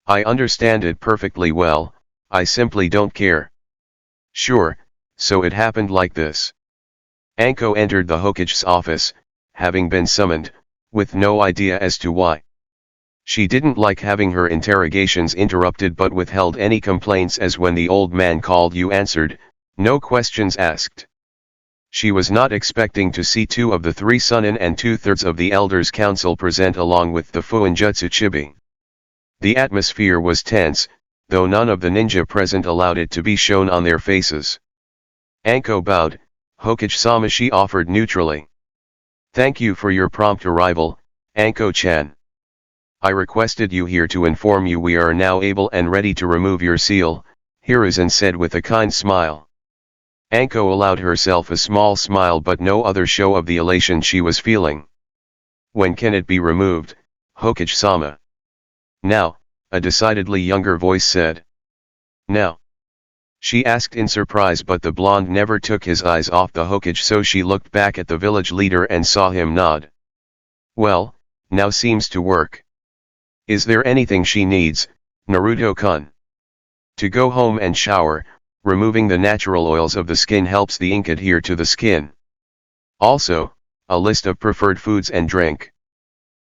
I understand it perfectly well, I simply don't care. Sure, so it happened like this. Anko entered the Hokage's office, having been summoned, with no idea as to why. She didn't like having her interrogations interrupted, but withheld any complaints as when the old man called you answered, no questions asked. She was not expecting to see 2 of the 3 Sunin and 2/3 of the Elders' Council present along with the Fuinjutsu Chibi. The atmosphere was tense, though none of the ninja present allowed it to be shown on their faces. Anko bowed. Hokage-sama, she offered neutrally. Thank you for your prompt arrival, Anko-chan. I requested you here to inform you we are now able and ready to remove your seal, Hiruzen said with a kind smile. Anko allowed herself a small smile but no other show of the elation she was feeling. When can it be removed, Hokage-sama? Now, a decidedly younger voice said. Now? She asked in surprise, but the blonde never took his eyes off the Hokage, so she looked back at the village leader and saw him nod. Well, now seems to work. Is there anything she needs, Naruto-kun? To go home and shower. Removing the natural oils of the skin helps the ink adhere to the skin. Also, a list of preferred foods and drink.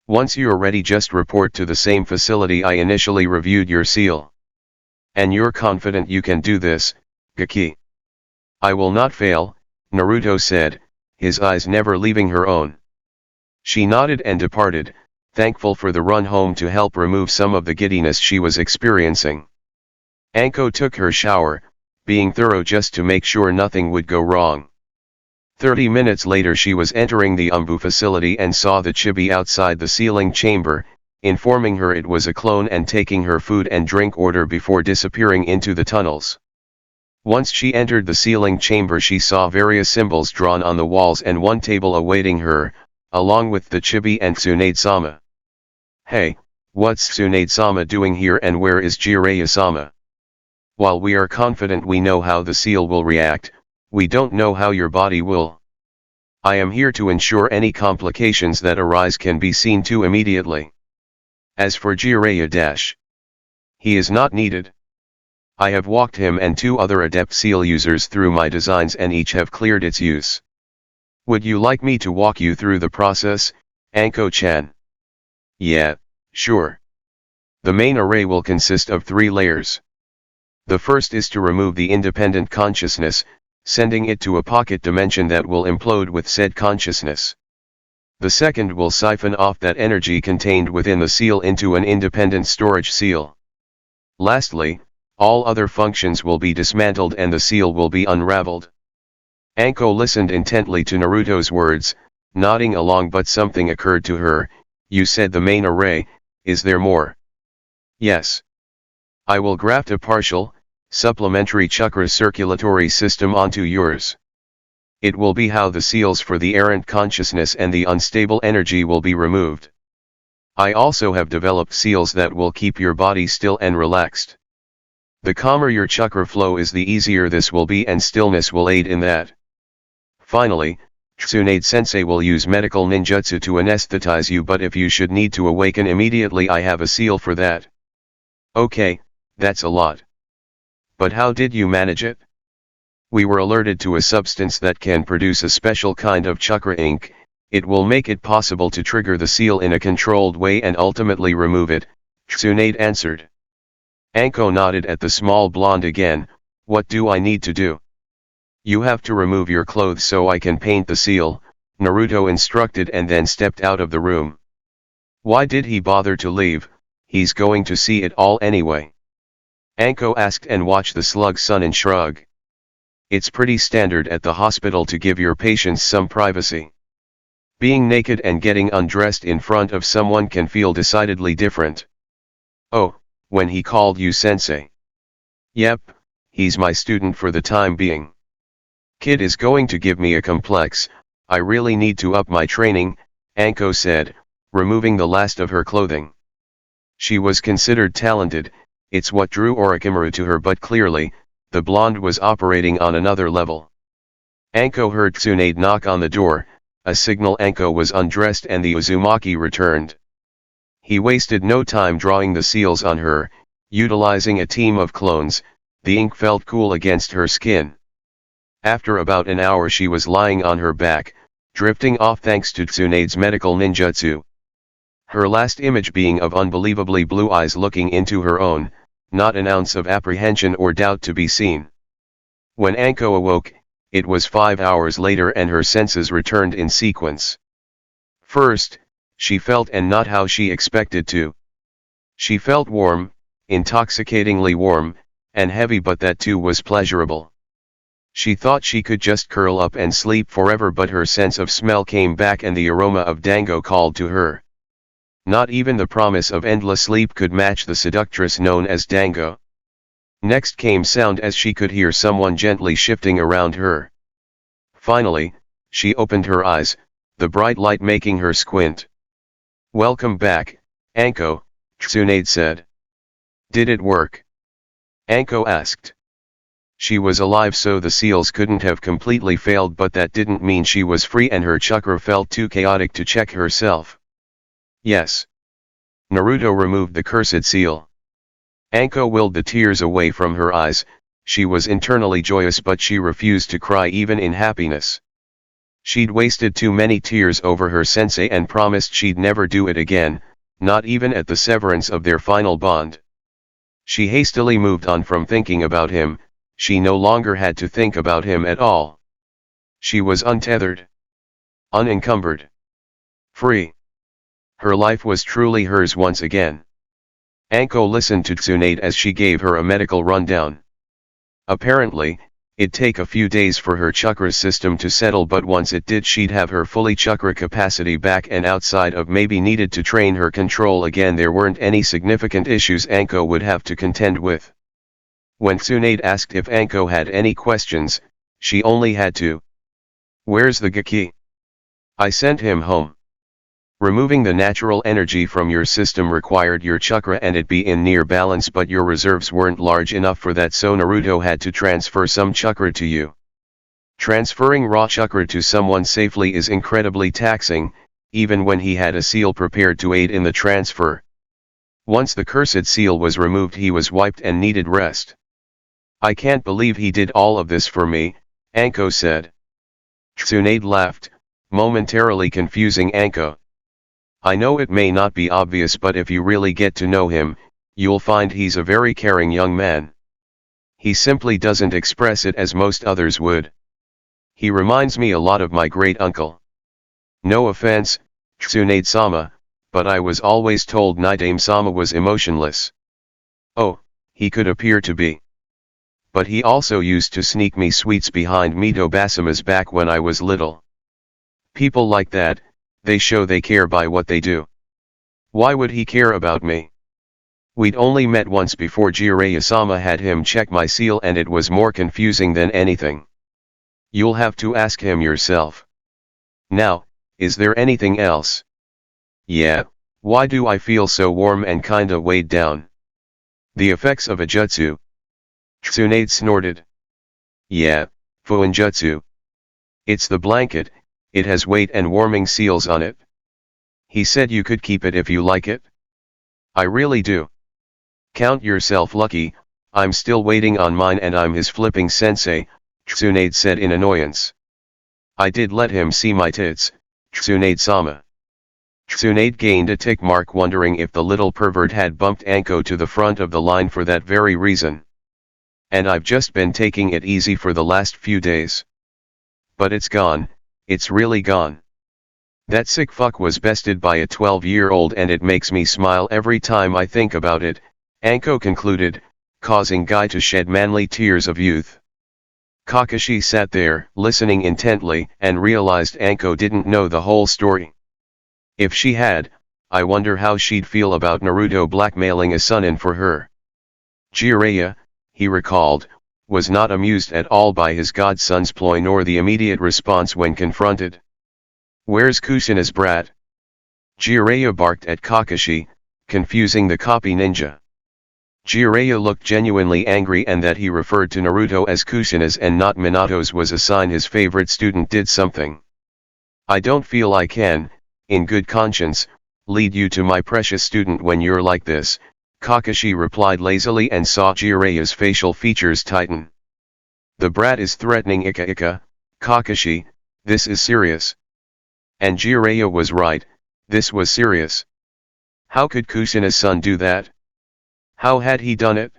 Once you're ready, just report to the same facility I initially reviewed your seal. And you're confident you can do this, Gaki? I will not fail, Naruto said, his eyes never leaving her own. She nodded and departed, thankful for the run home to help remove some of the giddiness she was experiencing. Anko took her shower, being thorough just to make sure nothing would go wrong. 30 minutes later she was entering the Umbu facility and saw the chibi outside the sealing chamber, informing her it was a clone and taking her food and drink order before disappearing into the tunnels. Once she entered the sealing chamber she saw various symbols drawn on the walls and one table awaiting her, along with the chibi and Tsunade-sama. Hey, what's Tsunade-sama doing here and where is Jiraiya-sama? While we are confident we know how the seal will react, we don't know how your body will. I am here to ensure any complications that arise can be seen to immediately. As for Jiraiya, he is not needed. I have walked him and 2 other adept seal users through my designs and each have cleared its use. Would you like me to walk you through the process, Anko-chan? Yeah, sure. The main array will consist of 3 layers. The first is to remove the independent consciousness, sending it to a pocket dimension that will implode with said consciousness. The second will siphon off that energy contained within the seal into an independent storage seal. Lastly, all other functions will be dismantled and the seal will be unraveled. Anko listened intently to Naruto's words, nodding along, but something occurred to her. You said the main array, is there more? Yes. I will graft a partial, supplementary chakra circulatory system onto yours. It will be how the seals for the errant consciousness and the unstable energy will be removed. I also have developed seals that will keep your body still and relaxed. The calmer your chakra flow is, the easier this will be, and stillness will aid in that. Finally, Tsunade-sensei will use medical ninjutsu to anesthetize you, but if you should need to awaken immediately, I have a seal for that. Okay. That's a lot. But how did you manage it? We were alerted to a substance that can produce a special kind of chakra ink. It will make it possible to trigger the seal in a controlled way and ultimately remove it, Tsunade answered. Anko nodded at the small blonde again. What do I need to do? You have to remove your clothes so I can paint the seal, Naruto instructed and then stepped out of the room. Why did he bother to leave? He's going to see it all anyway. Anko asked and watched the slug Sunin shrug. It's pretty standard at the hospital to give your patients some privacy. Being naked and getting undressed in front of someone can feel decidedly different. Oh, when he called you sensei. Yep, he's my student for the time being. Kid is going to give me a complex. I really need to up my training, Anko said, removing the last of her clothing. She was considered talented. It's what drew Orochimaru to her, but clearly, the blonde was operating on another level. Anko heard Tsunade knock on the door, a signal Anko was undressed and the Uzumaki returned. He wasted no time drawing the seals on her, utilizing a team of clones. The ink felt cool against her skin. After about an hour she was lying on her back, drifting off thanks to Tsunade's medical ninjutsu. Her last image being of unbelievably blue eyes looking into her own, not an ounce of apprehension or doubt to be seen. When Anko awoke, it was 5 hours later and her senses returned in sequence. First, she felt and not how she expected to. She felt warm, intoxicatingly warm, and heavy, but that too was pleasurable. She thought she could just curl up and sleep forever, but her sense of smell came back and the aroma of dango called to her. Not even the promise of endless sleep could match the seductress known as dango. Next came sound, as she could hear someone gently shifting around her. Finally, she opened her eyes, the bright light making her squint. "Welcome back, Anko," Tsunade said. "Did it work?" Anko asked. She was alive, so the seals couldn't have completely failed, but that didn't mean she was free, and her chakra felt too chaotic to check herself. "Yes." Naruto removed the cursed seal. Anko willed the tears away from her eyes. She was internally joyous, but she refused to cry even in happiness. She'd wasted too many tears over her sensei and promised she'd never do it again, not even at the severance of their final bond. She hastily moved on from thinking about him. She no longer had to think about him at all. She was untethered, unencumbered, free. Her life was truly hers once again. Anko listened to Tsunade as she gave her a medical rundown. Apparently, it'd take a few days for her chakra system to settle, but once it did, she'd have her fully chakra capacity back, and outside of maybe needed to train her control again, there weren't any significant issues Anko would have to contend with. When Tsunade asked if Anko had any questions, she only had to. "Where's the Gaki? I sent him home." Removing the natural energy from your system required your chakra and it be in near balance, but your reserves weren't large enough for that, so Naruto had to transfer some chakra to you. Transferring raw chakra to someone safely is incredibly taxing, even when he had a seal prepared to aid in the transfer. Once the cursed seal was removed, he was wiped and needed rest. "I can't believe he did all of this for me," Anko said. Tsunade laughed, momentarily confusing Anko. "I know it may not be obvious, but if you really get to know him, you'll find he's a very caring young man. He simply doesn't express it as most others would. He reminds me a lot of my great uncle. No offense, Tsunade-sama, but I was always told Naruto-sama was emotionless." "Oh, he could appear to be. But he also used to sneak me sweets behind Mito Basama's back when I was little. People like that, they show they care by what they do. Why would he care about me? We'd only met once before Jiraiya-sama had him check my seal, and it was more confusing than anything. You'll have to ask him yourself. Now, is there anything else?" "Yeah, why do I feel so warm and kinda weighed down?" "The effects of a jutsu." Tsunade snorted. "Yeah, Fuinjutsu. It's the blanket, it has weight and warming seals on it. He said you could keep it if you like it." "I really do." "Count yourself lucky, I'm still waiting on mine and I'm his flipping sensei," Tsunade said in annoyance. "I did let him see my tits, Tsunade-sama." Tsunade gained a tick mark, wondering if the little pervert had bumped Anko to the front of the line for that very reason. "And I've just been taking it easy for the last few days. But it's gone, it's really gone. That sick fuck was bested by a 12-year-old and it makes me smile every time I think about it," Anko concluded, causing Guy to shed manly tears of youth. Kakashi sat there, listening intently, and realized Anko didn't know the whole story. If she had, I wonder how she'd feel about Naruto blackmailing a son-in for her. Jiraiya, he recalled, was not amused at all by his godson's ploy nor the immediate response when confronted. "Where's Kushina's brat?" Jiraiya barked at Kakashi, confusing the copy ninja. Jiraiya looked genuinely angry, and that he referred to Naruto as Kushina's and not Minato's was a sign his favorite student did something. "I don't feel I can, in good conscience, lead you to my precious student when you're like this," Kakashi replied lazily and saw Jiraiya's facial features tighten. "The brat is threatening Ika, Kakashi, this is serious." And Jiraiya was right, this was serious. How could Kushina's son do that? How had he done it?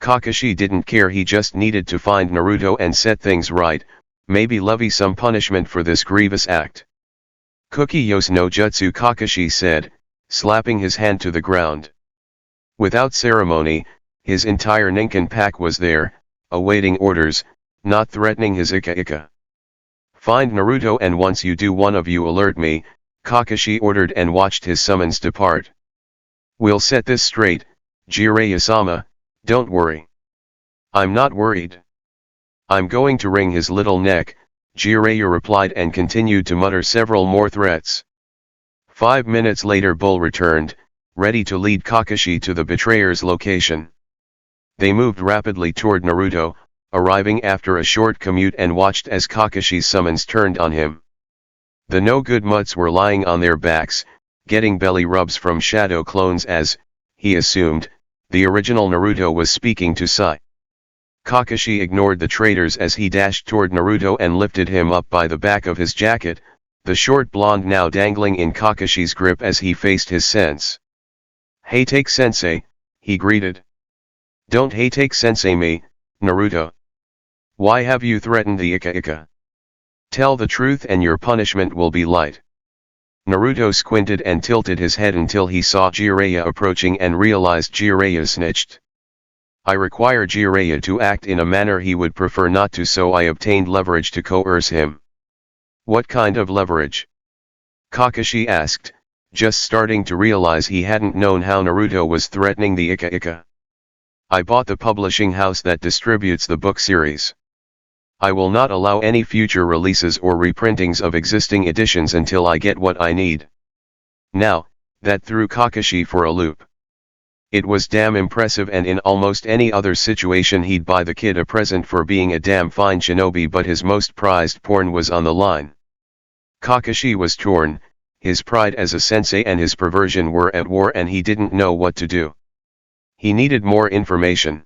Kakashi didn't care, he just needed to find Naruto and set things right, maybe levy some punishment for this grievous act. Kuki yos no jutsu, Kakashi said, slapping his hand to the ground. Without ceremony, his entire ninkin pack was there, awaiting orders, not threatening his ika. Find Naruto, and once you do, one of you alert me, Kakashi ordered, and watched his summons depart. We'll set this straight, Jiraiya-sama, don't worry. I'm not worried. I'm going to wring his little neck, Jiraiya replied, and continued to mutter several more threats. 5 minutes later, Bull returned, ready to lead Kakashi to the betrayer's location. They moved rapidly toward Naruto, arriving after a short commute, and watched as Kakashi's summons turned on him. The no-good mutts were lying on their backs, getting belly rubs from shadow clones as, he assumed, the original Naruto was speaking to Sai. Kakashi ignored the traitors as he dashed toward Naruto and lifted him up by the back of his jacket, the short blonde now dangling in Kakashi's grip as he faced his sense. "Hey, take sensei," he greeted. "Don't hey take sensei me, Naruto. Why have you threatened the ika? Tell the truth and your punishment will be light." Naruto squinted and tilted his head until he saw Jiraiya approaching and realized Jiraiya snitched. "I require Jiraiya to act in a manner he would prefer not to, so I obtained leverage to coerce him." "What kind of leverage?" Kakashi asked, just starting to realize he hadn't known how Naruto was threatening the ika. "I bought the publishing house that distributes the book series. I will not allow any future releases or reprintings of existing editions until I get what I need." Now, that threw Kakashi for a loop. It was damn impressive, and in almost any other situation he'd buy the kid a present for being a damn fine shinobi, but his most prized porn was on the line. Kakashi was torn, his pride as a sensei and his perversion were at war, and he didn't know what to do. He needed more information.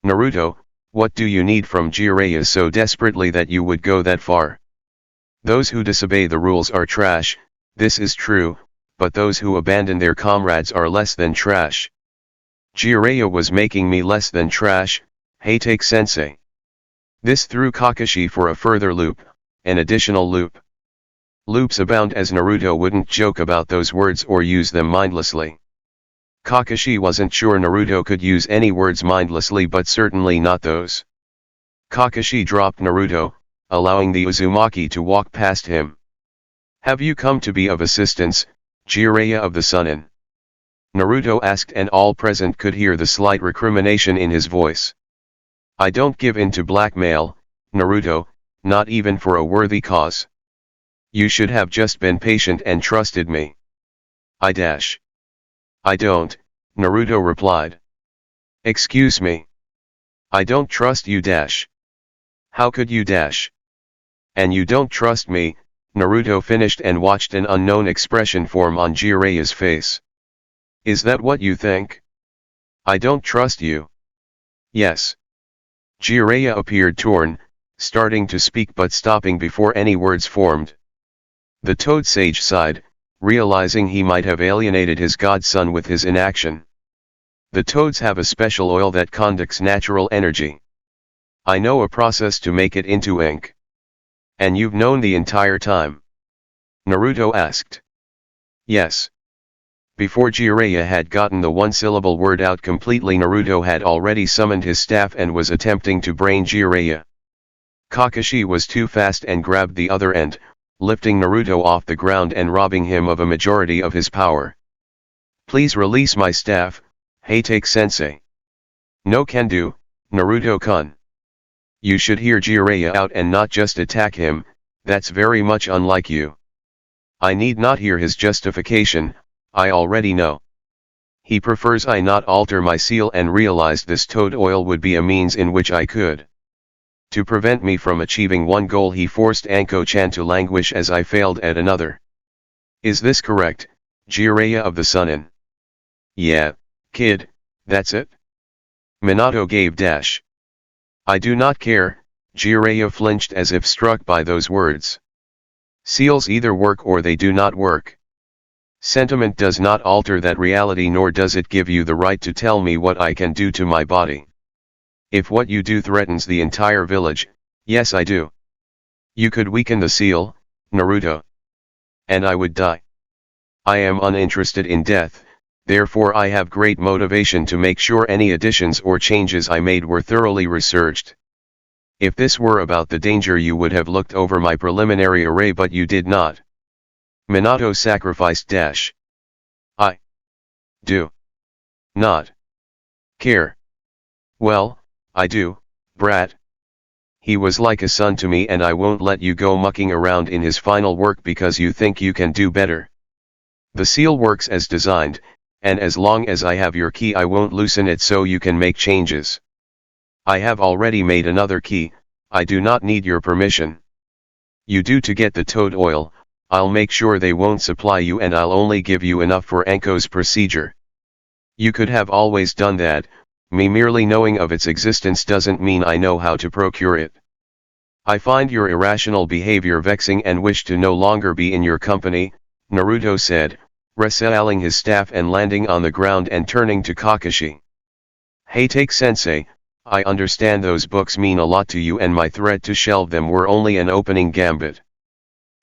"Naruto, what do you need from Jiraiya so desperately that you would go that far? Those who disobey the rules are trash, this is true, but those who abandon their comrades are less than trash." "Jiraiya was making me less than trash, hey take sensei." This threw Kakashi for a further loop, an additional loop. Loops abound, as Naruto wouldn't joke about those words or use them mindlessly. Kakashi wasn't sure Naruto could use any words mindlessly, but certainly not those. Kakashi dropped Naruto, allowing the Uzumaki to walk past him. "Have you come to be of assistance, Jiraiya of the Sunin?" Naruto asked, and all present could hear the slight recrimination in his voice. "I don't give in to blackmail, Naruto, not even for a worthy cause. You should have just been patient and trusted me." "I don't," Naruto replied. "Excuse me. I don't trust you dash." "How could you dash? And you don't trust me," Naruto finished, and watched an unknown expression form on Jiraiya's face. "Is that what you think? I don't trust you." "Yes." Jiraiya appeared torn, starting to speak but stopping before any words formed. The Toad Sage sighed, realizing he might have alienated his godson with his inaction. "The toads have a special oil that conducts natural energy. I know a process to make it into ink." "And you've known the entire time?" Naruto asked. "Yes." Before Jiraiya had gotten the one-syllable word out completely, Naruto had already summoned his staff and was attempting to brain Jiraiya. Kakashi was too fast and grabbed the other end, lifting Naruto off the ground and robbing him of a majority of his power. "Please release my staff, hey take sensei." "No can do, Naruto-kun. You should hear Jiraiya out and not just attack him, that's very much unlike you." "I need not hear his justification, I already know. He prefers I not alter my seal, and realized this toad oil would be a means in which I could. To prevent me from achieving one goal, he forced Anko-chan to languish as I failed at another. Is this correct, Jiraiya of the Sunin?" "Yeah, kid, that's it." Minato gave dash. "I do not care," Jiraiya flinched as if struck by those words. "Seals either work or they do not work. Sentiment does not alter that reality, nor does it give you the right to tell me what I can do to my body. If what you do threatens the entire village, yes I do. You could weaken the seal, Naruto. And I would die. I am uninterested in death, therefore I have great motivation to make sure any additions or changes I made were thoroughly researched. If this were about the danger you would have looked over my preliminary array but you did not. Minato sacrificed dash. I do not care. Well, I do, brat. He was like a son to me and I won't let you go mucking around in his final work because you think you can do better. The seal works as designed, and as long as I have your key I won't loosen it so you can make changes. I have already made another key, I do not need your permission. You do to get the toad oil, I'll make sure they won't supply you and I'll only give you enough for Anko's procedure. You could have always done that, me merely knowing of its existence doesn't mean I know how to procure it. I find your irrational behavior vexing and wish to no longer be in your company, Naruto said, resealing his staff and landing on the ground and turning to Kakashi. Hey take-sensei, I understand those books mean a lot to you and my threat to shelve them were only an opening gambit.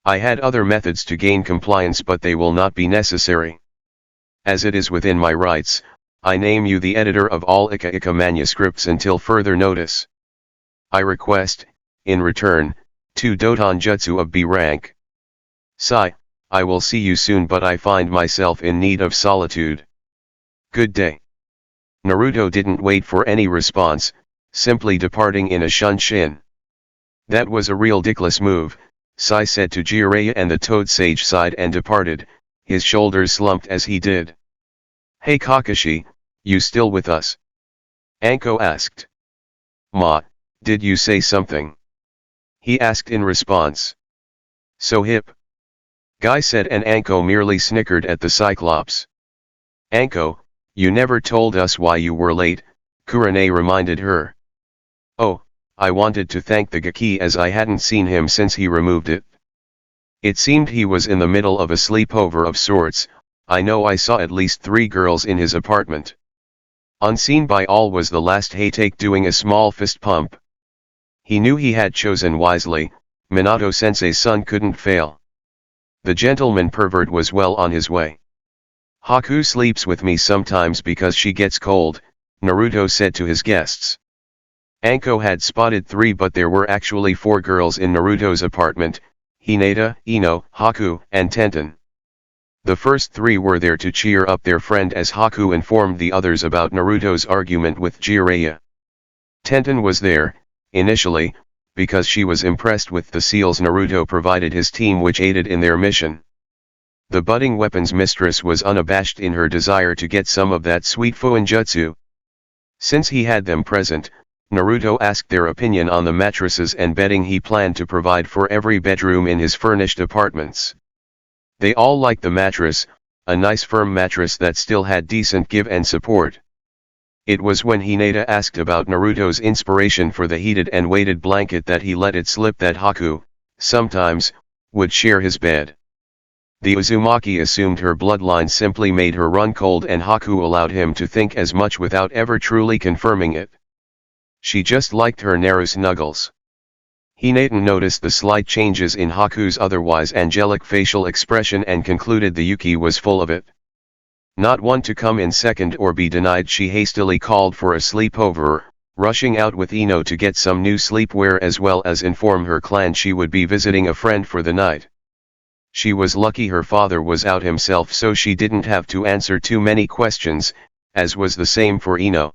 I had other methods to gain compliance but they will not be necessary. As it is within my rights, I name you the editor of all Ika manuscripts until further notice. I request, in return, 2 Doton Jutsu of B rank. Sigh, I will see you soon but I find myself in need of solitude. Good day. Naruto didn't wait for any response, simply departing in a shunshin. That was a real dickless move, Sai said to Jiraiya and the Toad Sage sighed and departed, his shoulders slumped as he did. Hey Kakashi, you still with us? Anko asked. Ma, did you say something? He asked in response. So hip. Guy said and Anko merely snickered at the Cyclops. Anko, you never told us why you were late, Kurane reminded her. Oh, I wanted to thank the Gaki as I hadn't seen him since he removed it. It seemed he was in the middle of a sleepover of sorts. I know I saw at least 3 girls in his apartment. Unseen by all was the last Haytake doing a small fist pump. He knew he had chosen wisely, Minato-sensei's son couldn't fail. The gentleman pervert was well on his way. Haku sleeps with me sometimes because she gets cold, Naruto said to his guests. Anko had spotted 3 but there were actually 4 girls in Naruto's apartment, Hinata, Ino, Haku, and Tenten. The first 3 were there to cheer up their friend as Haku informed the others about Naruto's argument with Jiraiya. Tenten was there, initially, because she was impressed with the seals Naruto provided his team which aided in their mission. The budding weapons mistress was unabashed in her desire to get some of that sweet Fuinjutsu. Since he had them present, Naruto asked their opinion on the mattresses and bedding he planned to provide for every bedroom in his furnished apartments. They all liked the mattress, a nice firm mattress that still had decent give and support. It was when Hinata asked about Naruto's inspiration for the heated and weighted blanket that he let it slip that Haku, sometimes, would share his bed. The Uzumaki assumed her bloodline simply made her run cold and Haku allowed him to think as much without ever truly confirming it. She just liked her Naru snuggles. Hinata noticed the slight changes in Haku's otherwise angelic facial expression and concluded the Yuki was full of it. Not one to come in second or be denied, she hastily called for a sleepover, rushing out with Ino to get some new sleepwear as well as inform her clan she would be visiting a friend for the night. She was lucky her father was out himself so she didn't have to answer too many questions, as was the same for Ino.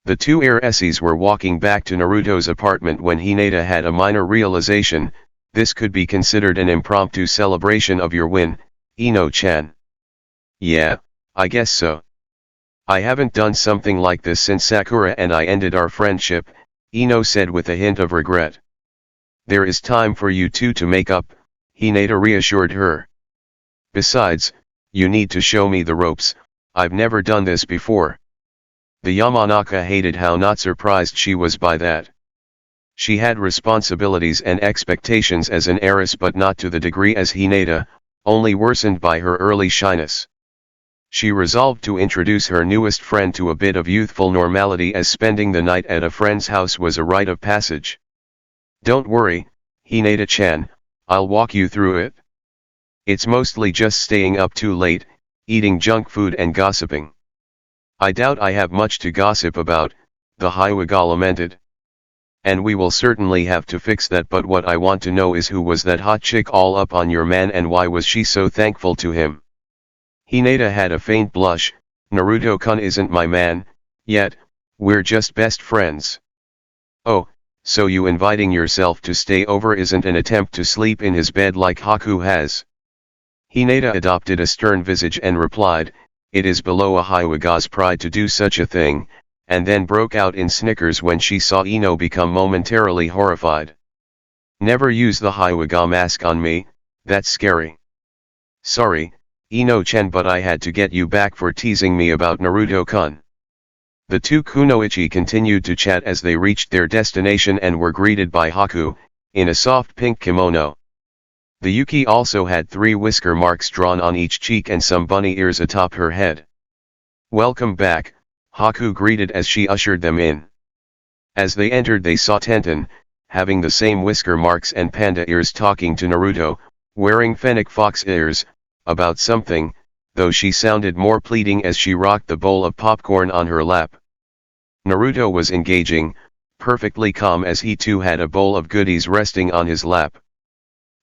The 2 heiresses were walking back to Naruto's apartment when Hinata had a minor realization, this could be considered an impromptu celebration of your win, Ino-chan. Yeah, I guess so. I haven't done something like this since Sakura and I ended our friendship, Ino said with a hint of regret. There is time for you 2 to make up, Hinata reassured her. Besides, you need to show me the ropes, I've never done this before. The Yamanaka hated how not surprised she was by that. She had responsibilities and expectations as an heiress but not to the degree as Hinata, only worsened by her early shyness. She resolved to introduce her newest friend to a bit of youthful normality as spending the night at a friend's house was a rite of passage. Don't worry, Hinata-chan, I'll walk you through it. It's mostly just staying up too late, eating junk food and gossiping. I doubt I have much to gossip about, the Hyuga lamented. And we will certainly have to fix that, but what I want to know is who was that hot chick all up on your man and why was she so thankful to him? Hinata had a faint blush. Naruto-kun isn't my man, yet, we're just best friends. Oh, so you inviting yourself to stay over isn't an attempt to sleep in his bed like Haku has? Hinata adopted a stern visage and replied, it is below a Hyuga's pride to do such a thing, and then broke out in snickers when she saw Ino become momentarily horrified. Never use the Hyuga mask on me, that's scary. Sorry, Ino-chan, but I had to get you back for teasing me about Naruto-kun. The two kunoichi continued to chat as they reached their destination and were greeted by Haku, in a soft pink kimono. The Yuki also had 3 whisker marks drawn on each cheek and some bunny ears atop her head. Welcome back, Haku greeted as she ushered them in. As they entered they saw Tenten, having the same whisker marks and panda ears, talking to Naruto, wearing fennec fox ears, about something, though she sounded more pleading as she rocked the bowl of popcorn on her lap. Naruto was engaging, perfectly calm as he too had a bowl of goodies resting on his lap.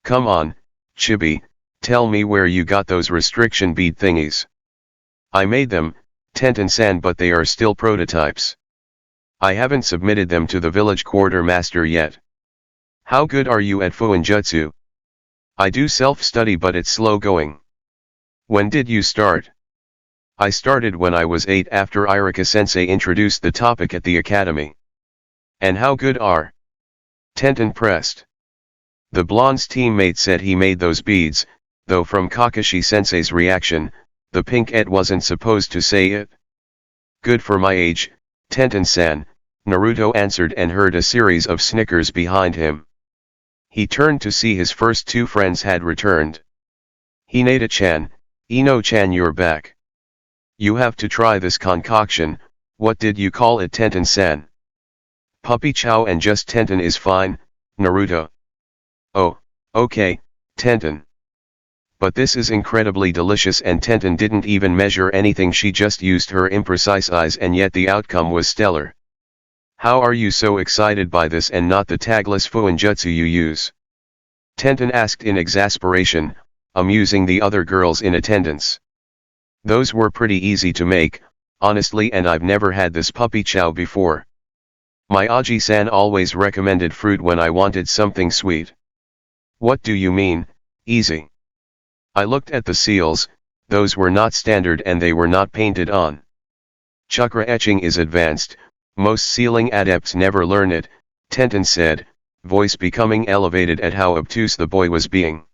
Come on, Chibi, tell me where you got those restriction bead thingies. I made them, Tenten-san, but they are still prototypes. I haven't submitted them to the village quartermaster yet. How good are you at Fuinjutsu? I do self-study but it's slow going. When did you start? I started when I was 8 after Irika-sensei introduced the topic at the academy. And how good are? Tenten pressed. The blonde's teammate said he made those beads, though from Kakashi-sensei's reaction, the pink-et wasn't supposed to say it. Good for my age, Tenten-san, Naruto answered and heard a series of snickers behind him. He turned to see his first 2 friends had returned. Hinata-chan, Ino-chan, you're back. You have to try this concoction. What did you call it, Tenten-san? Puppy chow, and just Tenten is fine, Naruto. Oh, okay, Tenten. But this is incredibly delicious, and Tenten didn't even measure anything, she just used her imprecise eyes, and yet the outcome was stellar. How are you so excited by this and not the tagless Fuinjutsu you use? Tenten asked in exasperation, amusing the other girls in attendance. Those were pretty easy to make, honestly, and I've never had this puppy chow before. My Aji-san always recommended fruit when I wanted something sweet. What do you mean, easy? I looked at the seals, those were not standard and they were not painted on. Chakra etching is advanced, most sealing adepts never learn it, Tenten said, voice becoming elevated at how obtuse the boy was being.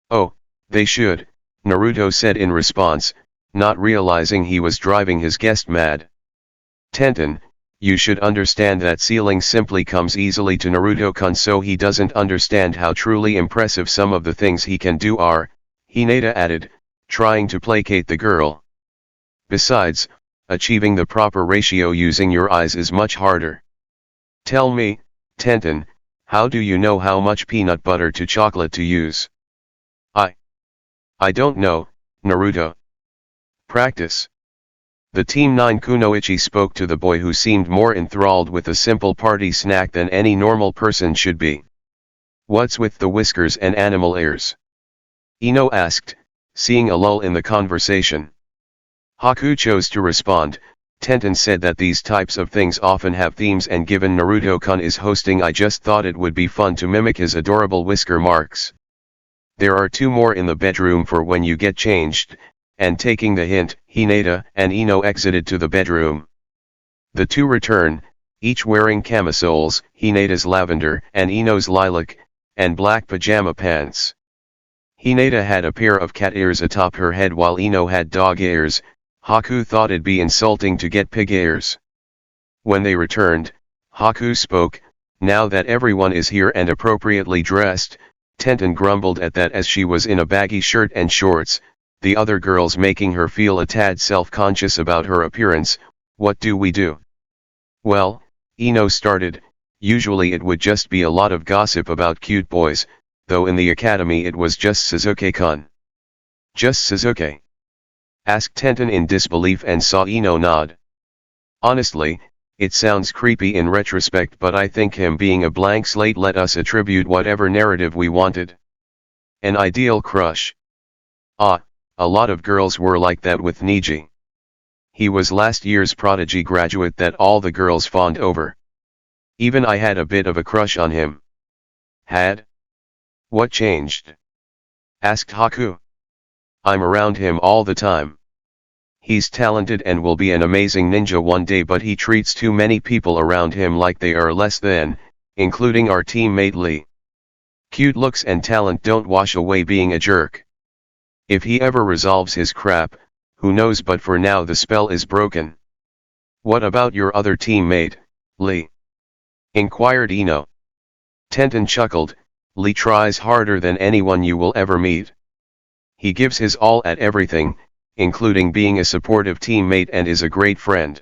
Oh, they should, Naruto said in response, not realizing he was driving his guest mad. Tenten, you should understand that sealing simply comes easily to Naruto-kun, so he doesn't understand how truly impressive some of the things he can do are, Hinata added, trying to placate the girl. Besides, achieving the proper ratio using your eyes is much harder. Tell me, Tenten, how do you know how much peanut butter to chocolate to use? I don't know, Naruto. Practice. The Team 9 kunoichi spoke to the boy, who seemed more enthralled with a simple party snack than any normal person should be. What's with the whiskers and animal ears? Ino asked, seeing a lull in the conversation. Haku chose to respond. Tenten said that these types of things often have themes, and given Naruto-kun is hosting, I just thought it would be fun to mimic his adorable whisker marks. There are 2 more in the bedroom for when you get changed, and taking the hint, Hinata and Ino exited to the bedroom. The 2 return, each wearing camisoles, Hinata's lavender and Ino's lilac, and black pajama pants. Hinata had a pair of cat ears atop her head while Ino had dog ears. Haku thought it'd be insulting to get pig ears. When they returned, Haku spoke, now that everyone is here and appropriately dressed. Tenten grumbled at that as she was in a baggy shirt and shorts, the other girls making her feel a tad self-conscious about her appearance. What do we do? Well, Ino started, Usually it would just be a lot of gossip about cute boys, though in the academy it was just Sasuke-kun. Just Sasuke? Asked Tenten in disbelief and saw Ino nod. Honestly, it sounds creepy in retrospect, but I think him being a blank slate let us attribute whatever narrative we wanted. An ideal crush. Ah, a lot of girls were like that with Niji. He was last year's prodigy graduate that all the girls fawned over. Even I had a bit of a crush on him. Had? What changed? Asked Haku. I'm around him all the time. He's talented and will be an amazing ninja one day, but he treats too many people around him like they are less than, including our teammate Lee. Cute looks and talent don't wash away being a jerk. If he ever resolves his crap, who knows, but for now the spell is broken. What about your other teammate, Lee? Inquired Ino. Tenten chuckled. Lee tries harder than anyone you will ever meet. He gives his all at everything, including being a supportive teammate, and is a great friend.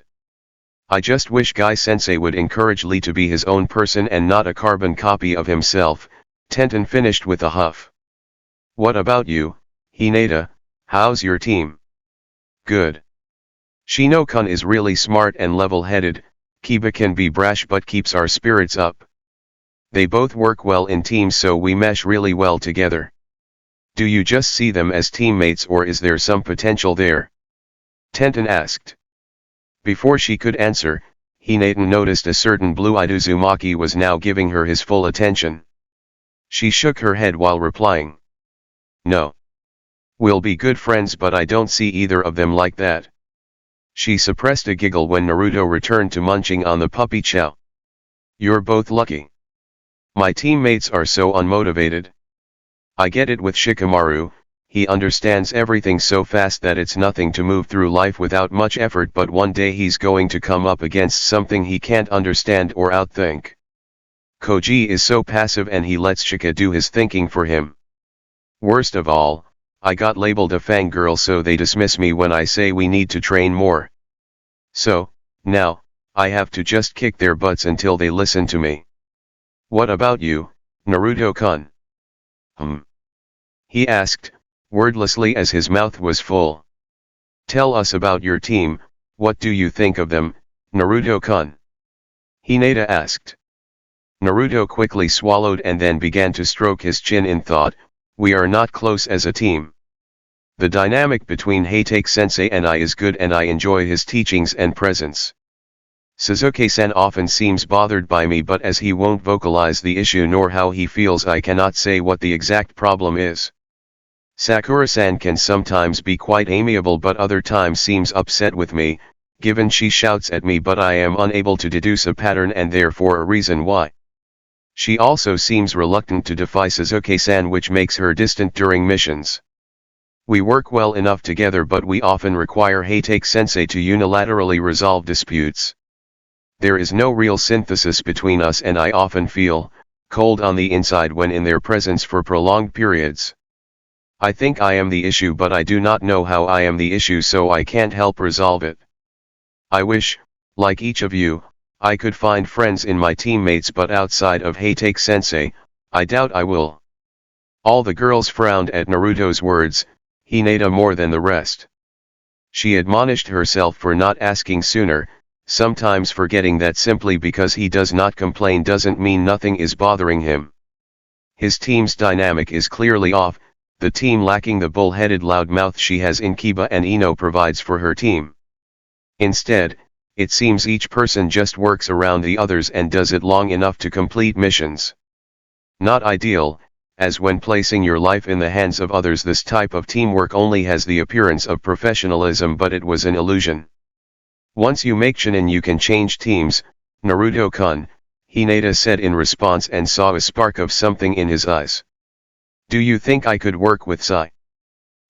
I just wish Guy-sensei would encourage Lee to be his own person and not a carbon copy of himself, Tenten finished with a huff. What about you, Hinata, how's your team? Good. Shino-kun is really smart and level-headed, Kiba can be brash but keeps our spirits up. They both work well in teams, so we mesh really well together. Do you just see them as teammates, or is there some potential there? Tenten asked. Before she could answer, Hinata noticed a certain blue-eyed Uzumaki was now giving her his full attention. She shook her head while replying. No. We'll be good friends, but I don't see either of them like that. She suppressed a giggle when Naruto returned to munching on the puppy chow. You're both lucky. My teammates are so unmotivated. I get it with Shikamaru, he understands everything so fast that it's nothing to move through life without much effort, but one day he's going to come up against something he can't understand or outthink. Koji is so passive and he lets Shika do his thinking for him. Worst of all, I got labeled a fangirl, so they dismiss me when I say we need to train more. So, now, I have to just kick their butts until they listen to me. What about you, Naruto-kun? He asked, wordlessly as his mouth was full. Tell us about your team, what do you think of them, Naruto-kun? Hinata asked. Naruto quickly swallowed and then began to stroke his chin in thought. We are not close as a team. The dynamic between Hatake-sensei and I is good and I enjoy his teachings and presence. Sasuke-san often seems bothered by me, but as he won't vocalize the issue nor how he feels, I cannot say what the exact problem is. Sakura-san can sometimes be quite amiable but other times seems upset with me, given she shouts at me, but I am unable to deduce a pattern and therefore a reason why. She also seems reluctant to defy Sasuke-san, which makes her distant during missions. We work well enough together, but we often require Hatake-sensei to unilaterally resolve disputes. There is no real synthesis between us and I often feel cold on the inside when in their presence for prolonged periods. I think I am the issue, but I do not know how I am the issue, so I can't help resolve it. I wish, like each of you, I could find friends in my teammates, but outside of Hatake-sensei, I doubt I will. All the girls frowned at Naruto's words, Hinata more than the rest. She admonished herself for not asking sooner, sometimes forgetting that simply because he does not complain doesn't mean nothing is bothering him. His team's dynamic is clearly off, the team lacking the bull-headed loudmouth she has in Kiba and Ino provides for her team. Instead, it seems each person just works around the others and does it long enough to complete missions. Not ideal, as when placing your life in the hands of others, this type of teamwork only has the appearance of professionalism, but it was an illusion. Once you make shinin you can change teams, Naruto-kun, Hinata said in response and saw a spark of something in his eyes. Do you think I could work with Sai?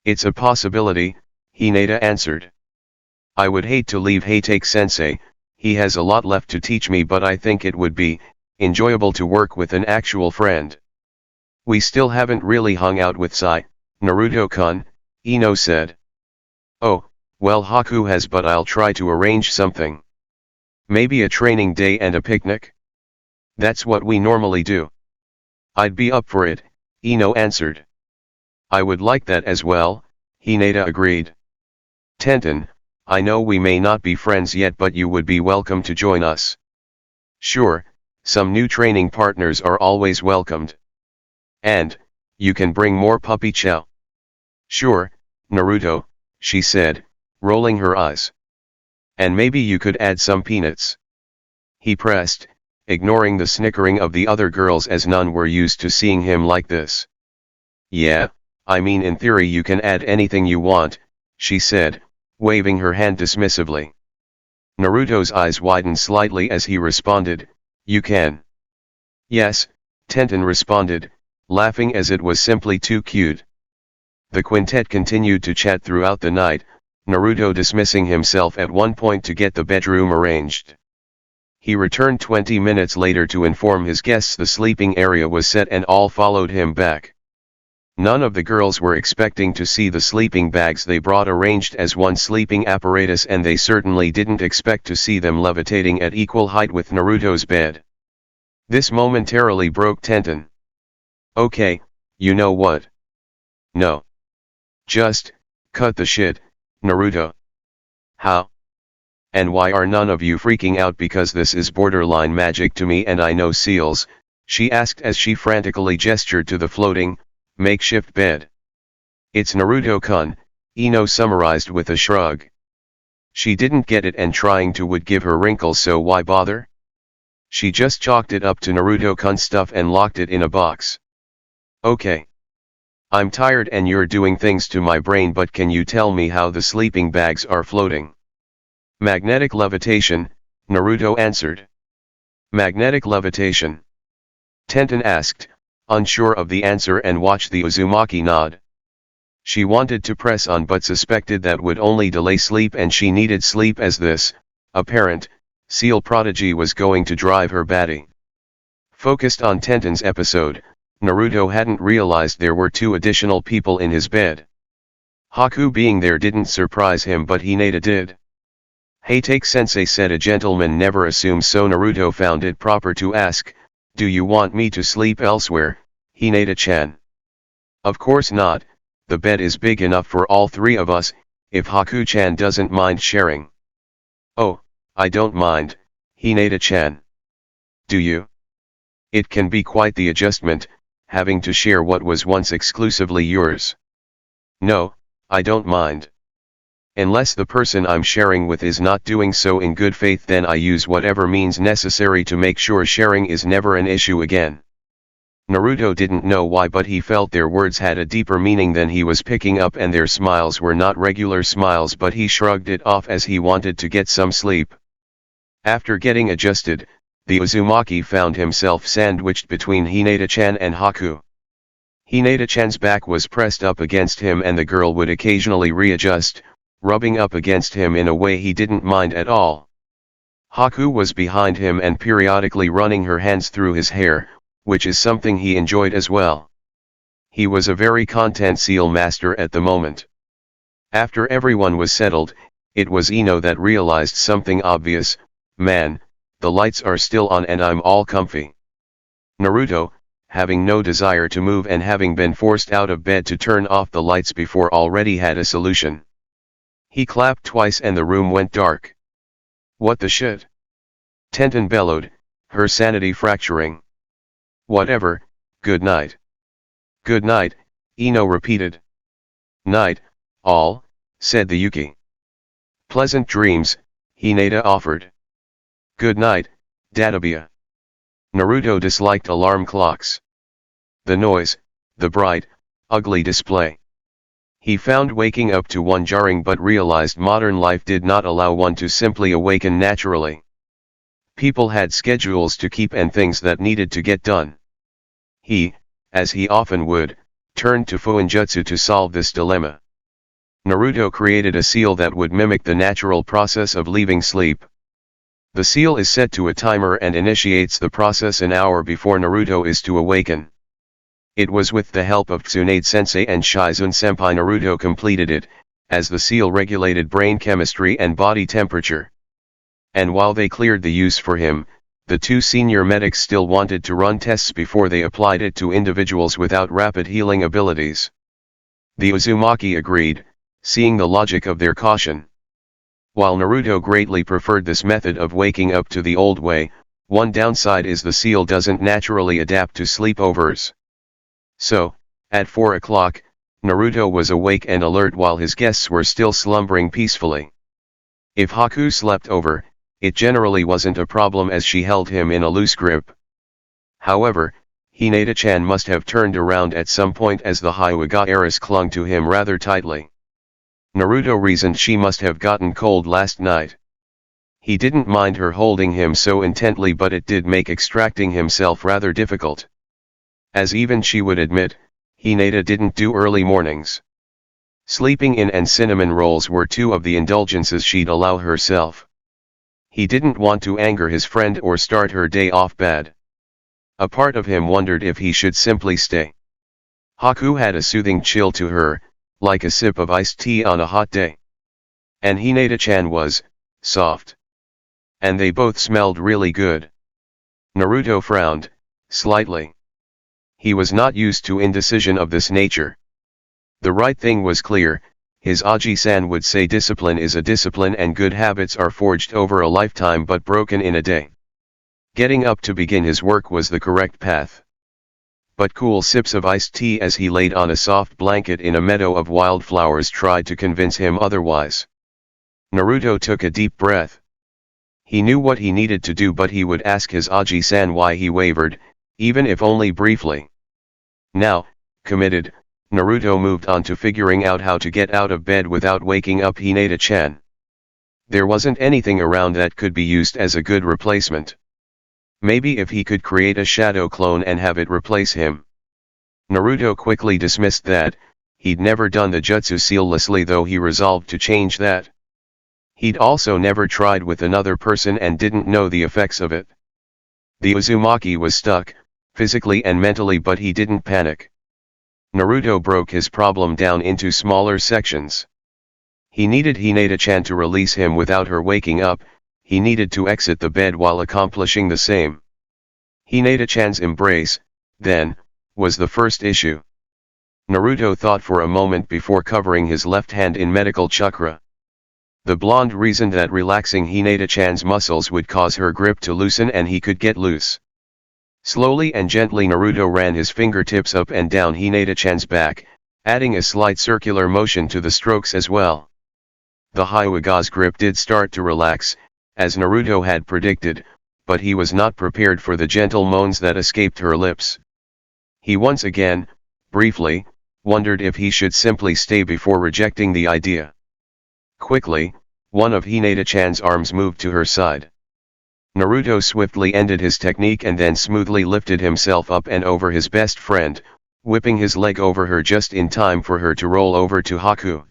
It's a possibility, Hinata answered. I would hate to leave Hatake-sensei, he has a lot left to teach me, but I think it would be enjoyable to work with an actual friend. We still haven't really hung out with Sai, Naruto-kun, Ino said. Oh, well, Haku has, but I'll try to arrange something. Maybe a training day and a picnic? That's what we normally do. I'd be up for it, Ino answered. I would like that as well, Hinata agreed. Tenten, I know we may not be friends yet, but you would be welcome to join us. Sure, some new training partners are always welcomed. And, you can bring more puppy chow. Sure, Naruto, she said, rolling her eyes. And maybe you could add some peanuts. He pressed, ignoring the snickering of the other girls as none were used to seeing him like this. Yeah, I mean in theory you can add anything you want, she said, waving her hand dismissively. Naruto's eyes widened slightly as he responded, you can. Yes, Tenten responded, laughing as it was simply too cute. The quintet continued to chat throughout the night, Naruto dismissing himself at one point to get the bedroom arranged. He returned 20 minutes later to inform his guests the sleeping area was set and all followed him back. None of the girls were expecting to see the sleeping bags they brought arranged as one sleeping apparatus, and they certainly didn't expect to see them levitating at equal height with Naruto's bed. This momentarily broke Tenten. Okay, you know what? No. Just, cut the shit, Naruto. How? And why are none of you freaking out because this is borderline magic to me and I know seals, she asked as she frantically gestured to the floating, makeshift bed. It's Naruto-kun, Ino summarized with a shrug. She didn't get it and trying to would give her wrinkles, so why bother? She just chalked it up to Naruto-kun stuff and locked it in a box. Okay. I'm tired and you're doing things to my brain, but can you tell me how the sleeping bags are floating? Magnetic levitation, Naruto answered. Magnetic levitation? Tenten asked, unsure of the answer, and watched the Uzumaki nod. She wanted to press on but suspected that would only delay sleep, and she needed sleep as this, apparent, seal prodigy was going to drive her batty. Focused on Tenten's episode, Naruto hadn't realized there were 2 additional people in his bed. Haku being there didn't surprise him, but Hinata did. Hey, take sensei said a gentleman never assumes, so Naruto found it proper to ask, do you want me to sleep elsewhere, Hinata-chan? Of course not, the bed is big enough for all 3 of us, if Haku-chan doesn't mind sharing. Oh, I don't mind, Hinata-chan. Do you? It can be quite the adjustment, having to share what was once exclusively yours. No, I don't mind. Unless the person I'm sharing with is not doing so in good faith, then I use whatever means necessary to make sure sharing is never an issue again. Naruto didn't know why, but he felt their words had a deeper meaning than he was picking up, and their smiles were not regular smiles, but he shrugged it off as he wanted to get some sleep. After getting adjusted, the Uzumaki found himself sandwiched between Hinata-chan and Haku. Hinata-chan's back was pressed up against him and the girl would occasionally readjust, rubbing up against him in a way he didn't mind at all. Haku was behind him and periodically running her hands through his hair, which is something he enjoyed as well. He was a very content seal master at the moment. After everyone was settled, it was Ino that realized something obvious. Man, the lights are still on and I'm all comfy. Naruto, having no desire to move and having been forced out of bed to turn off the lights before, already had a solution. He clapped twice and the room went dark. What the shit? Tenten bellowed, her sanity fracturing. Whatever, good night. Good night, Ino repeated. Night, all, said the Yuki. Pleasant dreams, Hinata offered. Good night, Databia. Naruto disliked alarm clocks. The noise, the bright, ugly display. He found waking up to one jarring, but realized modern life did not allow one to simply awaken naturally. People had schedules to keep and things that needed to get done. He, as he often would, turned to Fuinjutsu to solve this dilemma. Naruto created a seal that would mimic the natural process of leaving sleep. The seal is set to a timer and initiates the process an hour before Naruto is to awaken. It was with the help of Tsunade-sensei and Shizune-senpai Naruto completed it, as the seal regulated brain chemistry and body temperature. And while they cleared the use for him, The two senior medics still wanted to run tests before they applied it to individuals without rapid healing abilities. The Uzumaki agreed, seeing the logic of their caution. While Naruto greatly preferred this method of waking up to the old way, one downside is the seal doesn't naturally adapt to sleepovers. So, at 4 o'clock, Naruto was awake and alert while his guests were still slumbering peacefully. If Haku slept over, it generally wasn't a problem as she held him in a loose grip. However, Hinata-chan must have turned around at some point as the Hyuga heiress clung to him rather tightly. Naruto reasoned she must have gotten cold last night. He didn't mind her holding him so intently, but it did make extracting himself rather difficult. As even she would admit, Hinata didn't do early mornings. Sleeping in and cinnamon rolls were two of the indulgences she'd allow herself. He didn't want to anger his friend or start her day off bad. A part of him wondered if he should simply stay. Haku had a soothing chill to her, like a sip of iced tea on a hot day. And Hinata-chan was soft. And they both smelled really good. Naruto frowned, slightly. He was not used to indecision of this nature. The right thing was clear. His Aji-san would say discipline is a discipline and good habits are forged over a lifetime but broken in a day. Getting up to begin his work was the correct path. But cool sips of iced tea as he laid on a soft blanket in a meadow of wildflowers tried to convince him otherwise. Naruto took a deep breath. He knew what he needed to do, but he would ask his Aji-san why he wavered, even if only briefly. Now, committed, Naruto moved on to figuring out how to get out of bed without waking up Hinata-chan. There wasn't anything around that could be used as a good replacement. Maybe if he could create a shadow clone and have it replace him. Naruto quickly dismissed that. He'd never done the jutsu seallessly, though he resolved to change that. He'd also never tried with another person and didn't know the effects of it. The Uzumaki was stuck, physically and mentally, but he didn't panic. Naruto broke his problem down into smaller sections. He needed Hinata-chan to release him without her waking up. He needed to exit the bed while accomplishing the same. Hinata-chan's embrace, then, was the first issue. Naruto thought for a moment before covering his left hand in medical chakra. The blonde reasoned that relaxing Hinata-chan's muscles would cause her grip to loosen and he could get loose. Slowly and gently Naruto ran his fingertips up and down Hinata-chan's back, adding a slight circular motion to the strokes as well. The Hyuga's grip did start to relax, as Naruto had predicted, but he was not prepared for the gentle moans that escaped her lips. He once again, briefly, wondered if he should simply stay before rejecting the idea. Quickly, one of Hinata-chan's arms moved to her side. Naruto swiftly ended his technique and then smoothly lifted himself up and over his best friend, whipping his leg over her just in time for her to roll over to Haku.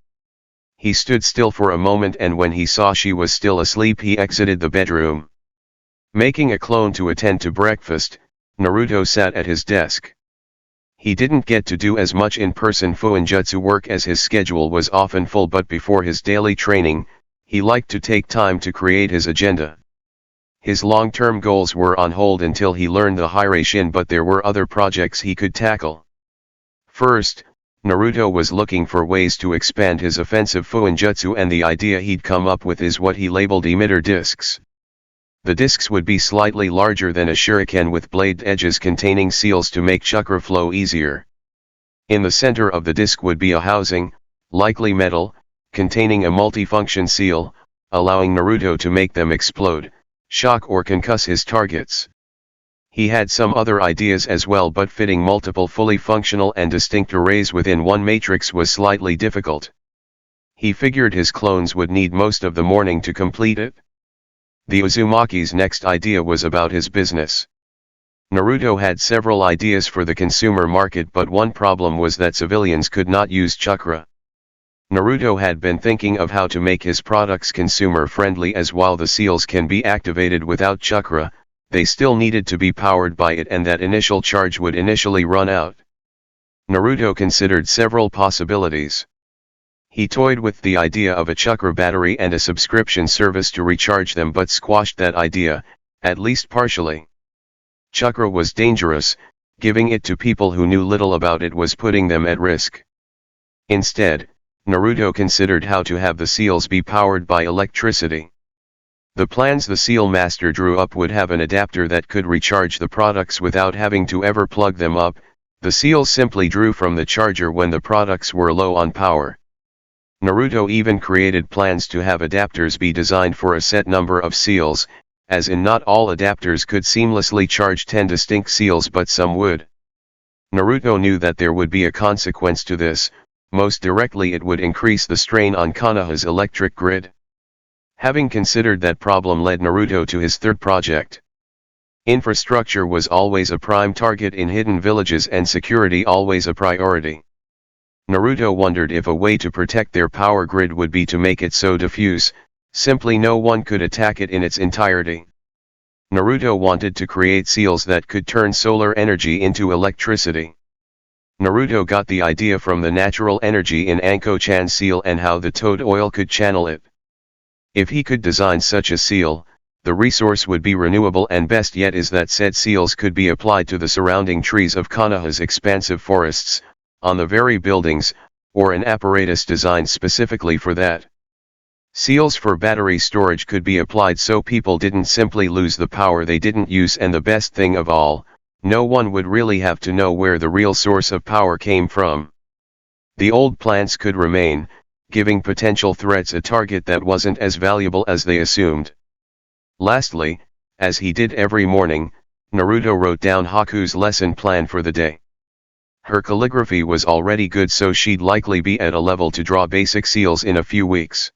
He stood still for a moment, and when he saw she was still asleep he exited the bedroom. Making a clone to attend to breakfast, Naruto sat at his desk. He didn't get to do as much in-person fuinjutsu work as his schedule was often full, but before his daily training, he liked to take time to create his agenda. His long-term goals were on hold until he learned the Hiraishin, but there were other projects he could tackle. First, Naruto was looking for ways to expand his offensive fuinjutsu, and the idea he'd come up with is what he labeled emitter discs. The discs would be slightly larger than a shuriken with blade edges containing seals to make chakra flow easier. In the center of the disc would be a housing, likely metal, containing a multifunction seal, allowing Naruto to make them explode, shock or concuss his targets. He had some other ideas as well, but fitting multiple fully functional and distinct arrays within one matrix was slightly difficult. He figured his clones would need most of the morning to complete it. The Uzumaki's next idea was about his business. Naruto had several ideas for the consumer market, but one problem was that civilians could not use chakra. Naruto had been thinking of how to make his products consumer-friendly, as while the seals can be activated without chakra, they still needed to be powered by it, and that initial charge would initially run out. Naruto considered several possibilities. He toyed with the idea of a chakra battery and a subscription service to recharge them, but squashed that idea, At least partially. Chakra was dangerous, giving it to people who knew little about it was putting them at risk. Instead, Naruto considered how to have the seals be powered by electricity. The plans the seal master drew up would have an adapter that could recharge the products without having to ever plug them up. The seals simply drew from the charger when the products were low on power. Naruto even created plans to have adapters be designed for a set number of seals, as in not all adapters could seamlessly charge 10 distinct seals but some would. Naruto knew that there would be a consequence to this. Most directly it would increase the strain on Konoha's electric grid. Having considered that problem led Naruto to his third project. Infrastructure was always a prime target in hidden villages and security always a priority. Naruto wondered if a way to protect their power grid would be to make it so diffuse, simply no one could attack it in its entirety. Naruto wanted to create seals that could turn solar energy into electricity. Naruto got the idea from the natural energy in Anko-chan's seal and how the toad oil could channel it. If he could design such a seal, the resource would be renewable, and best yet is that said seals could be applied to the surrounding trees of Konoha's expansive forests, on the very buildings, or an apparatus designed specifically for that. Seals for battery storage could be applied so people didn't simply lose the power they didn't use, and the best thing of all, no one would really have to know where the real source of power came from. The old plants could remain, giving potential threats a target that wasn't as valuable as they assumed. Lastly, as he did every morning, Naruto wrote down Haku's lesson plan for the day. Her calligraphy was already good, so she'd likely be at a level to draw basic seals in a few weeks.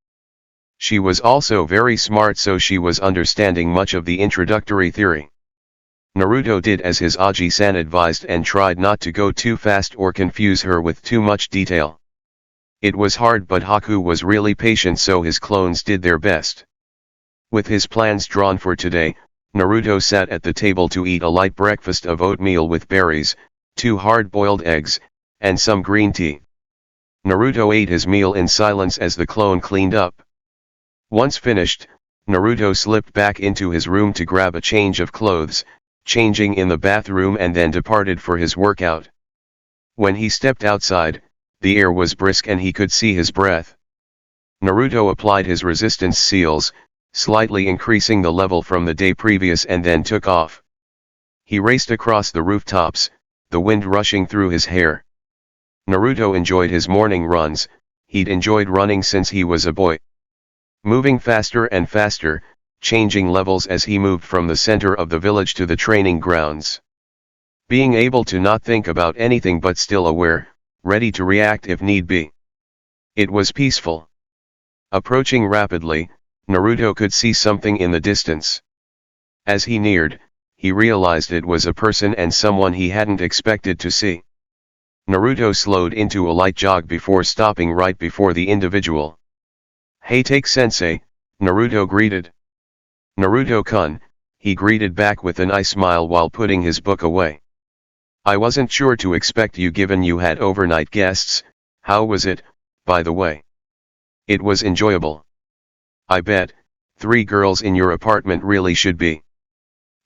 She was also very smart, so she was understanding much of the introductory theory. Naruto did as his Aji-san advised and tried not to go too fast or confuse her with too much detail. It was hard, but Haku was really patient, so his clones did their best. With his plans drawn for today, Naruto sat at the table to eat a light breakfast of oatmeal with berries, 2 hard-boiled eggs, and some green tea. Naruto ate his meal in silence as the clone cleaned up. Once finished, Naruto slipped back into his room to grab a change of clothes, changing in the bathroom, and then departed for his workout. When he stepped outside, the air was brisk and he could see his breath. Naruto applied his resistance seals, slightly increasing the level from the day previous, and then took off. He raced across the rooftops, the wind rushing through his hair. Naruto enjoyed his morning runs. He'd enjoyed running since he was a boy. Moving faster and faster, changing levels as he moved from the center of the village to the training grounds. Being able to not think about anything but still aware, ready to react if need be. It was peaceful. Approaching rapidly, Naruto could see something in the distance. As he neared, he realized it was a person, and someone he hadn't expected to see. Naruto slowed into a light jog before stopping right before the individual. "Hey, take sensei," Naruto greeted. "Naruto-kun," he greeted back with a nice smile while putting his book away. "I wasn't sure to expect you given you had overnight guests. How was it, by the way?" "It was enjoyable." "I bet, 3 girls in your apartment really should be."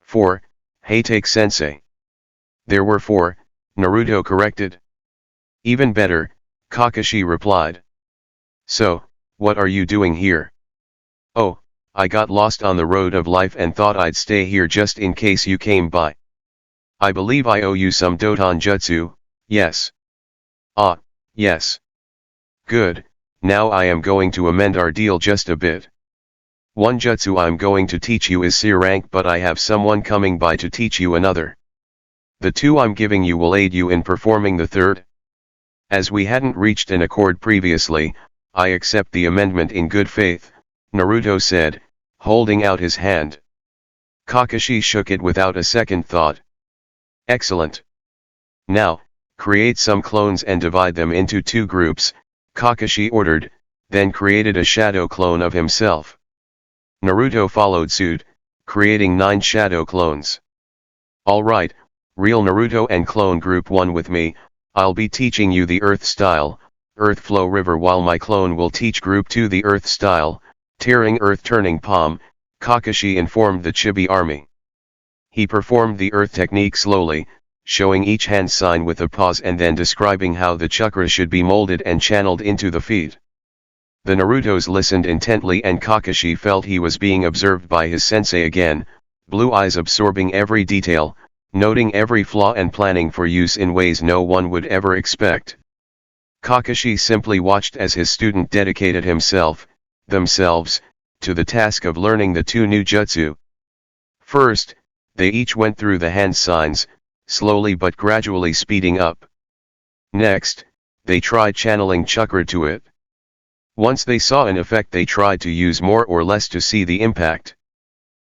"4, hey take sensei." "There were 4, Naruto corrected. "Even better," Kakashi replied. "So, what are you doing here?" "Oh, I got lost on the road of life and thought I'd stay here just in case you came by. I believe I owe you some Doton Jutsu, yes?" "Ah, yes." "Good, now I am going to amend our deal just a bit. One jutsu I'm going to teach you is C rank, but I have someone coming by to teach you another. The 2 I'm giving you will aid you in performing the third. As we hadn't reached an accord previously, I accept the amendment in good faith," Naruto said, holding out his hand. Kakashi shook it without a second thought. "Excellent. Now, create some clones and divide them into 2 groups, Kakashi ordered, then created a shadow clone of himself. Naruto followed suit, creating 9 shadow clones. "Alright, real Naruto and clone group 1 with me. I'll be teaching you the earth style, earth flow river, while my clone will teach group 2 the earth style, tearing earth turning palm," Kakashi informed the Chibi army. He performed the earth technique slowly, showing each hand sign with a pause and then describing how the chakra should be molded and channeled into the feet. The Narutos listened intently and Kakashi felt he was being observed by his sensei again, blue eyes absorbing every detail, noting every flaw and planning for use in ways no one would ever expect. Kakashi simply watched as his student dedicated themselves, to the task of learning the two new jutsu. First, they each went through the hand signs, slowly but gradually speeding up. Next, they tried channeling chakra to it. Once they saw an effect, they tried to use more or less to see the impact.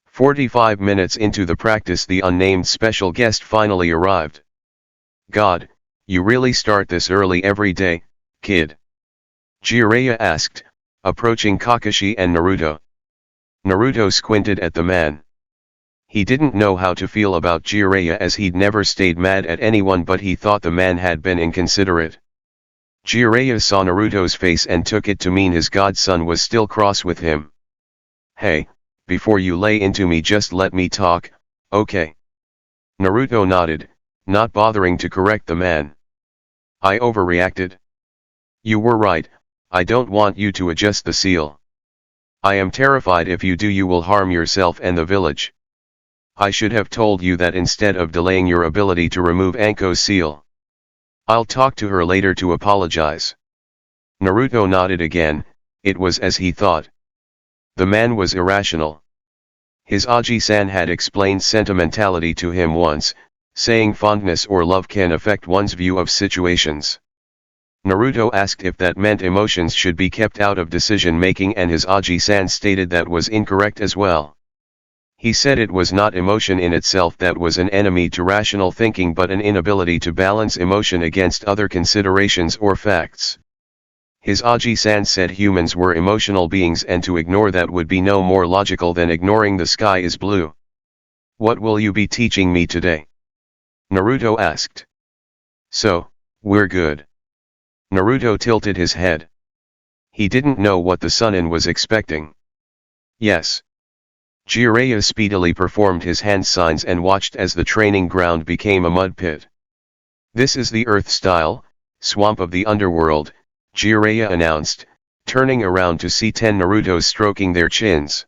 45 minutes into the practice, the unnamed special guest finally arrived. "God, you really start this early every day, kid?" Jiraiya asked, approaching Kakashi and Naruto. Naruto squinted at the man. He didn't know how to feel about Jiraiya as he'd never stayed mad at anyone, but he thought the man had been inconsiderate. Jiraiya saw Naruto's face and took it to mean his godson was still cross with him. "Hey, before you lay into me, just let me talk, okay?" Naruto nodded, not bothering to correct the man. "I overreacted. You were right, I don't want you to adjust the seal. I am terrified if you do you will harm yourself and the village. I should have told you that instead of delaying your ability to remove Anko's seal. I'll talk to her later to apologize." Naruto nodded again. It was as he thought. The man was irrational. His Aji-san had explained sentimentality to him once, saying fondness or love can affect one's view of situations. Naruto asked if that meant emotions should be kept out of decision-making, and his Aji-san stated that was incorrect as well. He said it was not emotion in itself that was an enemy to rational thinking, but an inability to balance emotion against other considerations or facts. His Aji-san said humans were emotional beings and to ignore that would be no more logical than ignoring the sky is blue. "What will you be teaching me today?" Naruto asked. "So, we're good." Naruto tilted his head. He didn't know what the Sunin was expecting. "Yes." Jiraiya speedily performed his hand signs and watched as the training ground became a mud pit. "This is the Earth style, swamp of the underworld," Jiraiya announced, turning around to see 10 Narutos stroking their chins.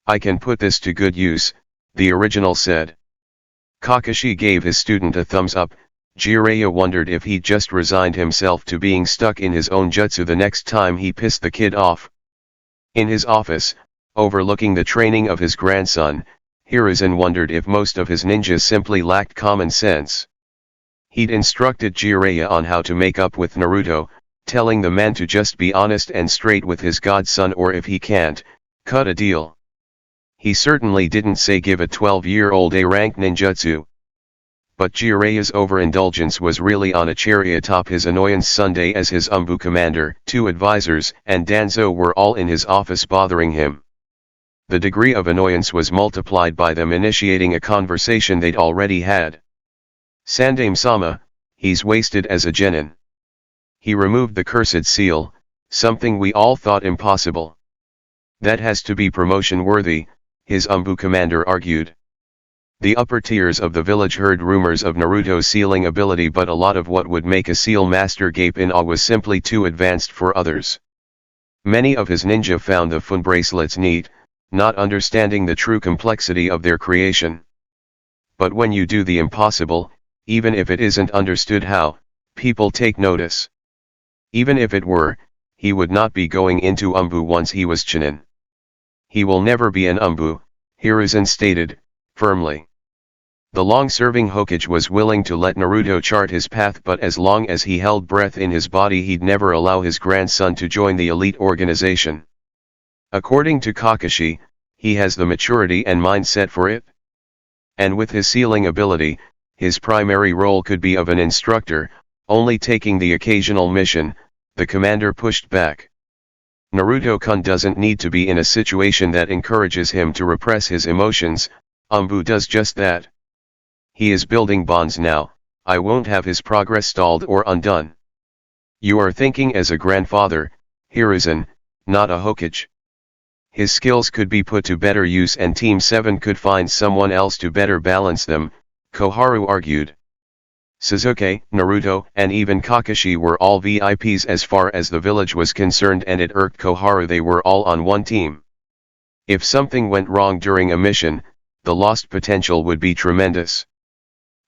"I can put this to good use," the original said. Kakashi gave his student a thumbs up. Jiraiya wondered if he'd just resigned himself to being stuck in his own jutsu the next time he pissed the kid off. In his office, overlooking the training of his grandson, Hiruzen wondered if most of his ninjas simply lacked common sense. He'd instructed Jiraiya on how to make up with Naruto, telling the man to just be honest and straight with his godson, or if he can't, cut a deal. He certainly didn't say give a 12-year-old A-rank ninjutsu. But Jiraiya's overindulgence was really on a cherry atop his annoyance. Sunday, as his Umbu commander, 2 advisors, and Danzo were all in his office bothering him. The degree of annoyance was multiplied by them initiating a conversation they'd already had. "Sandame-sama, he's wasted as a genin. He removed the cursed seal, something we all thought impossible. That has to be promotion worthy," his Umbu commander argued. The upper tiers of the village heard rumors of Naruto's sealing ability, but a lot of what would make a seal master gape in awe was simply too advanced for others. Many of his ninja found the fun bracelets neat, not understanding the true complexity of their creation. But when you do the impossible, even if it isn't understood how, people take notice. Even if it were, he would not be going into Umbu once he was Chunin. "He will never be an Umbu," Hiruzen stated, firmly. The long-serving Hokage was willing to let Naruto chart his path, but as long as he held breath in his body, he'd never allow his grandson to join the elite organization. According to Kakashi, he has the maturity and mindset for it. And with his sealing ability, his primary role could be of an instructor, only taking the occasional mission. The commander pushed back. Naruto-kun doesn't need to be in a situation that encourages him to repress his emotions. Umbu does just that. He is building bonds now. I won't have his progress stalled or undone. You are thinking as a grandfather, Hiruzen, not a Hokage. his skills could be put to better use and Team 7 could find someone else to better balance them, Koharu argued. Sasuke, Naruto, and even Kakashi were all VIPs as far as the village was concerned, and it irked Koharu they were all on one team. If something went wrong during a mission, the lost potential would be tremendous.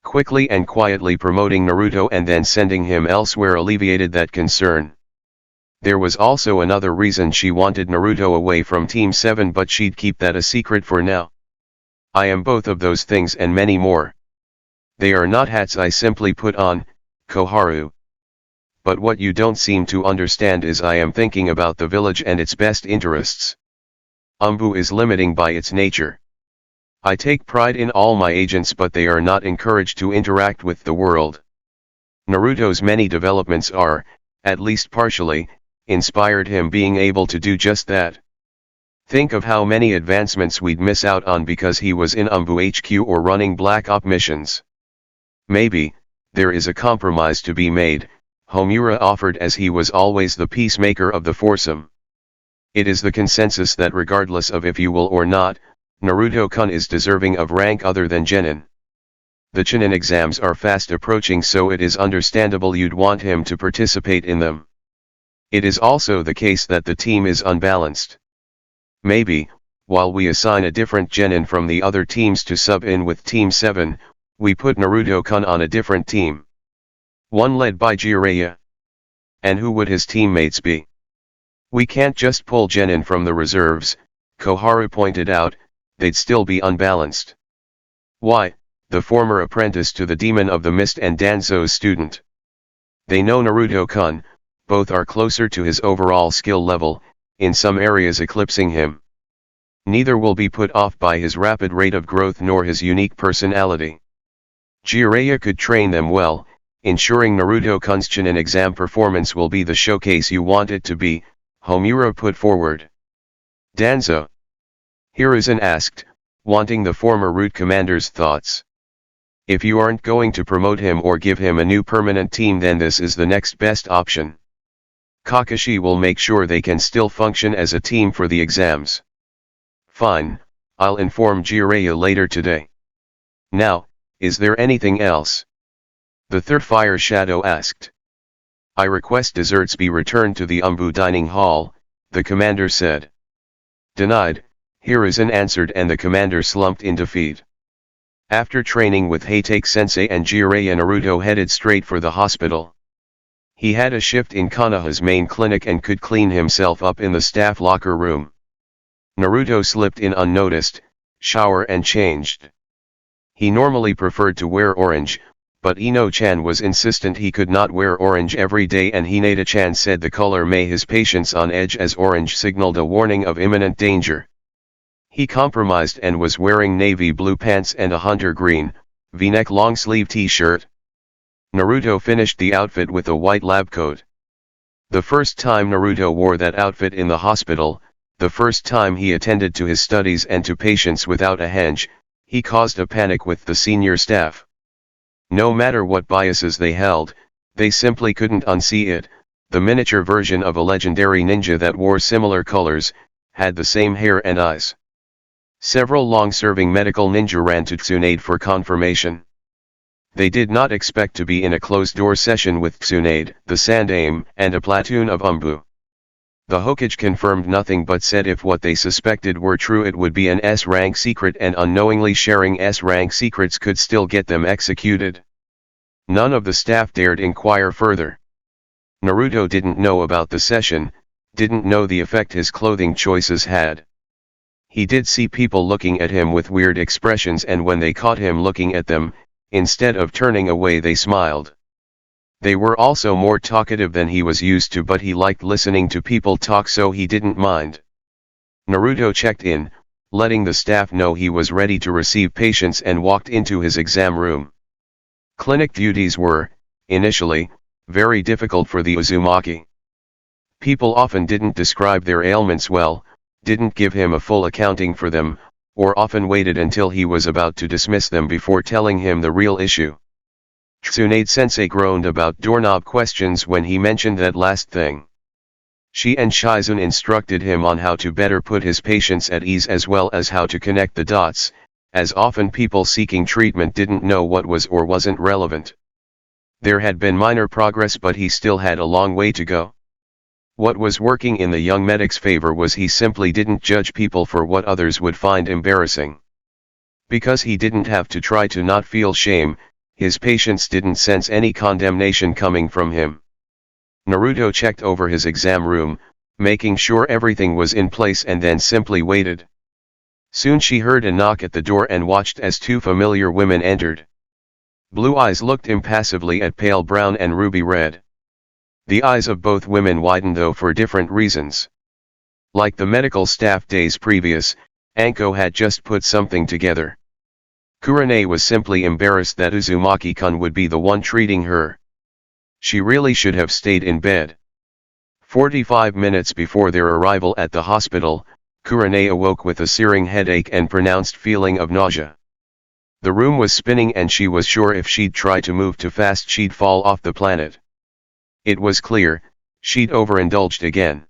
Quickly and quietly promoting Naruto and then sending him elsewhere alleviated that concern. There was also another reason she wanted Naruto away from Team 7, but she'd keep that a secret for now. I am both of those things and many more. They are not hats I simply put on, Koharu. But what you don't seem to understand is I am thinking about the village and its best interests. Umbu is limiting by its nature. I take pride in all my agents, but they are not encouraged to interact with the world. Naruto's many developments are, at least partially, inspired him being able to do just that. Think of how many advancements we'd miss out on because he was in Umbu HQ or running Black Op missions. Maybe, there is a compromise to be made, Homura offered, as he was always the peacemaker of the foursome. It is the consensus that regardless of if you will or not, Naruto-kun is deserving of rank other than Genin. The Chunin exams are fast approaching, so it is understandable you'd want him to participate in them. It is also the case that the team is unbalanced. Maybe, while we assign a different Genin from the other teams to sub in with Team 7, we put Naruto-kun on a different team. One led by Jiraiya. And who would his teammates be? We can't just pull Genin from the reserves, Koharu pointed out, they'd still be unbalanced. Why, the former apprentice to the Demon of the Mist and Danzo's student. They know Naruto-kun, both are closer to his overall skill level, in some areas eclipsing him. Neither will be put off by his rapid rate of growth nor his unique personality. Jiraiya could train them well, ensuring Naruto-kun's Chunin exam performance will be the showcase you want it to be, Homura put forward. Danzo. Hiruzen asked, wanting the former Root commander's thoughts. If you aren't going to promote him or give him a new permanent team, then this is the next best option. Kakashi will make sure they can still function as a team for the exams. Fine, I'll inform Jiraiya later today. Now, is there anything else? The third Fire Shadow asked. I request desserts be returned to the Umbu dining hall, the commander said. Denied, Hiruzen answered, and the commander slumped in defeat. After training with Hatake-sensei and Jiraiya, Naruto headed straight for the hospital. He had a shift in Konoha's main clinic and could clean himself up in the staff locker room. Naruto slipped in unnoticed, shower and changed. He normally preferred to wear orange, but Ino-chan was insistent he could not wear orange every day, and Hinata-chan said the color made his patients on edge, as orange signaled a warning of imminent danger. He compromised and was wearing navy blue pants and a hunter green, V-neck long-sleeve t-shirt. Naruto finished the outfit with a white lab coat. The first time Naruto wore that outfit in the hospital, the first time he attended to his studies and to patients without a henge, he caused a panic with the senior staff. No matter what biases they held, they simply couldn't unsee it. The miniature version of a legendary ninja that wore similar colors, had the same hair and eyes. Several long-serving medical ninja ran to Tsunade for confirmation. They did not expect to be in a closed-door session with Tsunade, the Sandaime, and a platoon of Umbu. The Hokage confirmed nothing but said if what they suspected were true, it would be an S-rank secret, and unknowingly sharing S-rank secrets could still get them executed. None of the staff dared inquire further. Naruto didn't know about the session, didn't know the effect his clothing choices had. He did see people looking at him with weird expressions, and when they caught him looking at them, instead of turning away they smiled. They were also more talkative than he was used to, but he liked listening to people talk, so he didn't mind. Naruto checked in, letting the staff know he was ready to receive patients, and walked into his exam room. Clinic duties were, initially, very difficult for the Uzumaki. People often didn't describe their ailments well, didn't give him a full accounting for them, or often waited until he was about to dismiss them before telling him the real issue. Tsunade-sensei groaned about doorknob questions when he mentioned that last thing. She and Shizun instructed him on how to better put his patients at ease as well as how to connect the dots, as often people seeking treatment didn't know what was or wasn't relevant. There had been minor progress, but he still had a long way to go. What was working in the young medic's favor was he simply didn't judge people for what others would find embarrassing. Because he didn't have to try to not feel shame, his patients didn't sense any condemnation coming from him. Naruto checked over his exam room, making sure everything was in place, and then simply waited. Soon she heard a knock at the door and watched as two familiar women entered. Blue eyes looked impassively at pale brown and ruby red. The eyes of both women widened, though for different reasons. Like the medical staff days previous, Anko had just put something together. Kurane was simply embarrassed that Uzumaki-kun would be the one treating her. She really should have stayed in bed. 45 minutes before their arrival at the hospital, Kurane awoke with a searing headache and pronounced feeling of nausea. The room was spinning and she was sure if she'd try to move too fast she'd fall off the planet. It was clear, she'd overindulged again.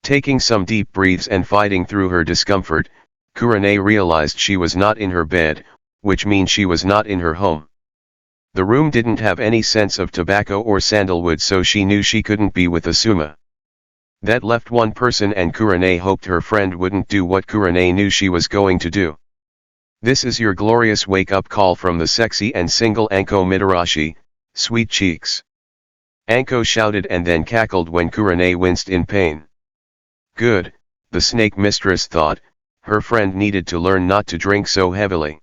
Taking some deep breaths and fighting through her discomfort, Kurane realized she was not in her bed, which means she was not in her home. The room didn't have any sense of tobacco or sandalwood, so she knew she couldn't be with Asuma. That left one person, and Kurane hoped her friend wouldn't do what Kurane knew she was going to do. "This is your glorious wake-up call from the sexy and single Anko Mitarashi, sweet cheeks." Anko shouted and then cackled when Kurane winced in pain. Good, the snake mistress thought, her friend needed to learn not to drink so heavily.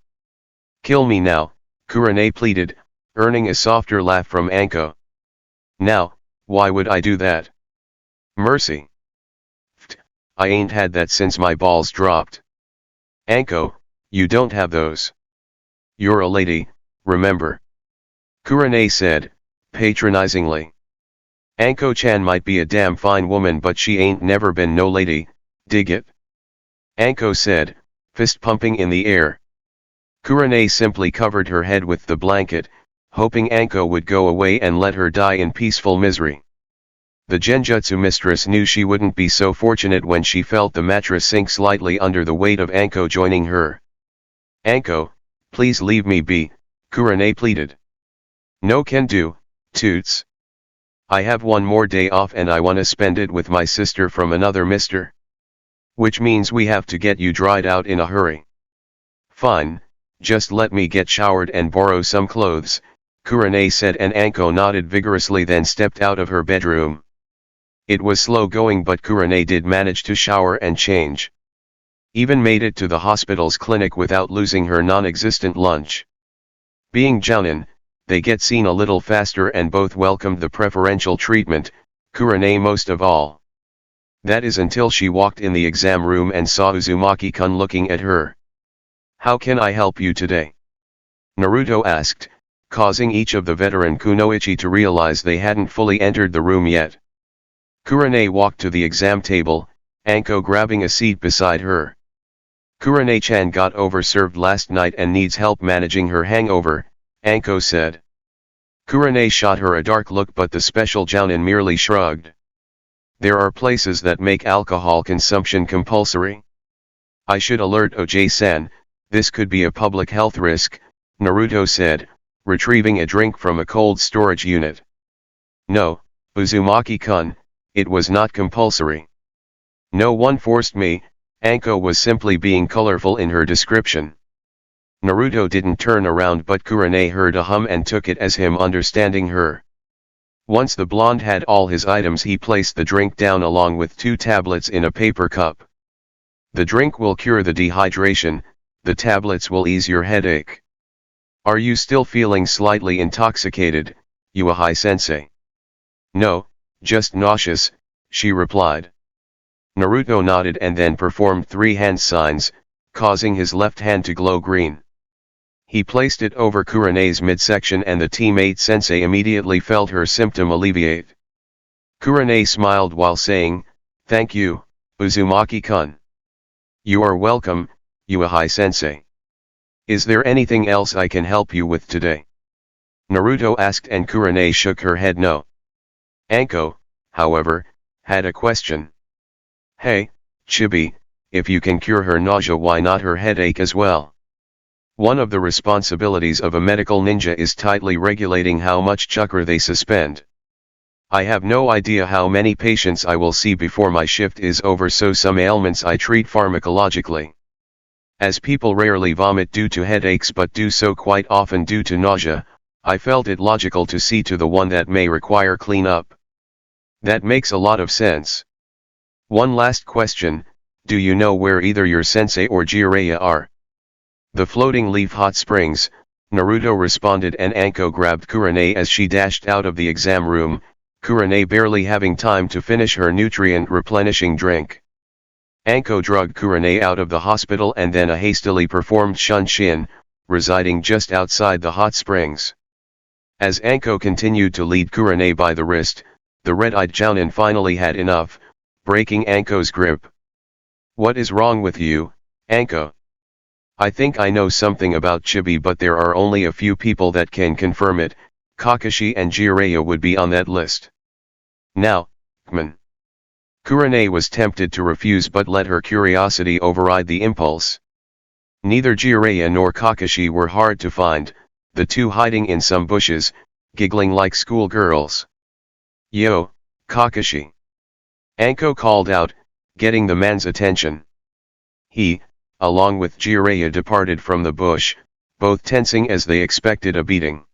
"Kill me now," Kurane pleaded, earning a softer laugh from Anko. "Now, why would I do that? Mercy. Pht, I ain't had that since my balls dropped." "Anko, you don't have those. You're a lady, remember?" Kurane said, patronizingly. "Anko-chan might be a damn fine woman, but she ain't never been no lady, dig it?" Anko said, fist pumping in the air. Kurane simply covered her head with the blanket, hoping Anko would go away and let her die in peaceful misery. The genjutsu mistress knew she wouldn't be so fortunate when she felt the mattress sink slightly under the weight of Anko joining her. "Anko, please leave me be," Kurane pleaded. "No can do, toots. I have one more day off and I wanna spend it with my sister from another mister. Which means we have to get you dried out in a hurry." "Fine, just let me get showered and borrow some clothes," Kurane said, and Anko nodded vigorously, then stepped out of her bedroom. It was slow going, but Kurane did manage to shower and change. Even made it to the hospital's clinic without losing her non-existent lunch. Being jounin, they get seen a little faster and both welcomed the preferential treatment, Kurane most of all. That is until she walked in the exam room and saw Uzumaki-kun looking at her. "How can I help you today?" Naruto asked, causing each of the veteran kunoichi to realize they hadn't fully entered the room yet. Kurane walked to the exam table, Anko grabbing a seat beside her. "Kurane-chan got overserved last night and needs help managing her hangover," Anko said. Kurane shot her a dark look, but the special jounin merely shrugged. "There are places that make alcohol consumption compulsory. I should alert OJ-san, this could be a public health risk," Naruto said, retrieving a drink from a cold storage unit. "No, Uzumaki-kun, it was not compulsory. No one forced me," Anko was simply being colorful in her description. Naruto didn't turn around, but Kurane heard a hum and took it as him understanding her. Once the blonde had all his items, he placed the drink down along with 2 tablets in a paper cup. "The drink will cure the dehydration, the tablets will ease your headache. Are you still feeling slightly intoxicated, Uchiha-sensei?" "No, just nauseous," she replied. Naruto nodded and then performed 3 hand signs, causing his left hand to glow green. He placed it over Kurane's midsection and the teammate sensei immediately felt her symptom alleviate. Kurane smiled while saying, "Thank you, Uzumaki-kun." "You are welcome, Uchiha-sensei. Is there anything else I can help you with today?" Naruto asked, and Kurane shook her head no. Anko, however, had a question. Hey, Chibi, if you can cure her nausea, why not her headache as well? One of the responsibilities of a medical ninja is tightly regulating how much chakra they suspend. I have no idea how many patients I will see before my shift is over, so some ailments I treat pharmacologically. As people rarely vomit due to headaches but do so quite often due to nausea, I felt it logical to see to the one that may require cleanup. That makes a lot of sense. One last question, do you know where either your sensei or Jiraiya are? The floating leaf hot springs, Naruto responded, and Anko grabbed Kurane as she dashed out of the exam room, Kurane barely having time to finish her nutrient-replenishing drink. Anko drugged Kurane out of the hospital and then a hastily performed shunshin, residing just outside the hot springs. As Anko continued to lead Kurane by the wrist, the red-eyed Jounin finally had enough, breaking Anko's grip. What is wrong with you, Anko? I think I know something about Chibi, but there are only a few people that can confirm it. Kakashi and Jiraiya would be on that list. Now, Kman. Kurane was tempted to refuse but let her curiosity override the impulse. Neither Jiraiya nor Kakashi were hard to find, the two hiding in some bushes, giggling like schoolgirls. Yo, Kakashi! Anko called out, getting the man's attention. He, along with Jiraiya, departed from the bush, both tensing as they expected a beating.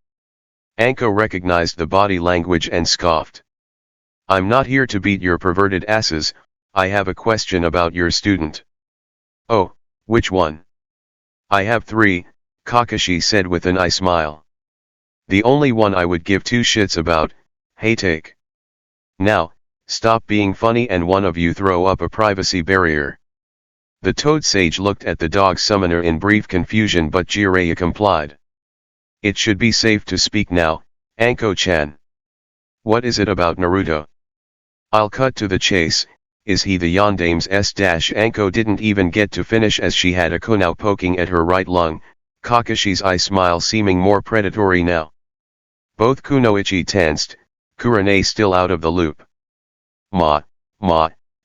Anko recognized the body language and scoffed. I'm not here to beat your perverted asses, I have a question about your student. Oh, which one? I have three, Kakashi said with an eye smile. The only one I would give two shits about, hey take. Now, stop being funny and one of you throw up a privacy barrier. The Toad Sage looked at the dog summoner in brief confusion, but Jiraiya complied. It should be safe to speak now, Anko-chan. What is it about Naruto? I'll cut to the chase, is he the Yondame's s-? Anko didn't even get to finish as she had a kunao poking at her right lung, Kakashi's eye smile seeming more predatory now. Both kunoichi tensed, Kurane still out of the loop. Ma,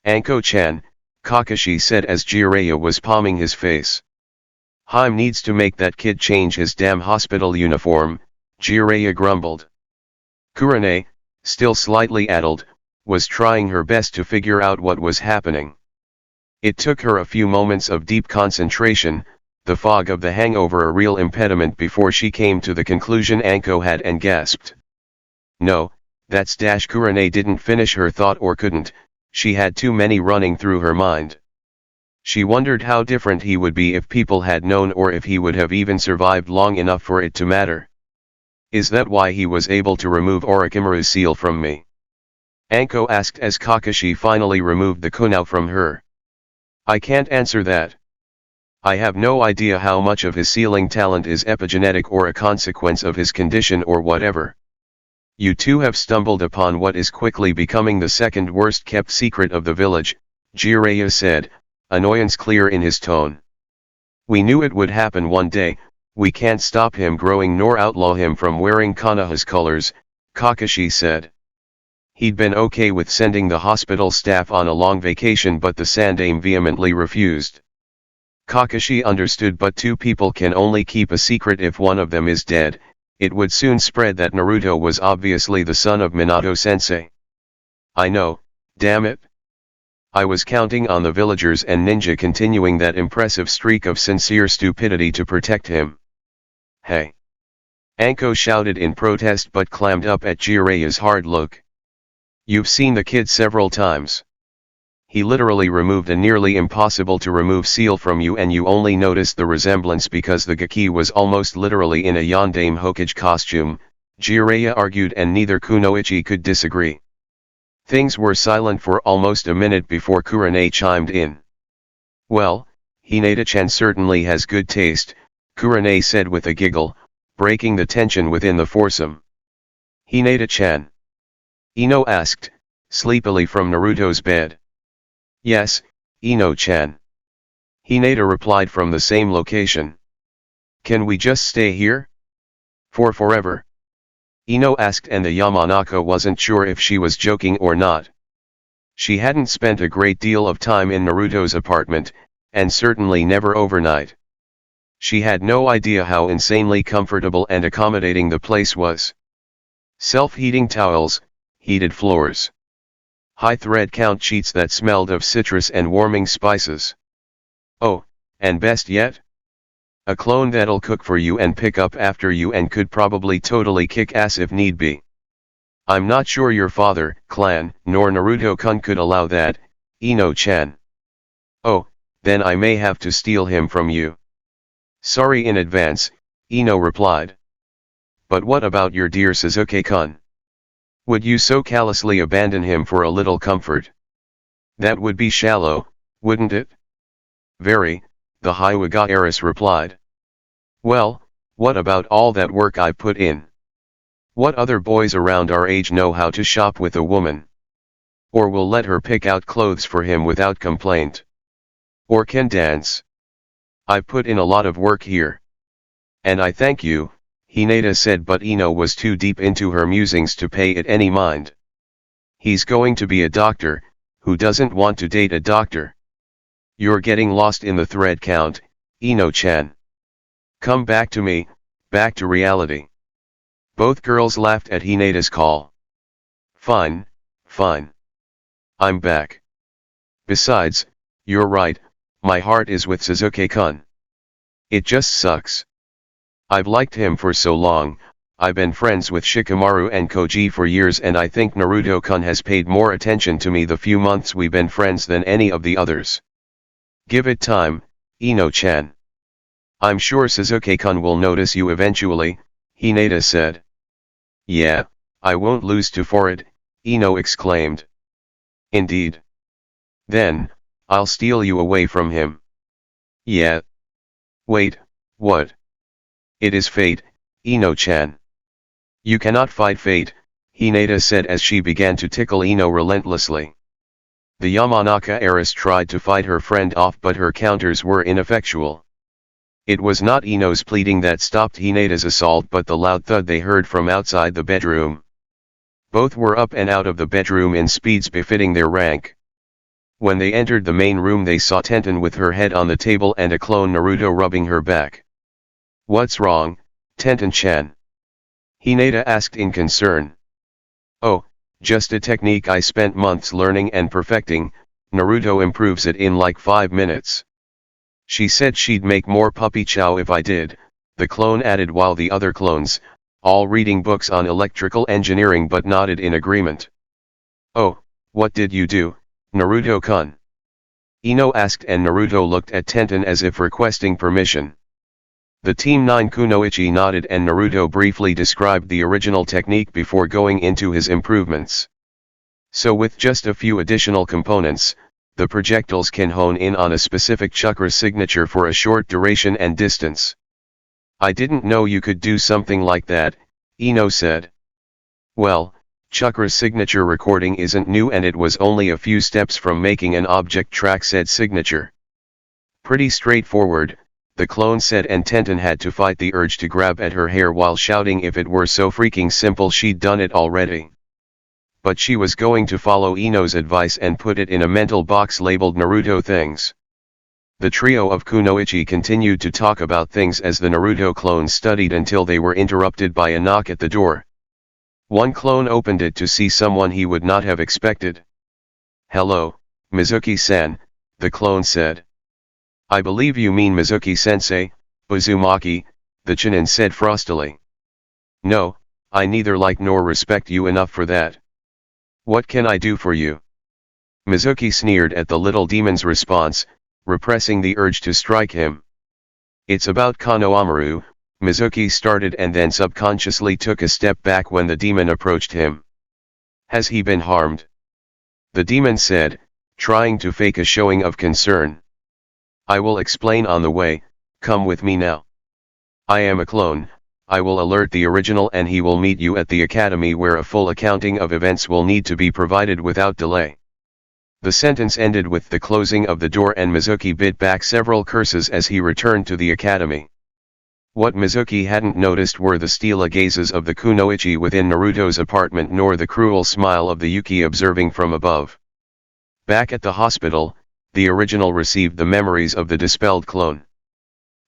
Anko-chan, Kakashi said as Jiraiya was palming his face. Haim needs to make that kid change his damn hospital uniform, Jiraiya grumbled. Kurane, still slightly addled, was trying her best to figure out what was happening. It took her a few moments of deep concentration, the fog of the hangover a real impediment, before she came to the conclusion Anko had and gasped. No, that's Kurane didn't finish her thought, or couldn't, she had too many running through her mind. She wondered how different he would be if people had known, or if he would have even survived long enough for it to matter. Is that why he was able to remove Orochimaru's seal from me? Anko asked as Kakashi finally removed the kunao from her. I can't answer that. I have no idea how much of his sealing talent is epigenetic or a consequence of his condition or whatever. You two have stumbled upon what is quickly becoming the second worst kept secret of the village, Jiraiya said, annoyance clear in his tone. We knew it would happen one day, we can't stop him growing nor outlaw him from wearing Konoha's colors, Kakashi said. He'd been okay with sending the hospital staff on a long vacation, but the Sandaime vehemently refused. Kakashi understood, but two people can only keep a secret if one of them is dead. It would soon spread that Naruto was obviously the son of Minato-sensei. I know, damn it. I was counting on the villagers and ninja continuing that impressive streak of sincere stupidity to protect him. Hey! Anko shouted in protest, but clammed up at Jiraiya's hard look. You've seen the kid several times. He literally removed a nearly impossible to remove seal from you, and you only noticed the resemblance because the Gaki was almost literally in a Yondaime Hokage costume, Jiraiya argued, and neither kunoichi could disagree. Things were silent for almost a minute before Kurane chimed in. Well, Hinata-chan certainly has good taste, Kurane said with a giggle, breaking the tension within the foursome. Hinata-chan? Ino asked, sleepily from Naruto's bed. Yes, Ino-chan. Hinata replied from the same location. Can we just stay here? For forever? Ino asked, and the Yamanaka wasn't sure if she was joking or not. She hadn't spent a great deal of time in Naruto's apartment, and certainly never overnight. She had no idea how insanely comfortable and accommodating the place was. Self-heating towels, heated floors. High thread count sheets that smelled of citrus and warming spices. Oh, and best yet? A clone that'll cook for you and pick up after you and could probably totally kick ass if need be. I'm not sure your father, clan, nor Naruto-kun could allow that, Ino-chan. Oh, then I may have to steal him from you. Sorry in advance, Ino replied. But what about your dear Sasuke-kun? Would you so callously abandon him for a little comfort? That would be shallow, wouldn't it? Very, the Hyuga heiress replied. Well, what about all that work I put in? What other boys around our age know how to shop with a woman? Or will let her pick out clothes for him without complaint? Or can dance? I put in a lot of work here. And I thank you, Hinata said, but Ino was too deep into her musings to pay it any mind. He's going to be a doctor, who doesn't want to date a doctor? You're getting lost in the thread count, Ino-chan. Come back to me, back to reality. Both girls laughed at Hinata's call. Fine, fine. I'm back. Besides, you're right, my heart is with Sasuke-kun. It just sucks. I've liked him for so long, I've been friends with Shikamaru and Koji for years, and I think Naruto-kun has paid more attention to me the few months we've been friends than any of the others. Give it time, Ino-chan. I'm sure Sasuke-kun will notice you eventually, Hinata said. Yeah, I won't lose to for it, Ino exclaimed. Indeed. Then, I'll steal you away from him. Yeah. Wait, what? It is fate, Ino-chan. You cannot fight fate, Hinata said as she began to tickle Ino relentlessly. The Yamanaka heiress tried to fight her friend off, but her counters were ineffectual. It was not Ino's pleading that stopped Hinata's assault, but the loud thud they heard from outside the bedroom. Both were up and out of the bedroom in speeds befitting their rank. When they entered the main room, they saw Tenten with her head on the table and a clone Naruto rubbing her back. What's wrong, Tenten-chan? Hinata asked in concern. Oh, just a technique I spent months learning and perfecting, Naruto improves it in like 5 minutes. She said she'd make more puppy chow if I did, the clone added, while the other clones, all reading books on electrical engineering, but nodded in agreement. Oh, what did you do, Naruto-kun? Ino asked, and Naruto looked at Tenten as if requesting permission. The Team 9 Kunoichi nodded, and Naruto briefly described the original technique before going into his improvements. So with just a few additional components, the projectiles can hone in on a specific chakra signature for a short duration and distance. I didn't know you could do something like that, Ino said. Well, chakra signature recording isn't new, and it was only a few steps from making an object track said signature. Pretty straightforward, the clone said, and Tenten had to fight the urge to grab at her hair while shouting if it were so freaking simple she'd done it already. But she was going to follow Ino's advice and put it in a mental box labeled Naruto things. The trio of Kunoichi continued to talk about things as the Naruto clones studied until they were interrupted by a knock at the door. One clone opened it to see someone he would not have expected. Hello, Mizuki-san, the clone said. I believe you mean Mizuki-sensei, Uzumaki, the Chunin said frostily. No, I neither like nor respect you enough for that. What can I do for you? Mizuki sneered at the little demon's response, repressing the urge to strike him. It's about Konohamaru, Mizuki started, and then subconsciously took a step back when the demon approached him. Has he been harmed? The demon said, trying to fake a showing of concern. I will explain on the way, come with me now. I am a clone, I will alert the original and he will meet you at the academy, where a full accounting of events will need to be provided without delay. The sentence ended with the closing of the door, and Mizuki bit back several curses as he returned to the academy. What Mizuki hadn't noticed were the steely gazes of the Kunoichi within Naruto's apartment, nor the cruel smile of the Yuki observing from above. Back at the hospital, the original received the memories of the dispelled clone.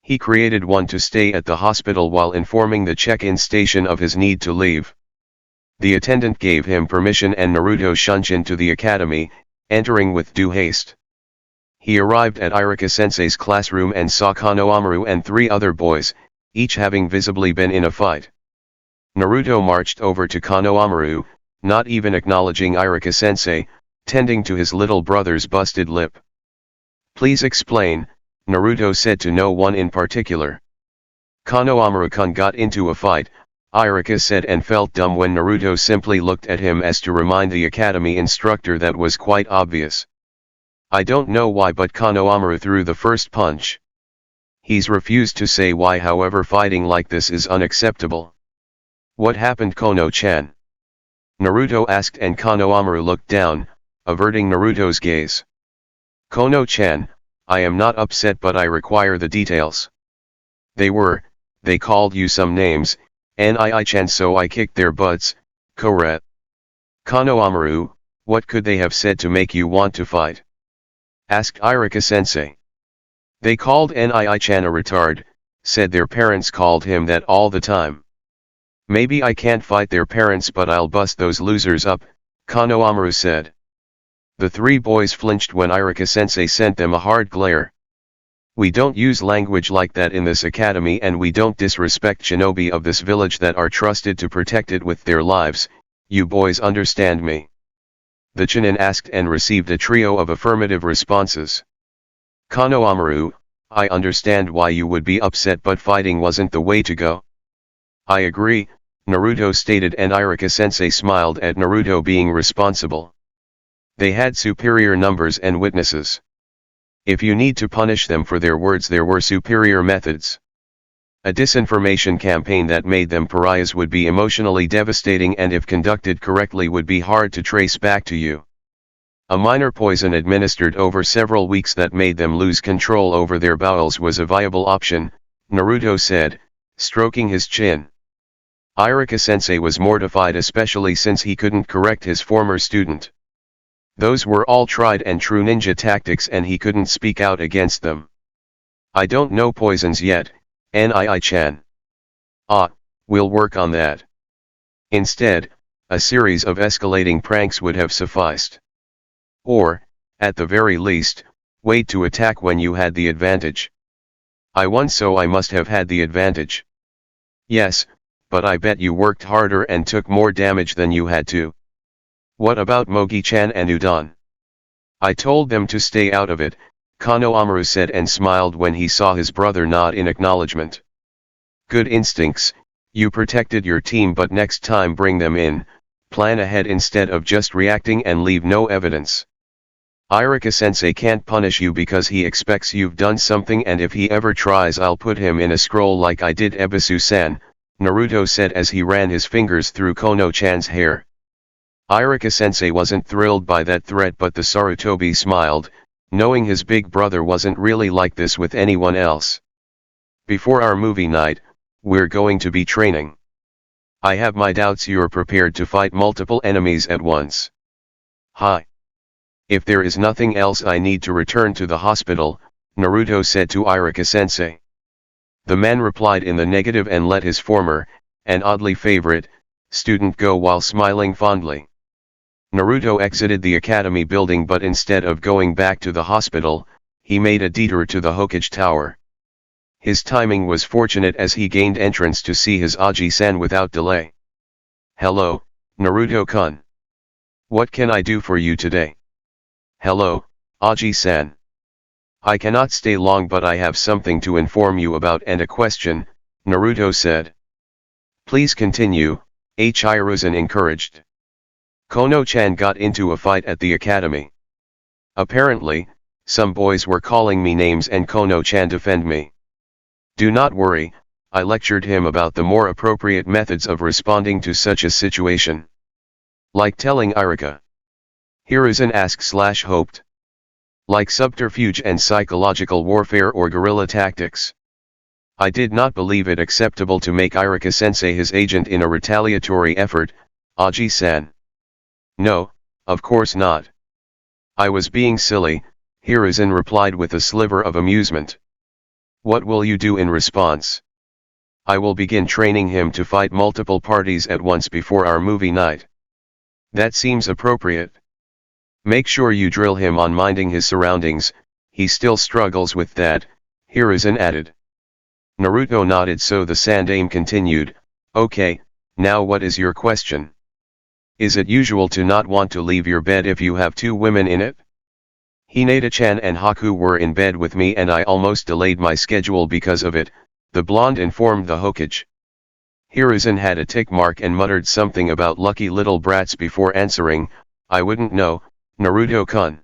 He created one to stay at the hospital while informing the check-in station of his need to leave. The attendant gave him permission and Naruto shunshin to the academy, entering with due haste. He arrived at Iruka-sensei's classroom and saw Konohamaru and 3 other boys, each having visibly been in a fight. Naruto marched over to Konohamaru, not even acknowledging Iruka-sensei, tending to his little brother's busted lip. "Please explain," Naruto said to no one in particular. "Konohamaru-kun got into a fight," Iruka said, and felt dumb when Naruto simply looked at him as to remind the academy instructor that was quite obvious. "I don't know why, but Konohamaru threw the first punch. He's refused to say why, however fighting like this is unacceptable." "What happened, Kono-chan?" Naruto asked, and Konohamaru looked down, averting Naruto's gaze. "Kono-chan, I am not upset, but I require the details. They called you some names, Nii-chan, so I kicked their butts, correct?" "Konohamaru, what could they have said to make you want to fight?" asked Iruka-sensei. "They called Nii-chan a retard, said their parents called him that all the time." "Maybe I can't fight their parents, but I'll bust those losers up," Konohamaru said. The 3 boys flinched when Iruka-sensei sent them a hard glare. "We don't use language like that in this academy, and we don't disrespect shinobi of this village that are trusted to protect it with their lives, you boys understand me?" The Chunin asked and received a trio of affirmative responses. "Konohamaru, I understand why you would be upset, but fighting wasn't the way to go." "I agree," Naruto stated, and Iruka-sensei smiled at Naruto being responsible. They had superior numbers and witnesses. If you need to punish them for their words, there were superior methods. A disinformation campaign that made them pariahs would be emotionally devastating, and if conducted correctly would be hard to trace back to you. A minor poison administered over several weeks that made them lose control over their bowels was a viable option, Naruto said, stroking his chin. Iruka-sensei was mortified, especially since he couldn't correct his former student. Those were all tried and true ninja tactics, and he couldn't speak out against them. "I don't know poisons yet, Nii-chan." "Ah, we'll work on that." Instead, a series of escalating pranks would have sufficed. Or, at the very least, wait to attack when you had the advantage. "I won, so I must have had the advantage." "Yes, but I bet you worked harder and took more damage than you had to." "What about Mogi-chan and Udon?" "I told them to stay out of it," Konohamaru said, and smiled when he saw his brother nod in acknowledgement. "Good instincts, you protected your team, but next time bring them in, plan ahead instead of just reacting and leave no evidence. Iruka-sensei can't punish you because he expects you've done something, and if he ever tries, I'll put him in a scroll like I did Ebisu-san," Naruto said as he ran his fingers through Kono-chan's hair. Iruka-sensei wasn't thrilled by that threat, but the Sarutobi smiled, knowing his big brother wasn't really like this with anyone else. "Before our movie night, we're going to be training. I have my doubts you're prepared to fight multiple enemies at once." "Hi. If there is nothing else, I need to return to the hospital," Naruto said to Iruka-sensei. The man replied in the negative and let his former, and oddly favorite, student go while smiling fondly. Naruto exited the academy building, but instead of going back to the hospital, he made a detour to the Hokage Tower. His timing was fortunate as he gained entrance to see his Aji-san without delay. "Hello, Naruto-kun. What can I do for you today?" "Hello, Aji-san. I cannot stay long, but I have something to inform you about and a question," Naruto said. "Please continue," Hiruzen encouraged. "Kono-chan got into a fight at the academy. Apparently, some boys were calling me names and Kono-chan defended me. Do not worry, I lectured him about the more appropriate methods of responding to such a situation." "Like telling Iruka?" Hiruzen asked/hoped. "Like subterfuge and psychological warfare or guerrilla tactics. I did not believe it acceptable to make Iruka-sensei his agent in a retaliatory effort, Aji-san." "No, of course not. I was being silly, Hiruzen replied with a sliver of amusement. What will you do in response? I will begin training him to fight multiple parties at once before our movie night. That seems appropriate. Make sure you drill him on minding his surroundings, he still struggles with that, Hiruzen added. Naruto nodded, so the Sandaime continued, okay, now what is your question? Is it usual to not want to leave your bed if you have two women in it? Hinata-chan and Haku were in bed with me and I almost delayed my schedule because of it, the blonde informed the Hokage. Hiruzen had a tick mark and muttered something about lucky little brats before answering, I wouldn't know, Naruto-kun.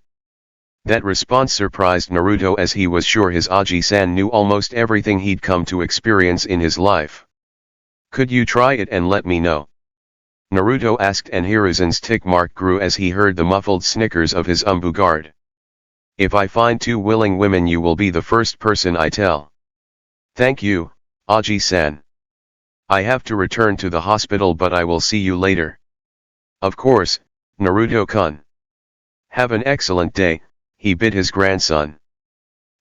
That response surprised Naruto, as he was sure his Aji-san knew almost everything he'd come to experience in his life. Could you try it and let me know? Naruto asked, and Hiruzen's tick mark grew as he heard the muffled snickers of his guard. If I find two willing women, you will be the first person I tell. Thank you, Aji-san. I have to return to the hospital, but I will see you later. Of course, Naruto-kun. Have an excellent day, he bid his grandson.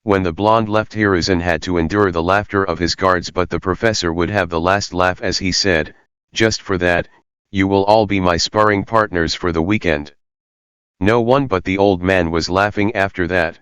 When the blonde left, Hiruzen had to endure the laughter of his guards, but the professor would have the last laugh as he said, just for that, you will all be my sparring partners for the weekend. No one but the old man was laughing after that.